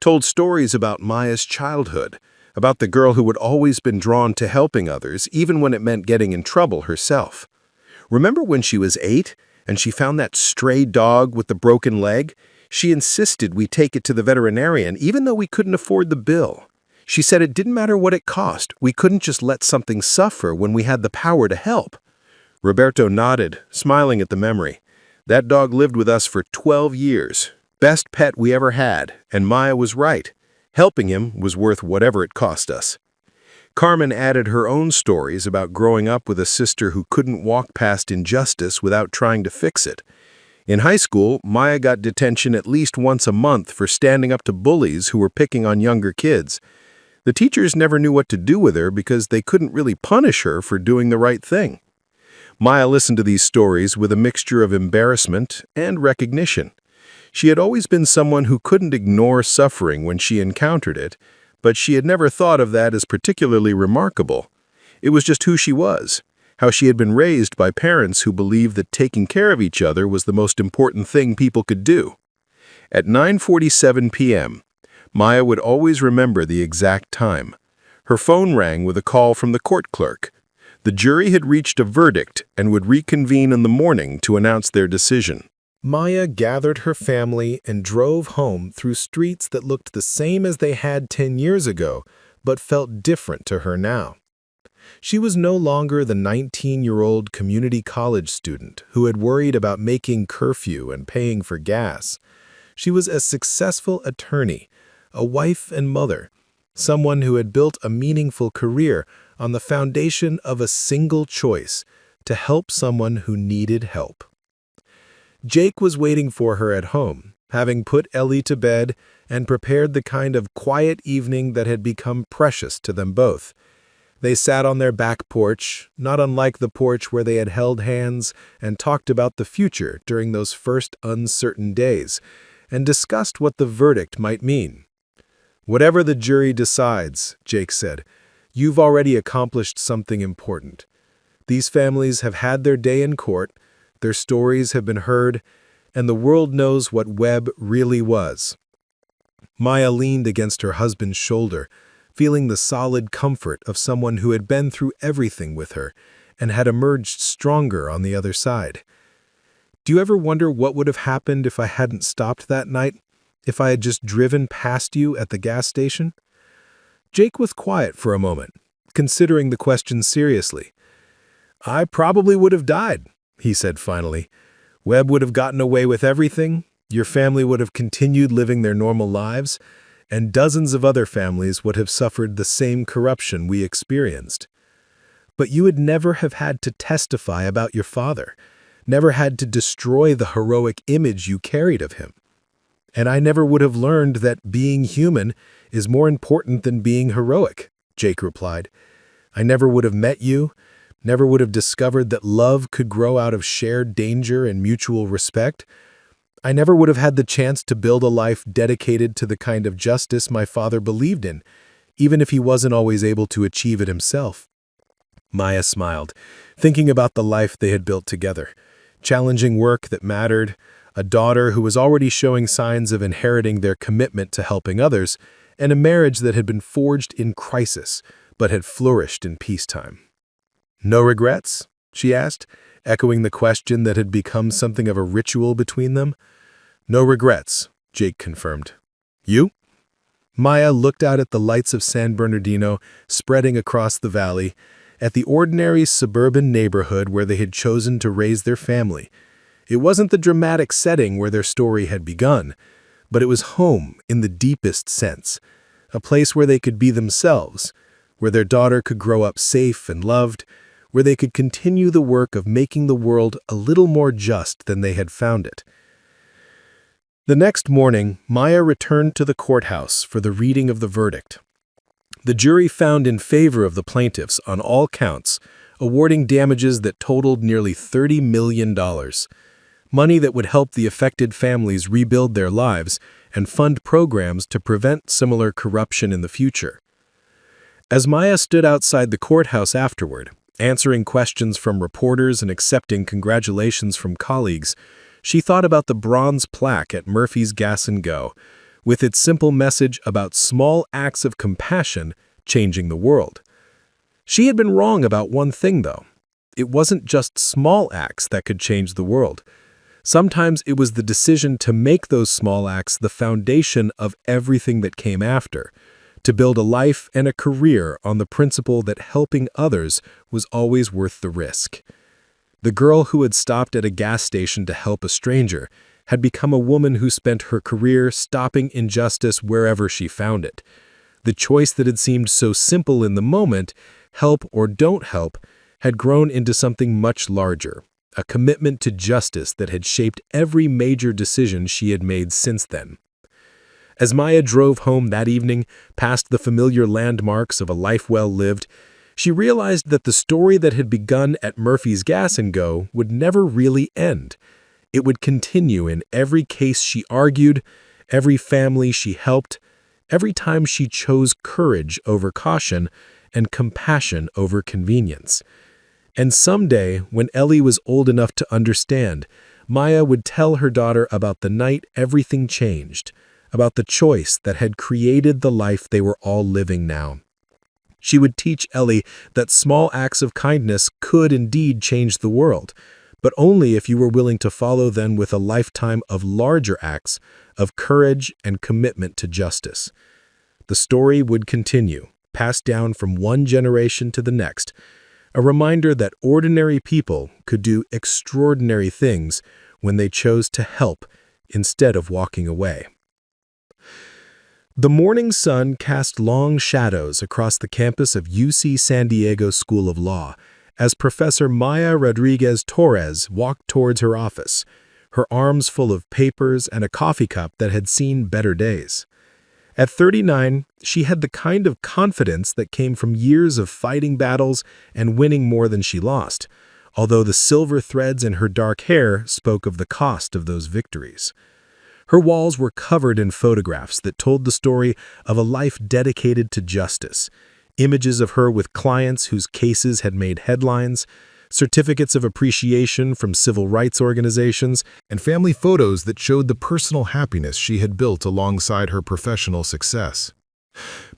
told stories about Maya's childhood, about the girl who had always been drawn to helping others, even when it meant getting in trouble herself. Remember when she was 8 and she found that stray dog with the broken leg? She insisted we take it to the veterinarian, even though we couldn't afford the bill. She said it didn't matter what it cost. We couldn't just let something suffer when we had the power to help. Roberto nodded, smiling at the memory. That dog lived with us for 12 years. Best pet we ever had, and Maya was right. Helping him was worth whatever it cost us. Carmen added her own stories about growing up with a sister who couldn't walk past injustice without trying to fix it. In high school, Maya got detention at least once a month for standing up to bullies who were picking on younger kids. The teachers never knew what to do with her because they couldn't really punish her for doing the right thing. Maya listened to these stories with a mixture of embarrassment and recognition. She had always been someone who couldn't ignore suffering when she encountered it, but she had never thought of that as particularly remarkable. It was just who she was, how she had been raised by parents who believed that taking care of each other was the most important thing people could do. At 9:47 p.m., Maya would always remember the exact time. Her phone rang with a call from the court clerk. The jury had reached a verdict and would reconvene in the morning to announce their decision. Maya gathered her family and drove home through streets that looked the same as they had 10 years ago, but felt different to her now. She was no longer the 19-year-old community college student who had worried about making curfew and paying for gas. She was a successful attorney, a wife and mother, someone who had built a meaningful career on the foundation of a single choice: to help someone who needed help. Jake was waiting for her at home, having put Ellie to bed and prepared the kind of quiet evening that had become precious to them both. They sat on their back porch, not unlike the porch where they had held hands and talked about the future during those first uncertain days, and discussed what the verdict might mean. "Whatever the jury decides," Jake said, "you've already accomplished something important. These families have had their day in court, their stories have been heard, and the world knows what Webb really was." Maya leaned against her husband's shoulder, feeling the solid comfort of someone who had been through everything with her and had emerged stronger on the other side. "Do you ever wonder what would have happened if I hadn't stopped that night? If I had just driven past you at the gas station?" Jake was quiet for a moment, considering the question seriously. "I probably would have died," he said finally. "Webb would have gotten away with everything, your family would have continued living their normal lives, and dozens of other families would have suffered the same corruption we experienced. But you would never have had to testify about your father, never had to destroy the heroic image you carried of him. And I never would have learned that being human is more important than being heroic," Jake replied. "I never would have met you, never would have discovered that love could grow out of shared danger and mutual respect. I never would have had the chance to build a life dedicated to the kind of justice my father believed in, even if he wasn't always able to achieve it himself." Maya smiled, thinking about the life they had built together. Challenging work that mattered, a daughter who was already showing signs of inheriting their commitment to helping others, and a marriage that had been forged in crisis but had flourished in peacetime. "No regrets?" she asked, echoing the question that had become something of a ritual between them. "No regrets," Jake confirmed. "You?" Maya looked out at the lights of San Bernardino spreading across the valley, at the ordinary suburban neighborhood where they had chosen to raise their family. It wasn't the dramatic setting where their story had begun, but it was home in the deepest sense, a place where they could be themselves, where their daughter could grow up safe and loved, where they could continue the work of making the world a little more just than they had found it. The next morning, Maya returned to the courthouse for the reading of the verdict. The jury found in favor of the plaintiffs on all counts, awarding damages that totaled nearly $30 million, money that would help the affected families rebuild their lives and fund programs to prevent similar corruption in the future. As Maya stood outside the courthouse afterward, answering questions from reporters and accepting congratulations from colleagues, she thought about the bronze plaque at Murphy's Gas & Go, with its simple message about small acts of compassion changing the world. She had been wrong about one thing, though. It wasn't just small acts that could change the world. Sometimes it was the decision to make those small acts the foundation of everything that came after, to build a life and a career on the principle that helping others was always worth the risk. The girl who had stopped at a gas station to help a stranger had become a woman who spent her career stopping injustice wherever she found it. The choice that had seemed so simple in the moment, help or don't help, had grown into something much larger, a commitment to justice that had shaped every major decision she had made since then. As Maya drove home that evening, past the familiar landmarks of a life well lived, she realized that the story that had begun at Murphy's Gas and Go would never really end. It would continue in every case she argued, every family she helped, every time she chose courage over caution and compassion over convenience. And someday, when Ellie was old enough to understand, Maya would tell her daughter about the night everything changed, about the choice that had created the life they were all living now. She would teach Ellie that small acts of kindness could indeed change the world, but only if you were willing to follow them with a lifetime of larger acts of courage and commitment to justice. The story would continue, passed down from one generation to the next, a reminder that ordinary people could do extraordinary things when they chose to help instead of walking away. The morning sun cast long shadows across the campus of UC San Diego School of Law as Professor Maya Rodriguez Torres walked towards her office, her arms full of papers and a coffee cup that had seen better days. At 39, she had the kind of confidence that came from years of fighting battles and winning more than she lost, although the silver threads in her dark hair spoke of the cost of those victories. Her walls were covered in photographs that told the story of a life dedicated to justice, images of her with clients whose cases had made headlines, certificates of appreciation from civil rights organizations, and family photos that showed the personal happiness she had built alongside her professional success.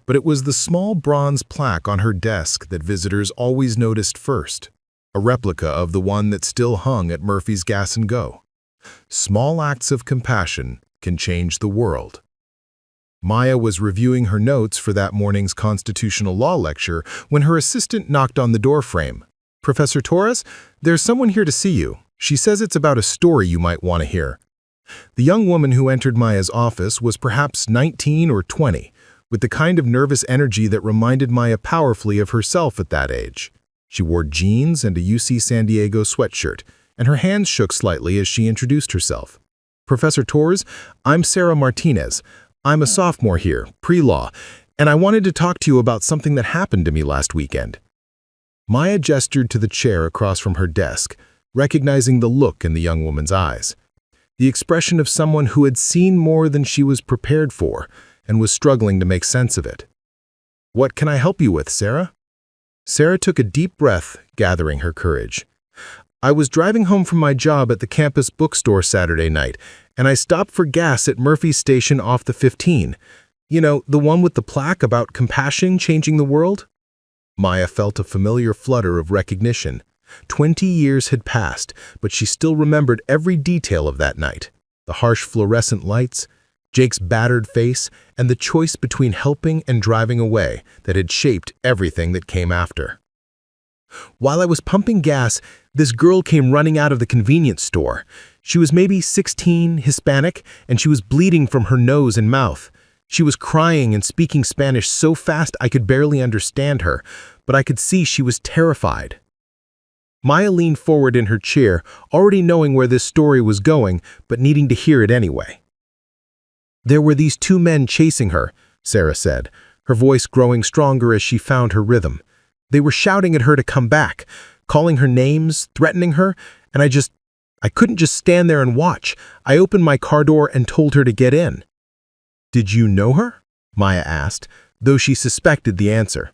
But it was the small bronze plaque on her desk that visitors always noticed first, a replica of the one that still hung at Murphy's Gas and Go. Small acts of compassion can change the world. Maya was reviewing her notes for that morning's constitutional law lecture when her assistant knocked on the doorframe. "Professor Torres, there's someone here to see you. She says it's about a story you might want to hear." The young woman who entered Maya's office was perhaps 19 or 20, with the kind of nervous energy that reminded Maya powerfully of herself at that age. She wore jeans and a UC San Diego sweatshirt, and her hands shook slightly as she introduced herself. "Professor Torres, I'm Sarah Martinez. I'm a sophomore here, pre-law, and I wanted to talk to you about something that happened to me last weekend." Maya gestured to the chair across from her desk, recognizing the look in the young woman's eyes. The expression of someone who had seen more than she was prepared for and was struggling to make sense of it. "What can I help you with, Sarah?" Sarah took a deep breath, gathering her courage. "I was driving home from my job at the campus bookstore Saturday night, and I stopped for gas at Murphy's Station off the 15. You know, the one with the plaque about compassion changing the world?" Maya felt a familiar flutter of recognition. 20 years had passed, but she still remembered every detail of that night. The harsh fluorescent lights, Jake's battered face, and the choice between helping and driving away that had shaped everything that came after. "While I was pumping gas, this girl came running out of the convenience store. She was maybe 16, Hispanic, and she was bleeding from her nose and mouth. She was crying and speaking Spanish so fast I could barely understand her, but I could see she was terrified." Maya leaned forward in her chair, already knowing where this story was going, but needing to hear it anyway. "There were these two men chasing her," Sarah said, her voice growing stronger as she found her rhythm. "They were shouting at her to come back, calling her names, threatening her, and I couldn't just stand there and watch. I opened my car door and told her to get in." "Did you know her?" Maya asked, though she suspected the answer.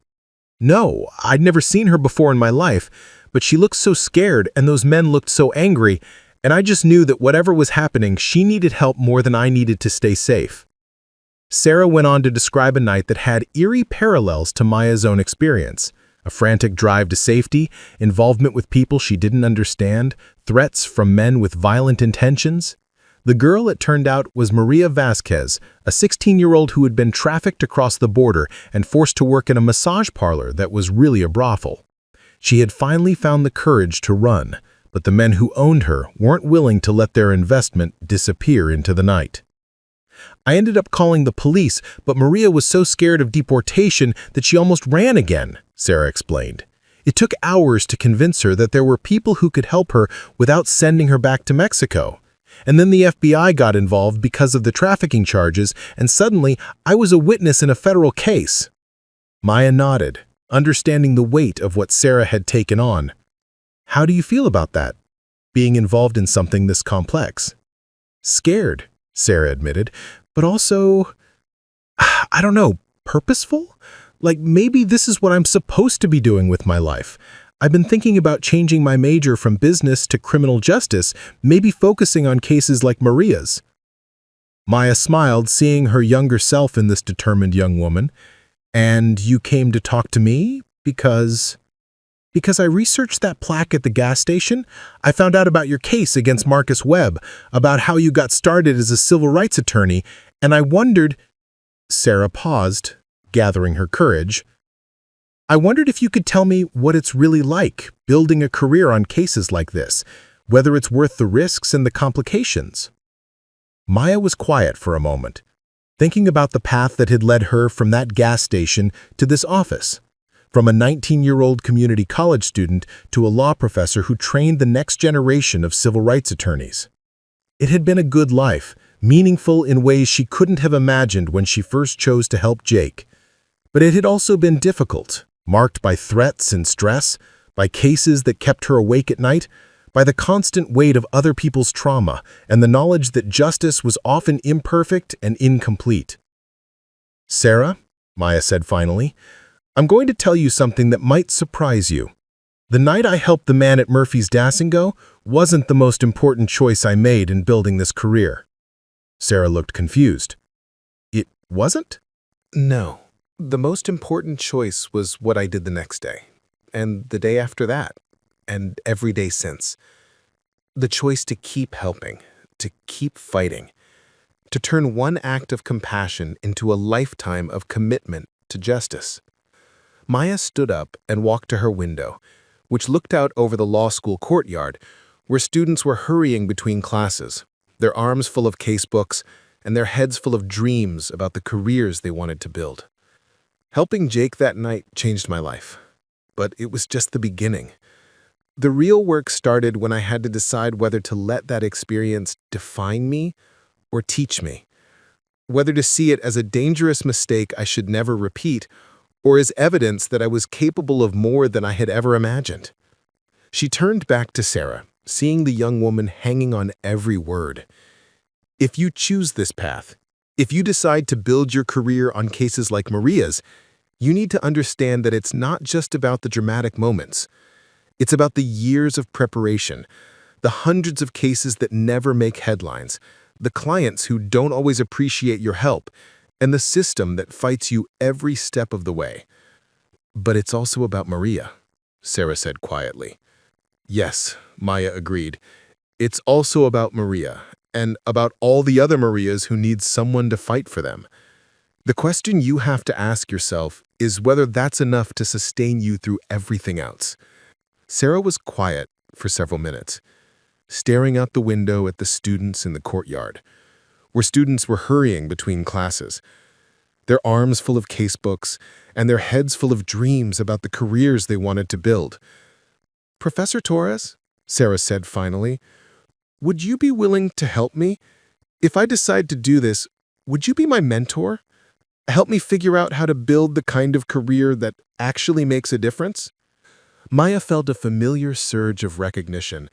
"No, I'd never seen her before in my life, but she looked so scared and those men looked so angry, and I just knew that whatever was happening, she needed help more than I needed to stay safe." Sarah went on to describe a night that had eerie parallels to Maya's own experience. A frantic drive to safety, involvement with people she didn't understand, threats from men with violent intentions. The girl, it turned out, was Maria Vasquez, a 16-year-old who had been trafficked across the border and forced to work in a massage parlor that was really a brothel. She had finally found the courage to run, but the men who owned her weren't willing to let their investment disappear into the night. I ended up calling the police, but Maria was so scared of deportation that she almost ran again, Sarah explained. It took hours to convince her that there were people who could help her without sending her back to Mexico. And then the FBI got involved because of the trafficking charges, and suddenly I was a witness in a federal case. Maya nodded, understanding the weight of what Sarah had taken on. How do you feel about that, being involved in something this complex? Scared, Sarah admitted, but also, I don't know, purposeful? Like maybe this is what I'm supposed to be doing with my life. I've been thinking about changing my major from business to criminal justice, maybe focusing on cases like Maria's. Maya smiled, seeing her younger self in this determined young woman. And you came to talk to me because I researched that plaque at the gas station. I found out about your case against Marcus Webb, about how you got started as a civil rights attorney, and I wondered— Sarah paused, gathering her courage. I wondered if you could tell me what it's really like building a career on cases like this, whether it's worth the risks and the complications. Maya was quiet for a moment, thinking about the path that had led her from that gas station to this office, from a 19-year-old community college student to a law professor who trained the next generation of civil rights attorneys. It had been a good life, meaningful in ways she couldn't have imagined when she first chose to help Jake. But it had also been difficult, marked by threats and stress, by cases that kept her awake at night, by the constant weight of other people's trauma and the knowledge that justice was often imperfect and incomplete. Sarah, Maya said finally, I'm going to tell you something that might surprise you. The night I helped the man at Murphy's Dasingo wasn't the most important choice I made in building this career. Sarah looked confused. It wasn't? No. The most important choice was what I did the next day, and the day after that, and every day since. The choice to keep helping, to keep fighting, to turn one act of compassion into a lifetime of commitment to justice. Maya stood up and walked to her window, which looked out over the law school courtyard, where students were hurrying between classes, their arms full of casebooks and their heads full of dreams about the careers they wanted to build. Helping Jake that night changed my life, but it was just the beginning. The real work started when I had to decide whether to let that experience define me or teach me, whether to see it as a dangerous mistake I should never repeat or as evidence that I was capable of more than I had ever imagined. She turned back to Sarah, seeing the young woman hanging on every word. If you choose this path, if you decide to build your career on cases like Maria's, you need to understand that it's not just about the dramatic moments. It's about the years of preparation, the hundreds of cases that never make headlines, the clients who don't always appreciate your help, and the system that fights you every step of the way. But it's also about Maria, Sarah said quietly. Yes, Maya agreed. It's also about Maria, and about all the other Marias who need someone to fight for them. The question you have to ask yourself is whether that's enough to sustain you through everything else. Sarah was quiet for several minutes, staring out the window at the students in the courtyard, where students were hurrying between classes, their arms full of casebooks and their heads full of dreams about the careers they wanted to build. Professor Torres, Sarah said finally, would you be willing to help me? If I decide to do this, would you be my mentor? Help me figure out how to build the kind of career that actually makes a difference? Maya felt a familiar surge of recognition,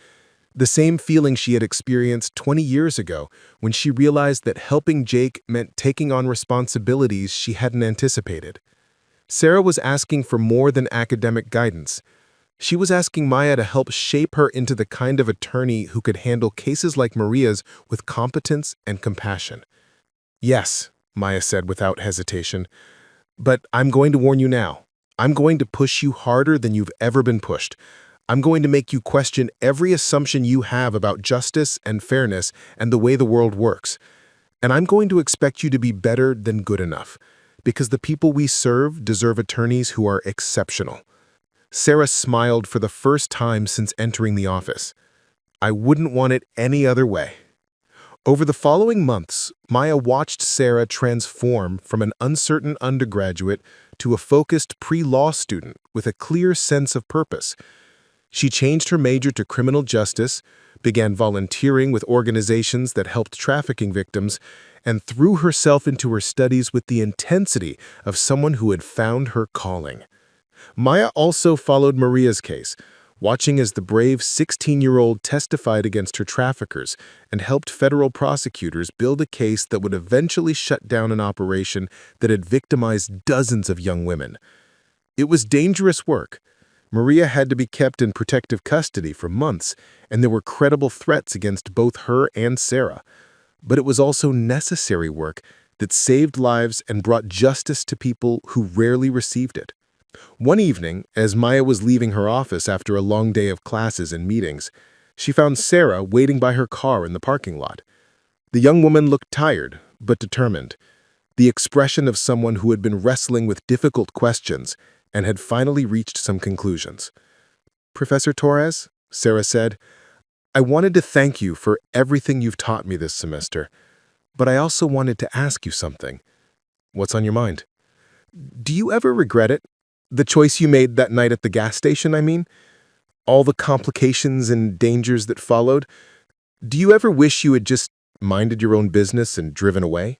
the same feeling she had experienced 20 years ago when she realized that helping Jake meant taking on responsibilities she hadn't anticipated. Sarah was asking for more than academic guidance. She was asking Maya to help shape her into the kind of attorney who could handle cases like Maria's with competence and compassion. Yes, Maya said without hesitation. "But I'm going to warn you now. I'm going to push you harder than you've ever been pushed. I'm going to make you question every assumption you have about justice and fairness and the way the world works. And I'm going to expect you to be better than good enough, because the people we serve deserve attorneys who are exceptional." Sarah smiled for the first time since entering the office. "I wouldn't want it any other way." Over the following months, Maya watched Sarah transform from an uncertain undergraduate to a focused pre-law student with a clear sense of purpose. She changed her major to criminal justice, began volunteering with organizations that helped trafficking victims, and threw herself into her studies with the intensity of someone who had found her calling. Maya also followed Maria's case, watching as the brave 16-year-old testified against her traffickers and helped federal prosecutors build a case that would eventually shut down an operation that had victimized dozens of young women. It was dangerous work. Maria had to be kept in protective custody for months, and there were credible threats against both her and Sarah. But it was also necessary work that saved lives and brought justice to people who rarely received it. One evening, as Maya was leaving her office after a long day of classes and meetings, she found Sarah waiting by her car in the parking lot. The young woman looked tired, but determined, the expression of someone who had been wrestling with difficult questions and had finally reached some conclusions. "Professor Torres," Sarah said, "I wanted to thank you for everything you've taught me this semester, but I also wanted to ask you something." "What's on your mind?" "Do you ever regret it? The choice you made that night at the gas station, I mean? All the complications and dangers that followed? Do you ever wish you had just minded your own business and driven away?"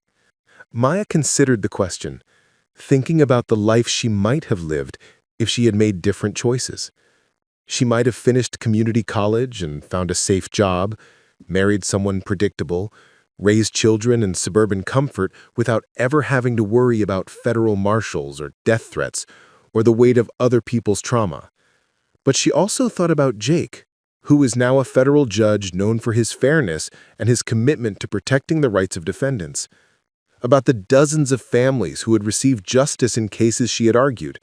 Maya considered the question, thinking about the life she might have lived if she had made different choices. She might have finished community college and found a safe job, married someone predictable, raised children in suburban comfort without ever having to worry about federal marshals or death threats, or the weight of other people's trauma. But she also thought about Jake, who is now a federal judge known for his fairness and his commitment to protecting the rights of defendants. About the dozens of families who had received justice in cases she had argued.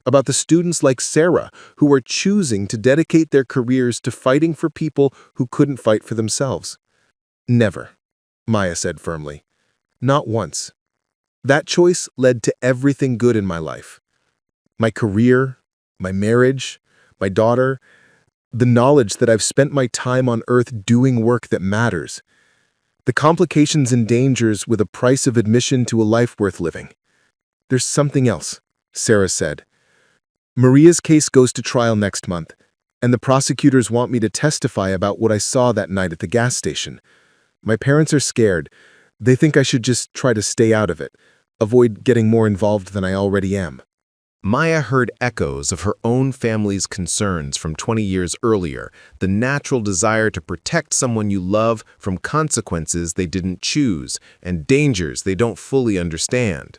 About the students like Sarah who are choosing to dedicate their careers to fighting for people who couldn't fight for themselves. "Never," Maya said firmly. "Not once. That choice led to everything good in my life. My career, my marriage, my daughter, the knowledge that I've spent my time on earth doing work that matters. The complications and dangers with a price of admission to a life worth living. There's something else," Sarah said. "Maria's case goes to trial next month, and the prosecutors want me to testify about what I saw that night at the gas station. My parents are scared. They think I should just try to stay out of it, avoid getting more involved than I already am." Maya heard echoes of her own family's concerns from 20 years earlier, the natural desire to protect someone you love from consequences they didn't choose and dangers they don't fully understand.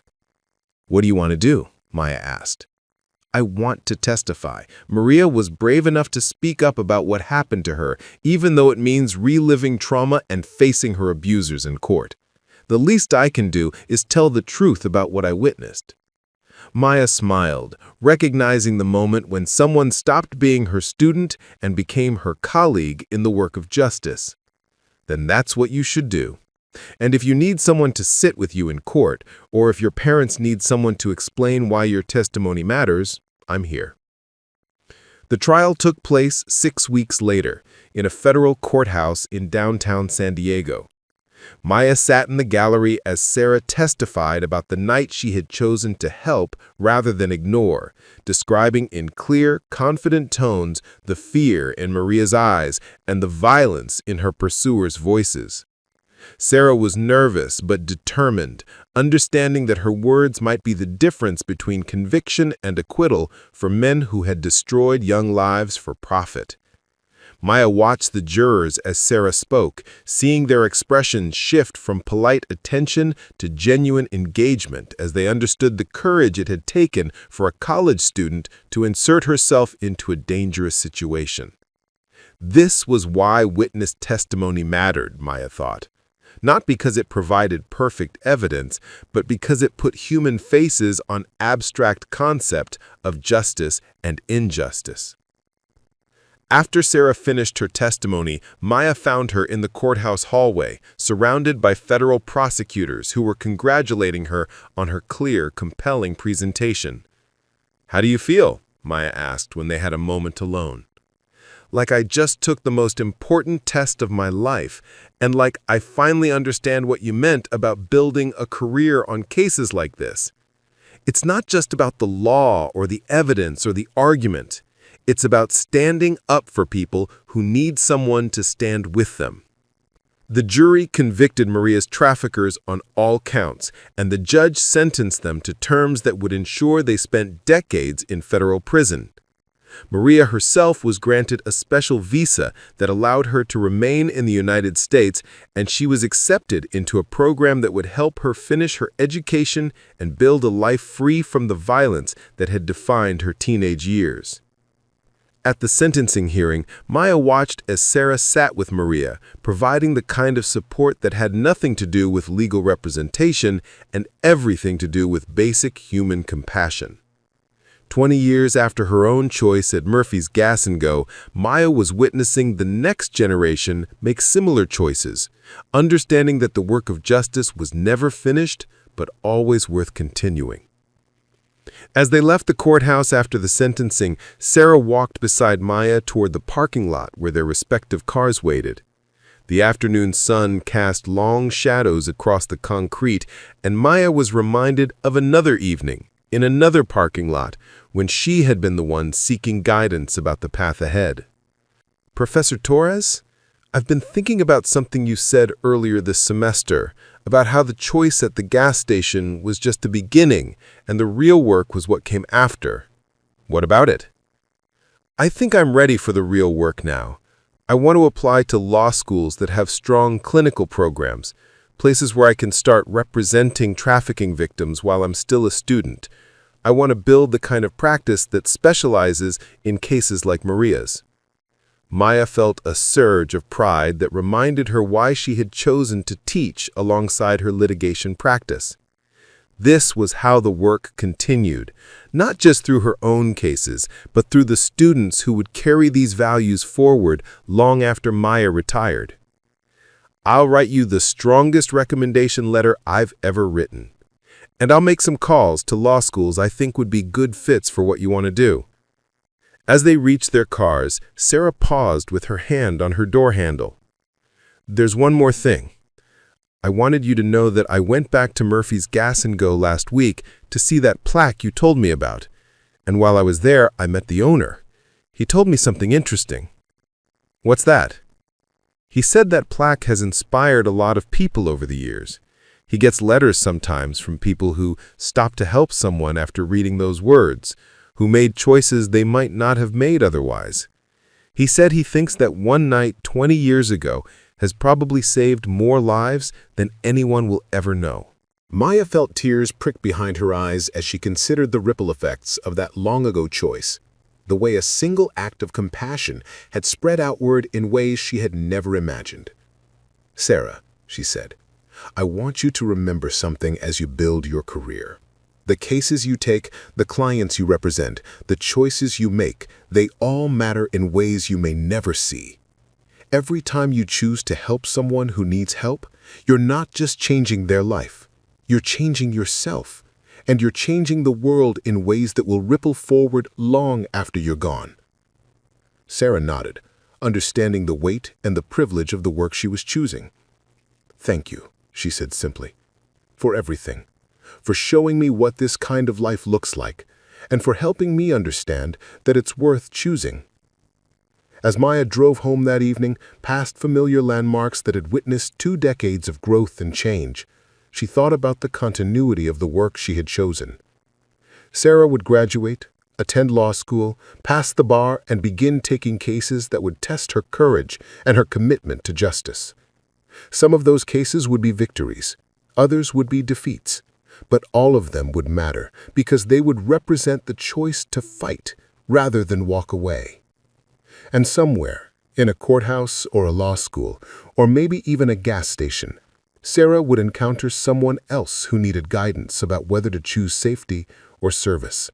"What do you want to do?" Maya asked. "I want to testify." Maria was brave enough to speak up about what happened to her, even though it means reliving trauma and facing her abusers in court. "The least I can do is tell the truth about what I witnessed." Maya smiled, recognizing the moment when someone stopped being her student and became her colleague in the work of justice. "Then that's what you should do. And if you need someone to sit with you in court, or if your parents need someone to explain why your testimony matters, I'm here." The trial took place 6 weeks later in a federal courthouse in downtown San Diego. Maya sat in the gallery as Sarah testified about the night she had chosen to help rather than ignore, describing in clear, confident tones the fear in Maria's eyes and the violence in her pursuers' voices. Sarah was nervous but determined, understanding that her words might be the difference between conviction and acquittal for men who had destroyed young lives for profit. Maya watched the jurors as Sarah spoke, seeing their expressions shift from polite attention to genuine engagement as they understood the courage it had taken for a college student to insert herself into a dangerous situation. This was why witness testimony mattered, Maya thought. not because it provided perfect evidence, but because it put human faces on abstract concept of justice and injustice. After Sarah finished her testimony, Maya found her in the courthouse hallway, surrounded by federal prosecutors who were congratulating her on her clear, compelling presentation. "How do you feel?" Maya asked when they had a moment alone. "Like I just took the most important test of my life, and like I finally understand what you meant about building a career on cases like this. It's not just about the law or the evidence or the argument. It's about standing up for people who need someone to stand with them." The jury convicted Maria's traffickers on all counts, and the judge sentenced them to terms that would ensure they spent decades in federal prison. Maria herself was granted a special visa that allowed her to remain in the United States, and she was accepted into a program that would help her finish her education and build a life free from the violence that had defined her teenage years. At the sentencing hearing, Maya watched as Sarah sat with Maria, providing the kind of support that had nothing to do with legal representation and everything to do with basic human compassion. 20 years after her own choice at Murphy's Gas & Go, Maya was witnessing the next generation make similar choices, understanding that the work of justice was never finished, but always worth continuing. As they left the courthouse after the sentencing, Sarah walked beside Maya toward the parking lot where their respective cars waited. The afternoon sun cast long shadows across the concrete, and Maya was reminded of another evening, in another parking lot, when she had been the one seeking guidance about the path ahead. "Professor Torres, I've been thinking about something you said earlier this semester, about how the choice at the gas station was just the beginning and the real work was what came after. What about it?" "I think I'm ready for the real work now. I want to apply to law schools that have strong clinical programs, places where I can start representing trafficking victims while I'm still a student. I want to build the kind of practice that specializes in cases like Maria's." Maya felt a surge of pride that reminded her why she had chosen to teach alongside her litigation practice. This was how the work continued, not just through her own cases, but through the students who would carry these values forward long after Maya retired. "I'll write you the strongest recommendation letter I've ever written. And I'll make some calls to law schools I think would be good fits for what you want to do." As they reached their cars, Sarah paused with her hand on her door handle. "There's one more thing. I wanted you to know that I went back to Murphy's Gas & Go last week to see that plaque you told me about. And while I was there, I met the owner. He told me something interesting." "What's that?" "He said that plaque has inspired a lot of people over the years. He gets letters sometimes from people who stopped to help someone after reading those words, who made choices they might not have made otherwise. He said he thinks that one night 20 years ago has probably saved more lives than anyone will ever know." Maya felt tears prick behind her eyes as she considered the ripple effects of that long-ago choice, the way a single act of compassion had spread outward in ways she had never imagined. "Sarah," she said, "I want you to remember something as you build your career. The cases you take, the clients you represent, the choices you make, they all matter in ways you may never see. Every time you choose to help someone who needs help, you're not just changing their life. You're changing yourself, and you're changing the world in ways that will ripple forward long after you're gone." Sarah nodded, understanding the weight and the privilege of the work she was choosing. "Thank you," she said simply, "for everything. For showing me what this kind of life looks like, and for helping me understand that it's worth choosing." As Maya drove home that evening, past familiar landmarks that had witnessed 2 decades of growth and change, she thought about the continuity of the work she had chosen. Sarah would graduate, attend law school, pass the bar, and begin taking cases that would test her courage and her commitment to justice. Some of those cases would be victories, others would be defeats. But all of them would matter because they would represent the choice to fight rather than walk away. And somewhere, in a courthouse or a law school, or maybe even a gas station, Sarah would encounter someone else who needed guidance about whether to choose safety or service.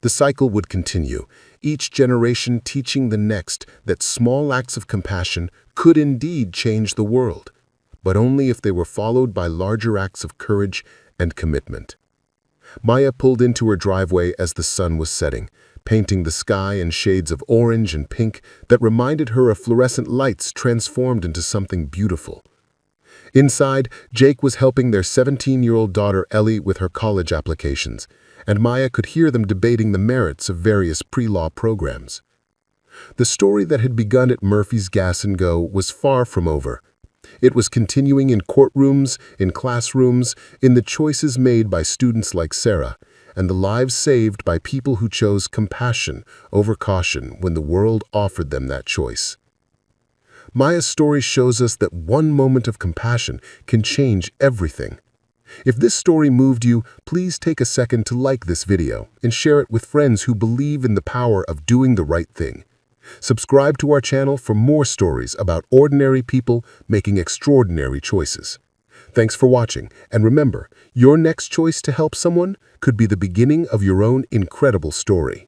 The cycle would continue, each generation teaching the next that small acts of compassion could indeed change the world, but only if they were followed by larger acts of courage and commitment. Maya pulled into her driveway as the sun was setting, painting the sky in shades of orange and pink that reminded her of fluorescent lights transformed into something beautiful. Inside, Jake was helping their 17-year-old daughter Ellie with her college applications, and Maya could hear them debating the merits of various pre-law programs. The story that had begun at Murphy's Gas and Go was far from over. It was continuing in courtrooms, in classrooms, in the choices made by students like Sarah, and the lives saved by people who chose compassion over caution when the world offered them that choice. Maya's story shows us that one moment of compassion can change everything. If this story moved you, please take a second to like this video and share it with friends who believe in the power of doing the right thing. Subscribe to our channel for more stories about ordinary people making extraordinary choices. Thanks for watching, and remember, your next choice to help someone could be the beginning of your own incredible story.